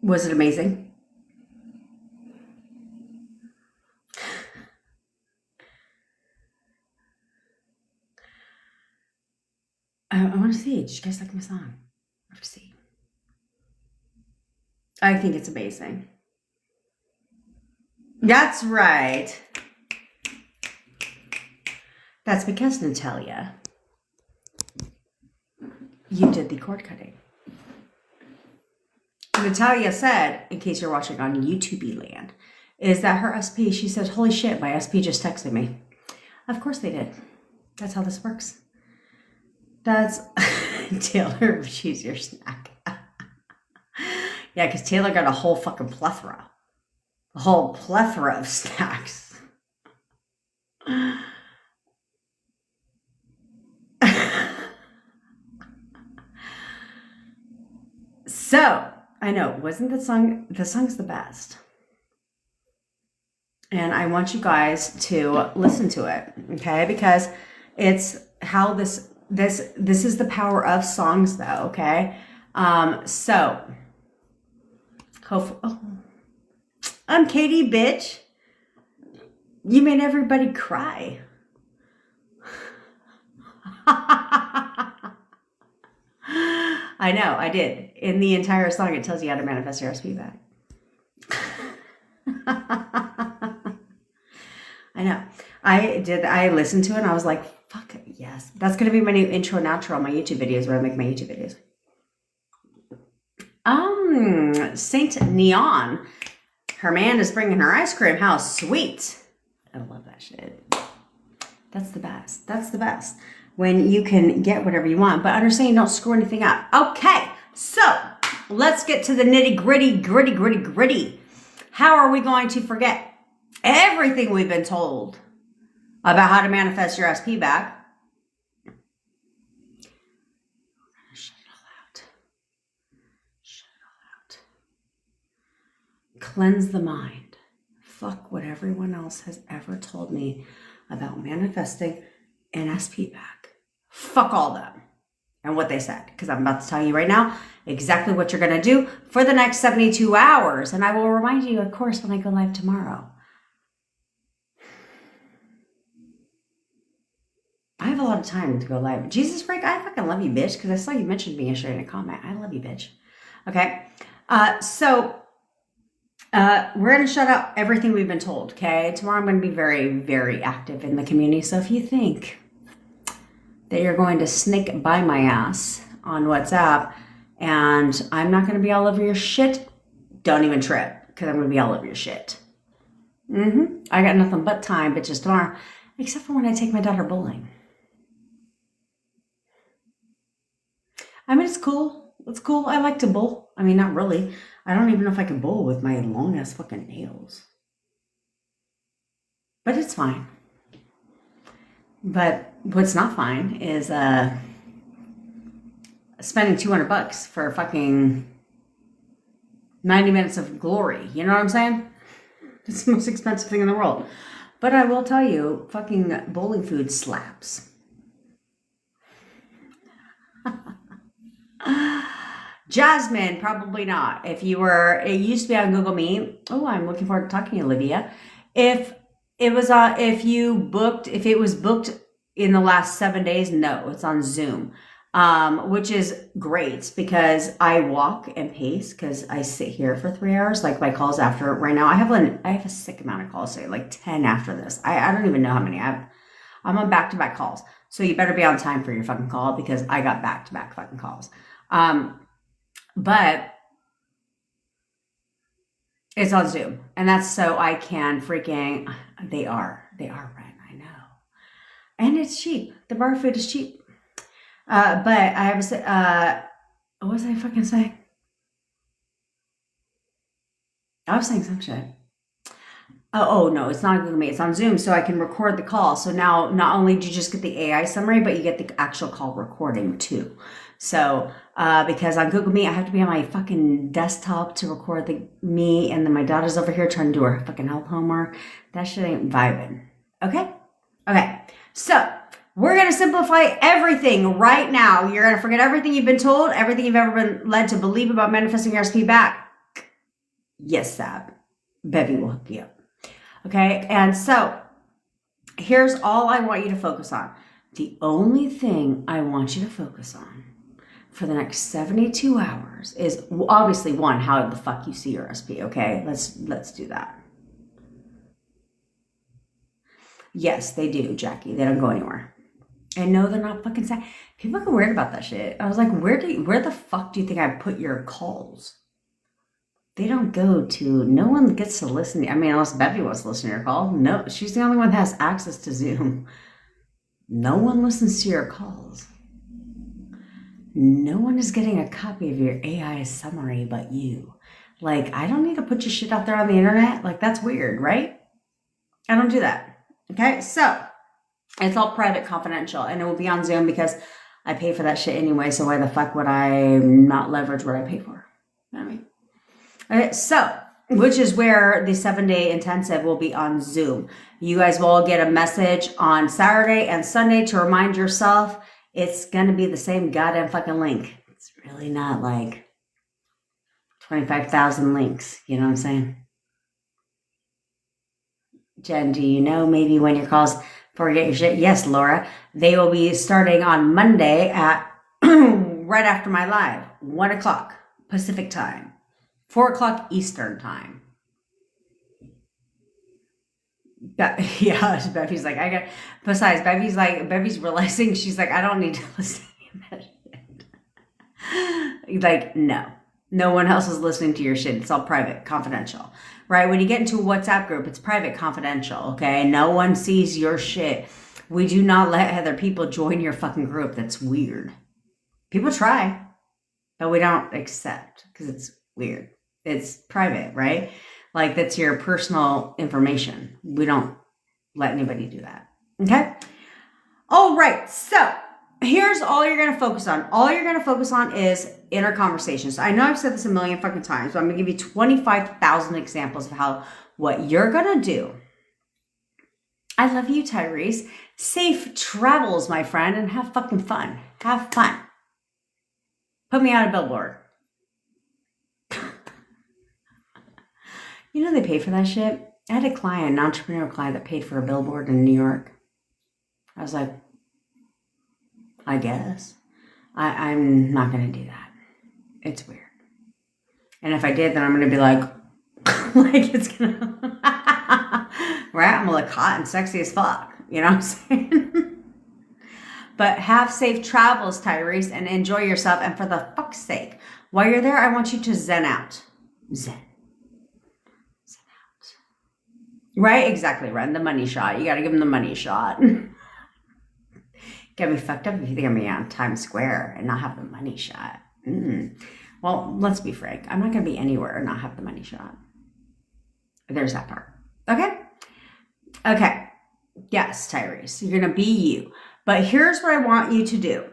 Was it amazing? I want to see. Did you guys like my song? I have to see. I think it's amazing. That's right. That's because, Natalia, you did the cord cutting. Natalia said, in case you're watching on YouTube land, is that her SP, she said, holy shit, my SP just texted me. Of course they did. That's how this works. That's Taylor, she's your snack. Yeah, because Taylor got a whole fucking plethora. A whole plethora of snacks. So, I know, wasn't the song's the best. And I want you guys to listen to it, okay? Because it's how this is the power of songs, though, okay? So, hopefully, I'm Katie, bitch. You made everybody cry. I know, I did. In the entire song, it tells you how to manifest your SP back. I know. I listened to it and I was like, fuck yes. That's going to be my new intro and outro on my YouTube videos where I make my YouTube videos. Saint Neon. Her man is bringing her ice cream. How sweet. I love that shit. That's the best. That's the best. When you can get whatever you want, but understand you don't screw anything up. Okay, so let's get to the nitty gritty. How are we going to forget everything we've been told about how to manifest your SP back? Shut it all out. Shut it all out. Cleanse the mind. Fuck what everyone else has ever told me about manifesting an SP back. Fuck all them and what they said, because I'm about to tell you right now exactly what you're going to do for the next 72 hours. And I will remind you, of course, when I go live tomorrow. I have a lot of time to go live. Jesus Frank, I fucking love you, bitch, because I saw you mentioned me yesterday in a comment. I love you, bitch. Okay. So we're going to shut out everything we've been told, okay? Tomorrow I'm going to be very, very active in the community. So if you think that you're going to snake by my ass on WhatsApp and I'm not going to be all over your shit, don't even trip, because I'm going to be all over your shit. I got nothing but time, bitches, tomorrow, except for when I take my daughter bowling. I mean, it's cool. It's cool. I like to bowl. I mean, not really. I don't even know if I can bowl with my long ass fucking nails. But it's fine. But what's not fine is spending $200 for fucking 90 minutes of glory. You know what I'm saying? It's the most expensive thing in the world. But I will tell you, fucking bowling food slaps. Jasmine, probably not. If you were, it used to be on Google Meet. Oh, I'm looking forward to talking to you, Olivia. If it was if it was booked in the last 7 days, no, it's on Zoom, which is great because I walk and pace because I sit here for 3 hours. Like my calls after right now, I have a sick amount of calls, say like 10 after this. I don't even know how many I have. I'm on back-to-back calls. So you better be on time for your fucking call because I got back-to-back fucking calls. But it's on Zoom, and that's so I can freaking, they are right, I know. And it's cheap. The bar food is cheap. But I have what was I fucking saying? I was saying some shit. Oh no, it's not on Google Meet. It's on Zoom, so I can record the call. So now not only do you just get the AI summary, but you get the actual call recording too. So because on Google Meet, I have to be on my fucking desktop to record me, and then my daughter's over here trying to do her fucking health homework. That shit ain't vibing. Okay? Okay. So We're going to simplify everything right now. You're going to forget everything you've been told, everything you've ever been led to believe about manifesting your SP back. Yes, Sab. Bevy will hook you up. Okay, and so here's all I want you to focus on. The only thing I want you to focus on for the next 72 hours is obviously one, how the fuck you see your SP, okay? Let's do that. Yes, they do, Jackie. They don't go anywhere. And no, they're not fucking sad. People are weird about that shit. I was like, where the fuck do you think I put your calls? They don't go to, no one gets to listen. I mean, unless Bevy wants to listen to your call. No, she's the only one that has access to Zoom. No one listens to your calls. No one is getting a copy of your AI summary but you. Like, I don't need to put your shit out there on the internet. Like, that's weird, right? I don't do that. Okay, so it's all private, confidential, and it will be on Zoom because I pay for that shit anyway. So why the fuck would I not leverage what I pay for? You know what I mean? Okay, so, which is where the 7-day intensive will be on Zoom. You guys will all get a message on Saturday and Sunday to remind yourself it's going to be the same goddamn fucking link. It's really not like 25,000 links. You know what I'm saying? Jen, do you know maybe when your calls forget your shit? Yes, Laura. They will be starting on Monday at right after my live, 1 o'clock Pacific time. 4 o'clock Eastern time. Yeah, Bevy's like, I got, besides, Bevy's realizing, she's like, I don't need to listen to that shit. Like, no one else is listening to your shit. It's all private, confidential, right? When you get into a WhatsApp group, it's private, confidential, okay? No one sees your shit. We do not let other people join your fucking group. That's weird. People try, but we don't accept because it's weird. It's private, right? Like, that's your personal information. We don't let anybody do that. Okay? All right. So here's all you're going to focus on. All you're going to focus on is inner conversations. I know I've said this a million fucking times, but I'm going to give you 25,000 examples of what you're going to do. I love you, Tyrese. Safe travels, my friend, and have fucking fun. Have fun. Put me on a billboard. You know they pay for that shit? I had a client, an entrepreneur client that paid for a billboard in New York. I was like, I guess. I'm not going to do that. It's weird. And if I did, then I'm going to be like, like it's going to, right? I'm going to look hot and sexy as fuck. You know what I'm saying? But have safe travels, Tyrese, and enjoy yourself. And for the fuck's sake, while you're there, I want you to zen out. Zen. Right? Exactly, Ren. The money shot. You got to give him the money shot. Get me fucked up if you think I'm going to be on Times Square and not have the money shot. Well, let's be frank. I'm not going to be anywhere and not have the money shot. There's that part. Okay? Okay. Yes, Tyrese. You're going to be you. But here's what I want you to do.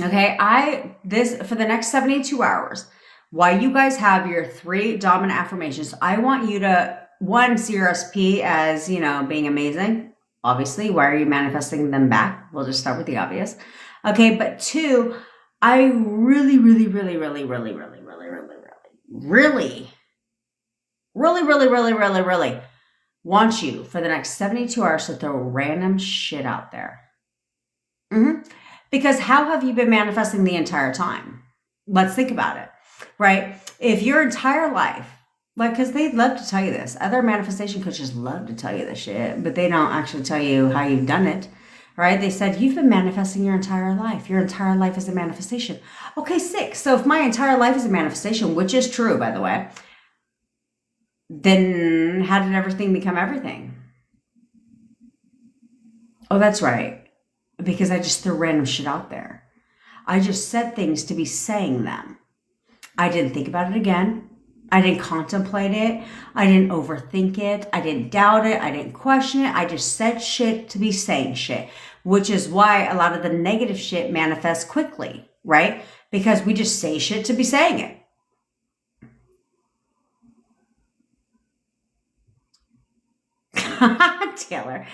Okay? For the next 72 hours, while you guys have your 3 dominant affirmations, I want you to, 1, see your SP as, being amazing. Obviously, why are you manifesting them back? We'll just start with the obvious. Okay, but 2, I really want you for the next 72 hours to throw random shit out there. Because how have you been manifesting the entire time? Let's think about it, right? If your entire life, because they love to tell you this. Other manifestation coaches love to tell you this shit, but they don't actually tell you how you've done it, right? They said, you've been manifesting your entire life. Your entire life is a manifestation. Okay, sick. So if my entire life is a manifestation, which is true, by the way, then how did everything become everything? Oh, that's right. Because I just threw random shit out there. I just said things to be saying them. I didn't think about it again. I didn't contemplate it. I didn't overthink it. I didn't doubt it. I didn't question it. I just said shit to be saying shit, which is why a lot of the negative shit manifests quickly, right? Because we just say shit to be saying it. Taylor,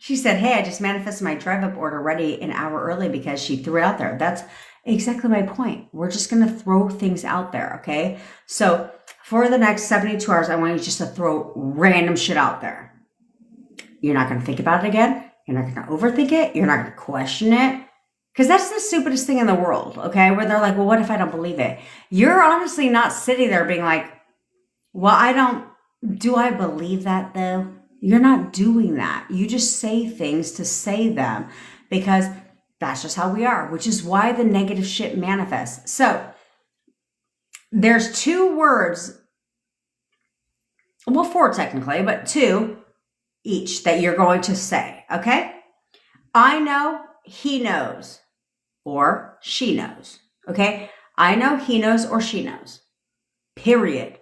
She said, hey, I just manifested my drive-up order ready an hour early because she threw it out there. That's exactly my point. We're just going to throw things out there, okay? So for the next 72 hours, I want you just to throw random shit out there. You're not going to think about it again. You're not going to overthink it. You're not going to question it. Because that's the stupidest thing in the world, okay? Where they're like, well, what if I don't believe it? You're honestly not sitting there being like, well, do I believe that though? You're not doing that. You just say things to say them because that's just how we are, which is why the negative shit manifests. So there's 2 words, well, 4 technically, but 2 each that you're going to say, okay? I know, he knows, or she knows, okay? I know, he knows, or she knows, period.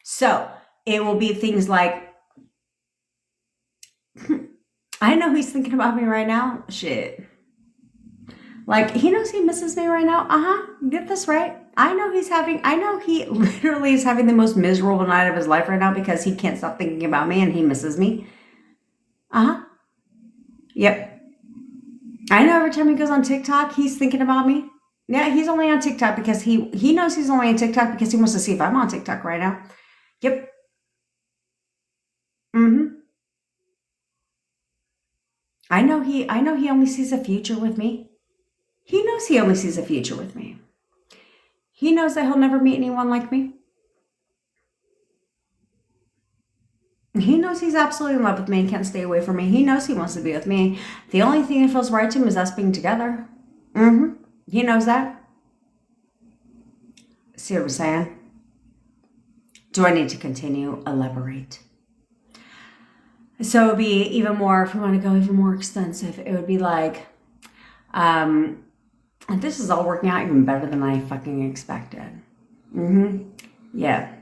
So it will be things like, I know he's thinking about me right now. Shit. Like, he knows he misses me right now. Get this right. I know he literally is having the most miserable night of his life right now because he can't stop thinking about me and he misses me. Yep. I know every time he goes on TikTok, he's thinking about me. Yeah, he's only on TikTok because he knows he's only on TikTok because he wants to see if I'm on TikTok right now. Yep. I know he only sees a future with me. He knows he only sees a future with me. He knows that he'll never meet anyone like me. He knows he's absolutely in love with me and can't stay away from me. He knows he wants to be with me. The only thing that feels right to him is us being together. He knows that. See what I'm saying? Do I need to continue? Elaborate. So it would be even more, if we want to go even more extensive, it would be like, this is all working out even better than I fucking expected. Yeah.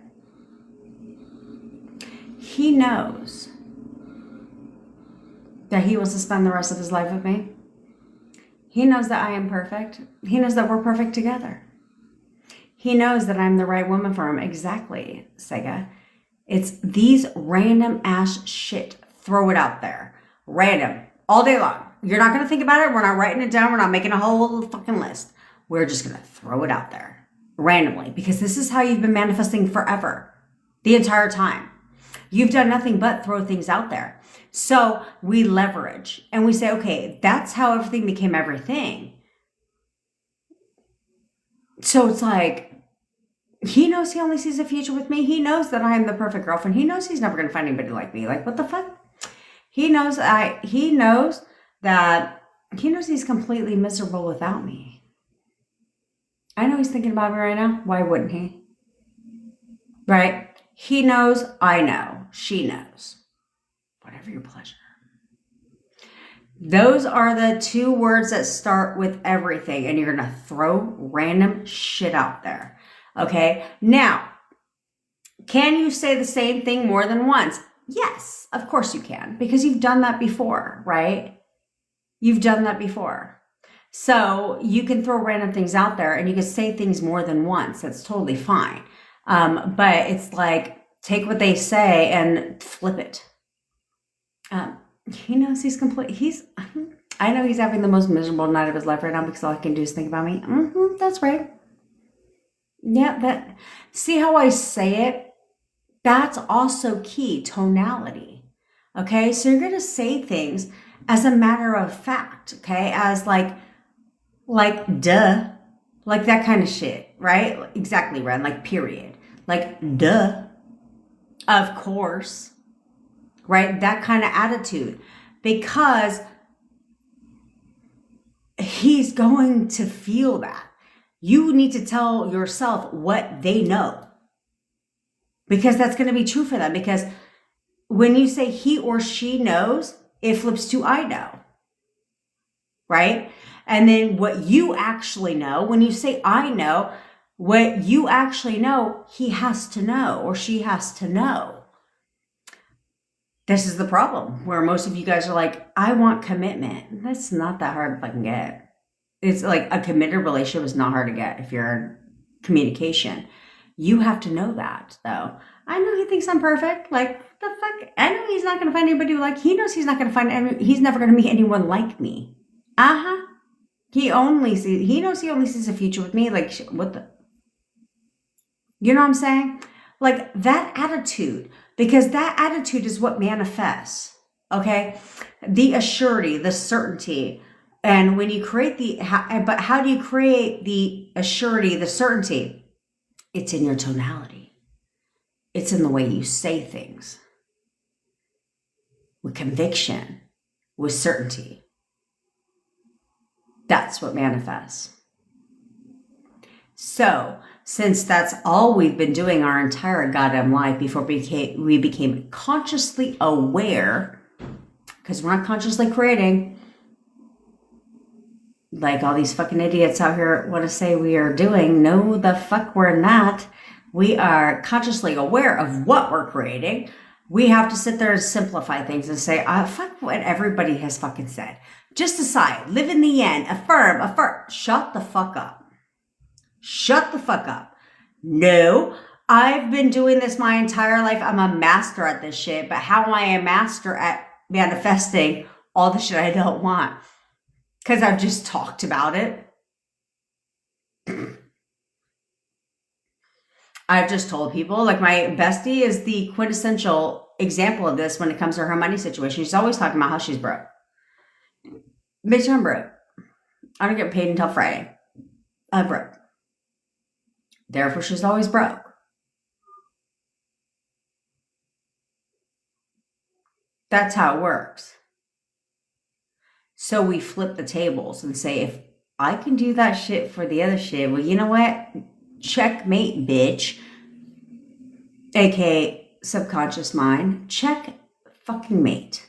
He knows that he wants to spend the rest of his life with me. He knows that I am perfect. He knows that we're perfect together. He knows that I'm the right woman for him. Exactly, Sega. It's these random ass shit. Throw it out there. Random. All day long. You're not going to think about it. We're not writing it down. We're not making a whole fucking list. We're just going to throw it out there. Randomly. Because this is how you've been manifesting forever. The entire time. You've done nothing but throw things out there. So we leverage. And we say, okay, that's how everything became everything. So it's like, he knows he only sees a future with me. He knows that I am the perfect girlfriend. He knows he's never going to find anybody like me. Like, what the fuck? He knows he's completely miserable without me. I know he's thinking about me right now. Why wouldn't he? Right? He knows, I know, she knows. Whatever your pleasure. Those are the 2 words that start with everything, and you're going to throw random shit out there. Okay? Now, can you say the same thing more than once? Yes, of course you can, because you've done that before, right? You've done that before. So you can throw random things out there and you can say things more than once. That's totally fine. But it's like, take what they say and flip it. He knows I know he's having the most miserable night of his life right now because all I can do is think about me. That's right. Yeah, see how I say it? That's also key, tonality. Okay, so you're going to say things as a matter of fact, okay? As like duh, like that kind of shit, right? Exactly, Ren, like period. Like duh, of course, right? That kind of attitude. Because he's going to feel that. You need to tell yourself what they know. Because that's going to be true for them. Because when you say he or she knows, it flips to I know. Right? And then what you actually know, when you say I know, what you actually know, he has to know or she has to know. This is the problem where most of you guys are like, I want commitment. That's not that hard to fucking get. It's like a committed relationship is not hard to get if you're in communication. You have to know that, though. I know he thinks I'm perfect. Like, the fuck? I know he's not going to find anybody like, he knows he's not going to find, he's never going to meet anyone like me. Uh-huh. He knows he only sees a future with me. Like, what the? You know what I'm saying? Like, that attitude, because that attitude is what manifests, okay? The assurity, the certainty. And when you create but how do you create the assurity, the certainty? It's in your tonality. It's in the way you say things. With conviction, with certainty. That's what manifests. So, since that's all we've been doing our entire goddamn life before we became consciously aware, because we're not consciously creating, like all these fucking idiots out here want to say we are doing. No, the fuck we're not. We are consciously aware of what we're creating. We have to sit there and simplify things and say, fuck what everybody has fucking said. Just decide, live in the end, affirm. Shut the fuck up. Shut the fuck up. No, I've been doing this my entire life. I'm a master at this shit. But how am I a master at manifesting all the shit I don't want? Because I've just talked about it. I've just told people, like my bestie is the quintessential example of this when it comes to her money situation. She's always talking about how she's broke. Bitch, I'm broke. I don't get paid until Friday. I'm broke. Therefore, she's always broke. That's how it works. So we flip the tables and say, if I can do that shit for the other shit, well, you know what? Checkmate, bitch. AKA subconscious mind. Check fucking mate.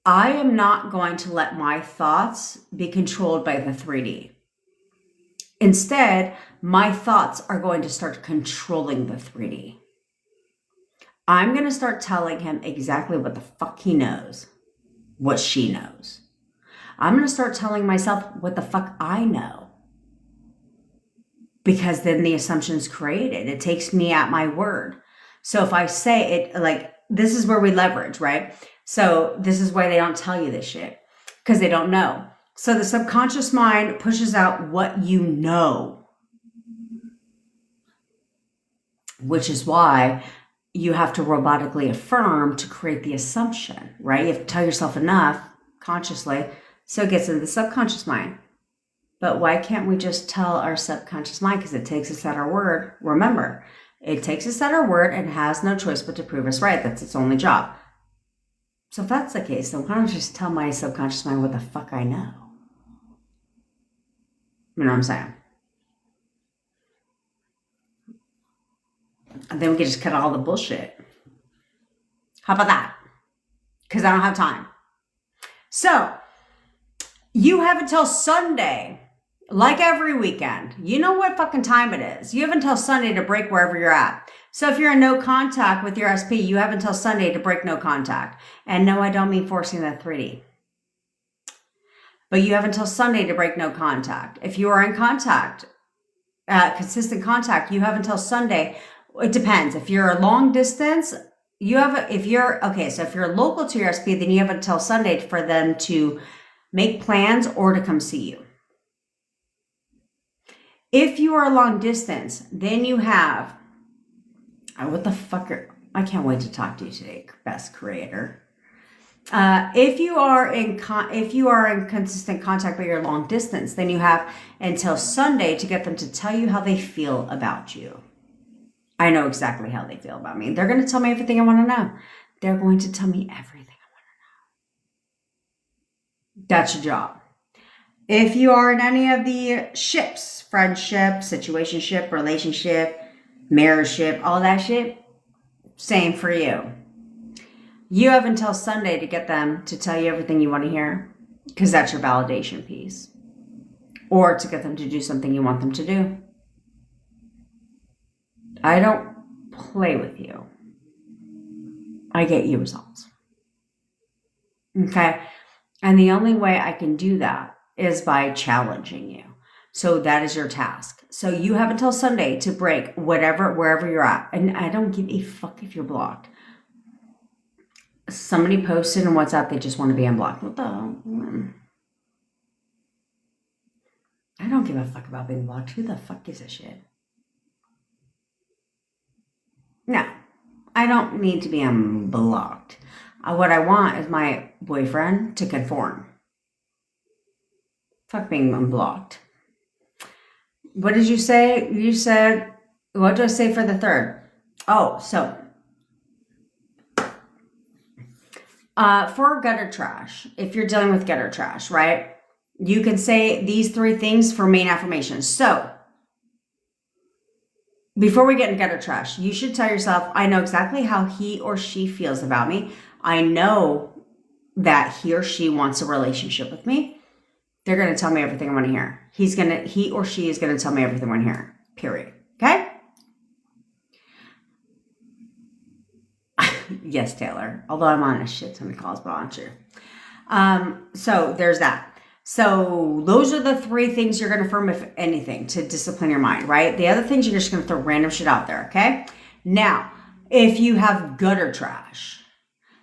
I am not going to let my thoughts be controlled by the 3D. Instead, my thoughts are going to start controlling the 3D. I'm going to start telling him exactly what the fuck he knows, what she knows. I'm going to start telling myself what the fuck I know. Because then the assumption is created. It takes me at my word. So if I say it, like, this is where we leverage, right? So this is why they don't tell you this shit. Because they don't know. So the subconscious mind pushes out what you know. Which is why you have to robotically affirm to create the assumption, right? You have to tell yourself enough consciously so it gets into the subconscious mind. But why can't we just tell our subconscious mind? Because it takes us at our word. Remember, it takes us at our word and has no choice but to prove us right. That's its only job. So if that's the case, then why don't I just tell my subconscious mind what the fuck I know? You know what I'm saying? And then we can just cut all the bullshit. How about that? Because I don't have time. So, you have until Sunday, like every weekend. You know what fucking time it is. You have until Sunday to break wherever you're at. So if you're in no contact with your SP, you have until Sunday to break no contact. And no, I don't mean forcing that 3D. But you have until Sunday to break no contact. If you are in contact, consistent contact, you have until Sunday. It depends. If you're a long distance, so if you're local to your SP, then you have until Sunday for them to make plans or to come see you. If you are a long distance, then you have, I can't wait to talk to you today, best creator. If you are in consistent contact but you're long distance, then you have until Sunday to get them to tell you how they feel about you. I know exactly how they feel about me. They're going to tell me everything I want to know. They're going to tell me everything I want to know. That's your job. If you are in any of the ships, friendship, situationship, relationship, marriageship, all that shit, same for you. You have until Sunday to get them to tell you everything you want to hear, because that's your validation piece. Or to get them to do something you want them to do. I don't play with you. I get you results. Okay? And the only way I can do that is by challenging you. So that is your task. So you have until Sunday to break wherever you're at. And I don't give a fuck if you're blocked. Somebody posted in WhatsApp they just want to be unblocked. What the hell? I don't give a fuck about being blocked. Who the fuck gives a shit? No, I don't need to be unblocked. What I want is my boyfriend to conform. Fuck being unblocked. What did you say? You said, what do I say for the third? Oh, so for gutter trash, if you're dealing with gutter trash, right? You can say these 3 things for main affirmations. So before we get into gutter trash, you should tell yourself, I know exactly how he or she feels about me. I know that he or she wants a relationship with me. They're going to tell me everything I want to hear. He or she is going to tell me everything I want to hear. Period. Okay? Yes, Taylor. Although I'm on a shit ton of calls, but aren't you? So there's that. So those are the 3 things you're going to affirm, if anything, to discipline your mind, right? The other things, you're just going to throw random shit out there, okay? Now, if you have gutter trash,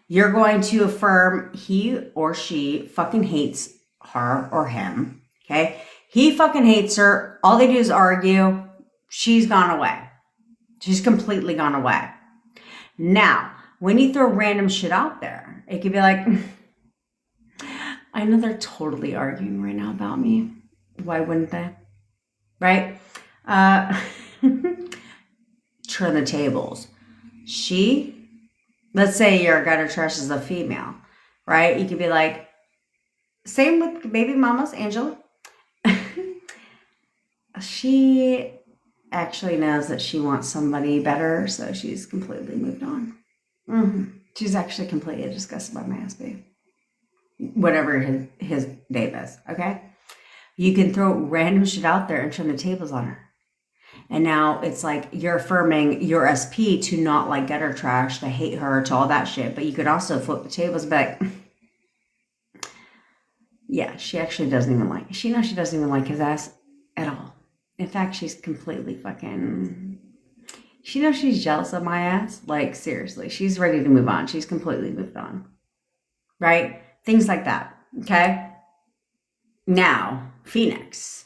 you're going to affirm he or she fucking hates her or him, okay? He fucking hates her. All they do is argue. She's gone away. She's completely gone away. Now, when you throw random shit out there, it could be like, I know they're totally arguing right now about me. Why wouldn't they? Right? Turn the tables. Let's say your gutter trash is a female, right? You could be like, same with baby mamas, Angela. She actually knows that she wants somebody better, so she's completely moved on. She's actually completely disgusted by my husband. Whatever his name is, okay? You can throw random shit out there and turn the tables on her. And now it's like you're affirming your SP to not like gutter trash, to hate her, to all that shit. But you could also flip the tables and be like, yeah, she actually doesn't even like, she knows she doesn't even like his ass at all. In fact, she's completely fucking, she knows she's jealous of my ass. Like, seriously, she's ready to move on. She's completely moved on. Right? Things like that. Okay? Now, Phoenix.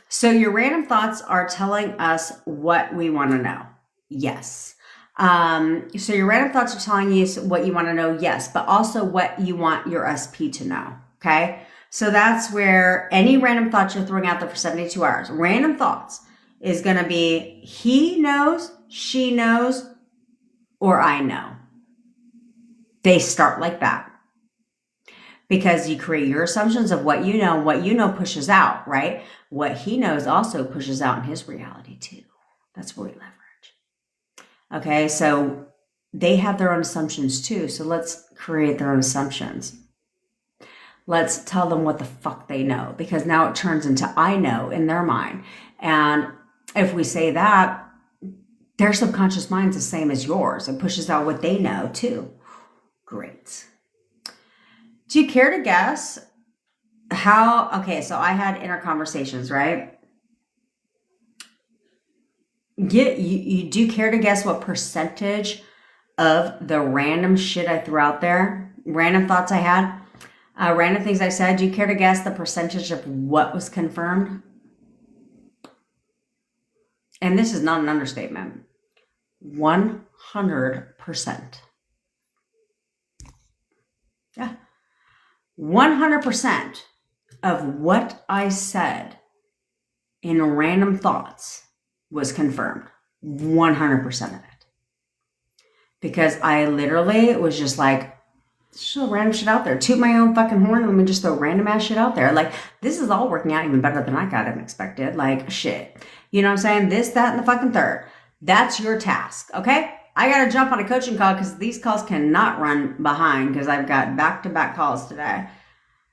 So your random thoughts are telling us what we want to know. Yes. So your random thoughts are telling you what you want to know. Yes. But also what you want your SP to know. Okay? So that's where any random thoughts you're throwing out there for 72 hours. Random thoughts is going to be he knows, she knows, or I know. They start like that. Because you create your assumptions of what you know pushes out, right? What he knows also pushes out in his reality too. That's where we leverage. Okay, so they have their own assumptions too. So let's create their own assumptions. Let's tell them what the fuck they know, because now it turns into I know in their mind. And if we say that, their subconscious mind's the same as yours. It pushes out what they know too. Great. Do you care to guess how, okay, so I had inner conversations, right? You do care to guess what percentage of the random shit I threw out there, random thoughts I had, random things I said, do you care to guess the percentage of what was confirmed? And this is not an understatement. 100%. Yeah. 100% of what I said in random thoughts was confirmed. 100% of it. Because I literally was just like, throw random shit out there. Toot my own fucking horn. Let me just throw random ass shit out there. Like, this is all working out even better than I got expected. Like, shit. You know what I'm saying? This, that, and the fucking third. That's your task, okay? I got to jump on a coaching call because these calls cannot run behind because I've got back-to-back calls today.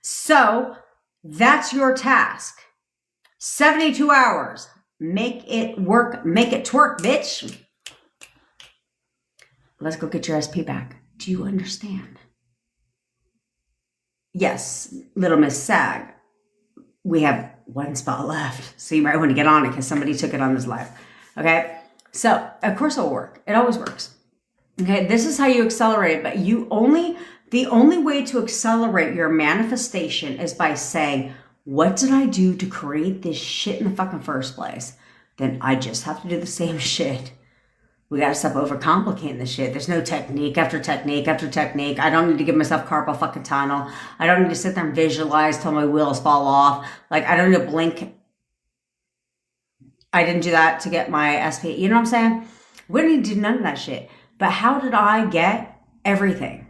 So that's your task. 72 hours. Make it work. Make it twerk, bitch. Let's go get your SP back. Do you understand? Yes, Little Miss Sag. We have one spot left. So you might want to get on it because somebody took it on this live. Okay. So of course it'll work. It always works. Okay. This is how you accelerate it. But the only way to accelerate your manifestation is by saying, what did I do to create this shit in the fucking first place? Then I just have to do the same shit. We gotta stop overcomplicating this shit. There's no technique after technique after technique. I don't need to give myself carpal fucking tunnel. I don't need to sit there and visualize till my wheels fall off. Like, I don't need to blink. I didn't do that to get my SP. You know what I'm saying? We don't need to do none of that shit. But how did I get everything?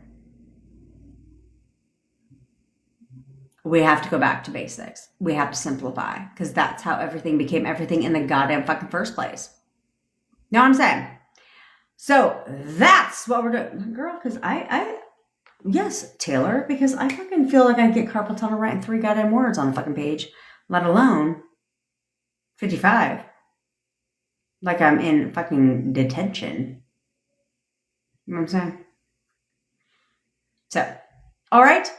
We have to go back to basics. We have to simplify, because that's how everything became everything in the goddamn fucking first place. Know what I'm saying? So that's what we're doing, girl. Because yes, Taylor, because I fucking feel like I get carpal tunnel writing 3 goddamn words on a fucking page, let alone 55. Like I'm in fucking detention. You know what I'm saying? So, all right,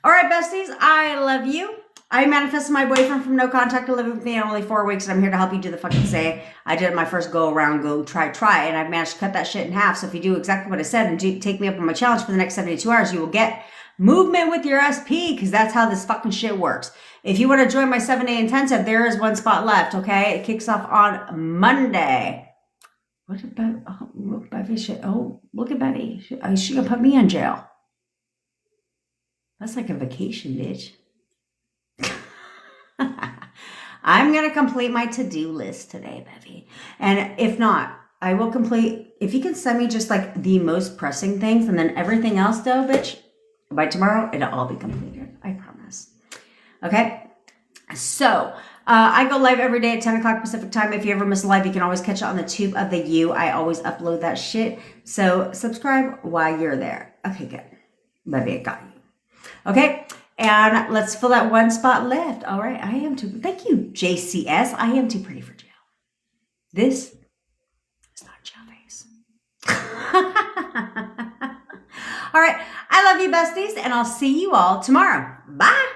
besties, I love you. I manifested my boyfriend from no contact to live with me in only 4 weeks, and I'm here to help you do the fucking same. I did my first go around, try, and I've managed to cut that shit in half. So if you do exactly what I said and take me up on my challenge for the next 72 hours, you will get movement with your SP, because that's how this fucking shit works. If you want to join my 7-day intensive, there is 1 spot left, okay? It kicks off on Monday. What about, look at Betty. She gonna put me in jail. That's like a vacation, bitch. I'm going to complete my to-do list today, baby. And if not, I will complete, if you can send me just like the most pressing things, and then everything else though, bitch, by tomorrow, it'll all be completed. I promise. Okay. So, I go live every day at 10 o'clock Pacific time. If you ever miss a live, you can always catch it on the tube of the U. I always upload that shit. So subscribe while you're there. Okay, good. Baby, I got you. Okay. And let's fill that 1 spot left. All right. Thank you, JCS. I am too pretty for jail. This is not jail face. All right. I love you, besties, and I'll see you all tomorrow. Bye.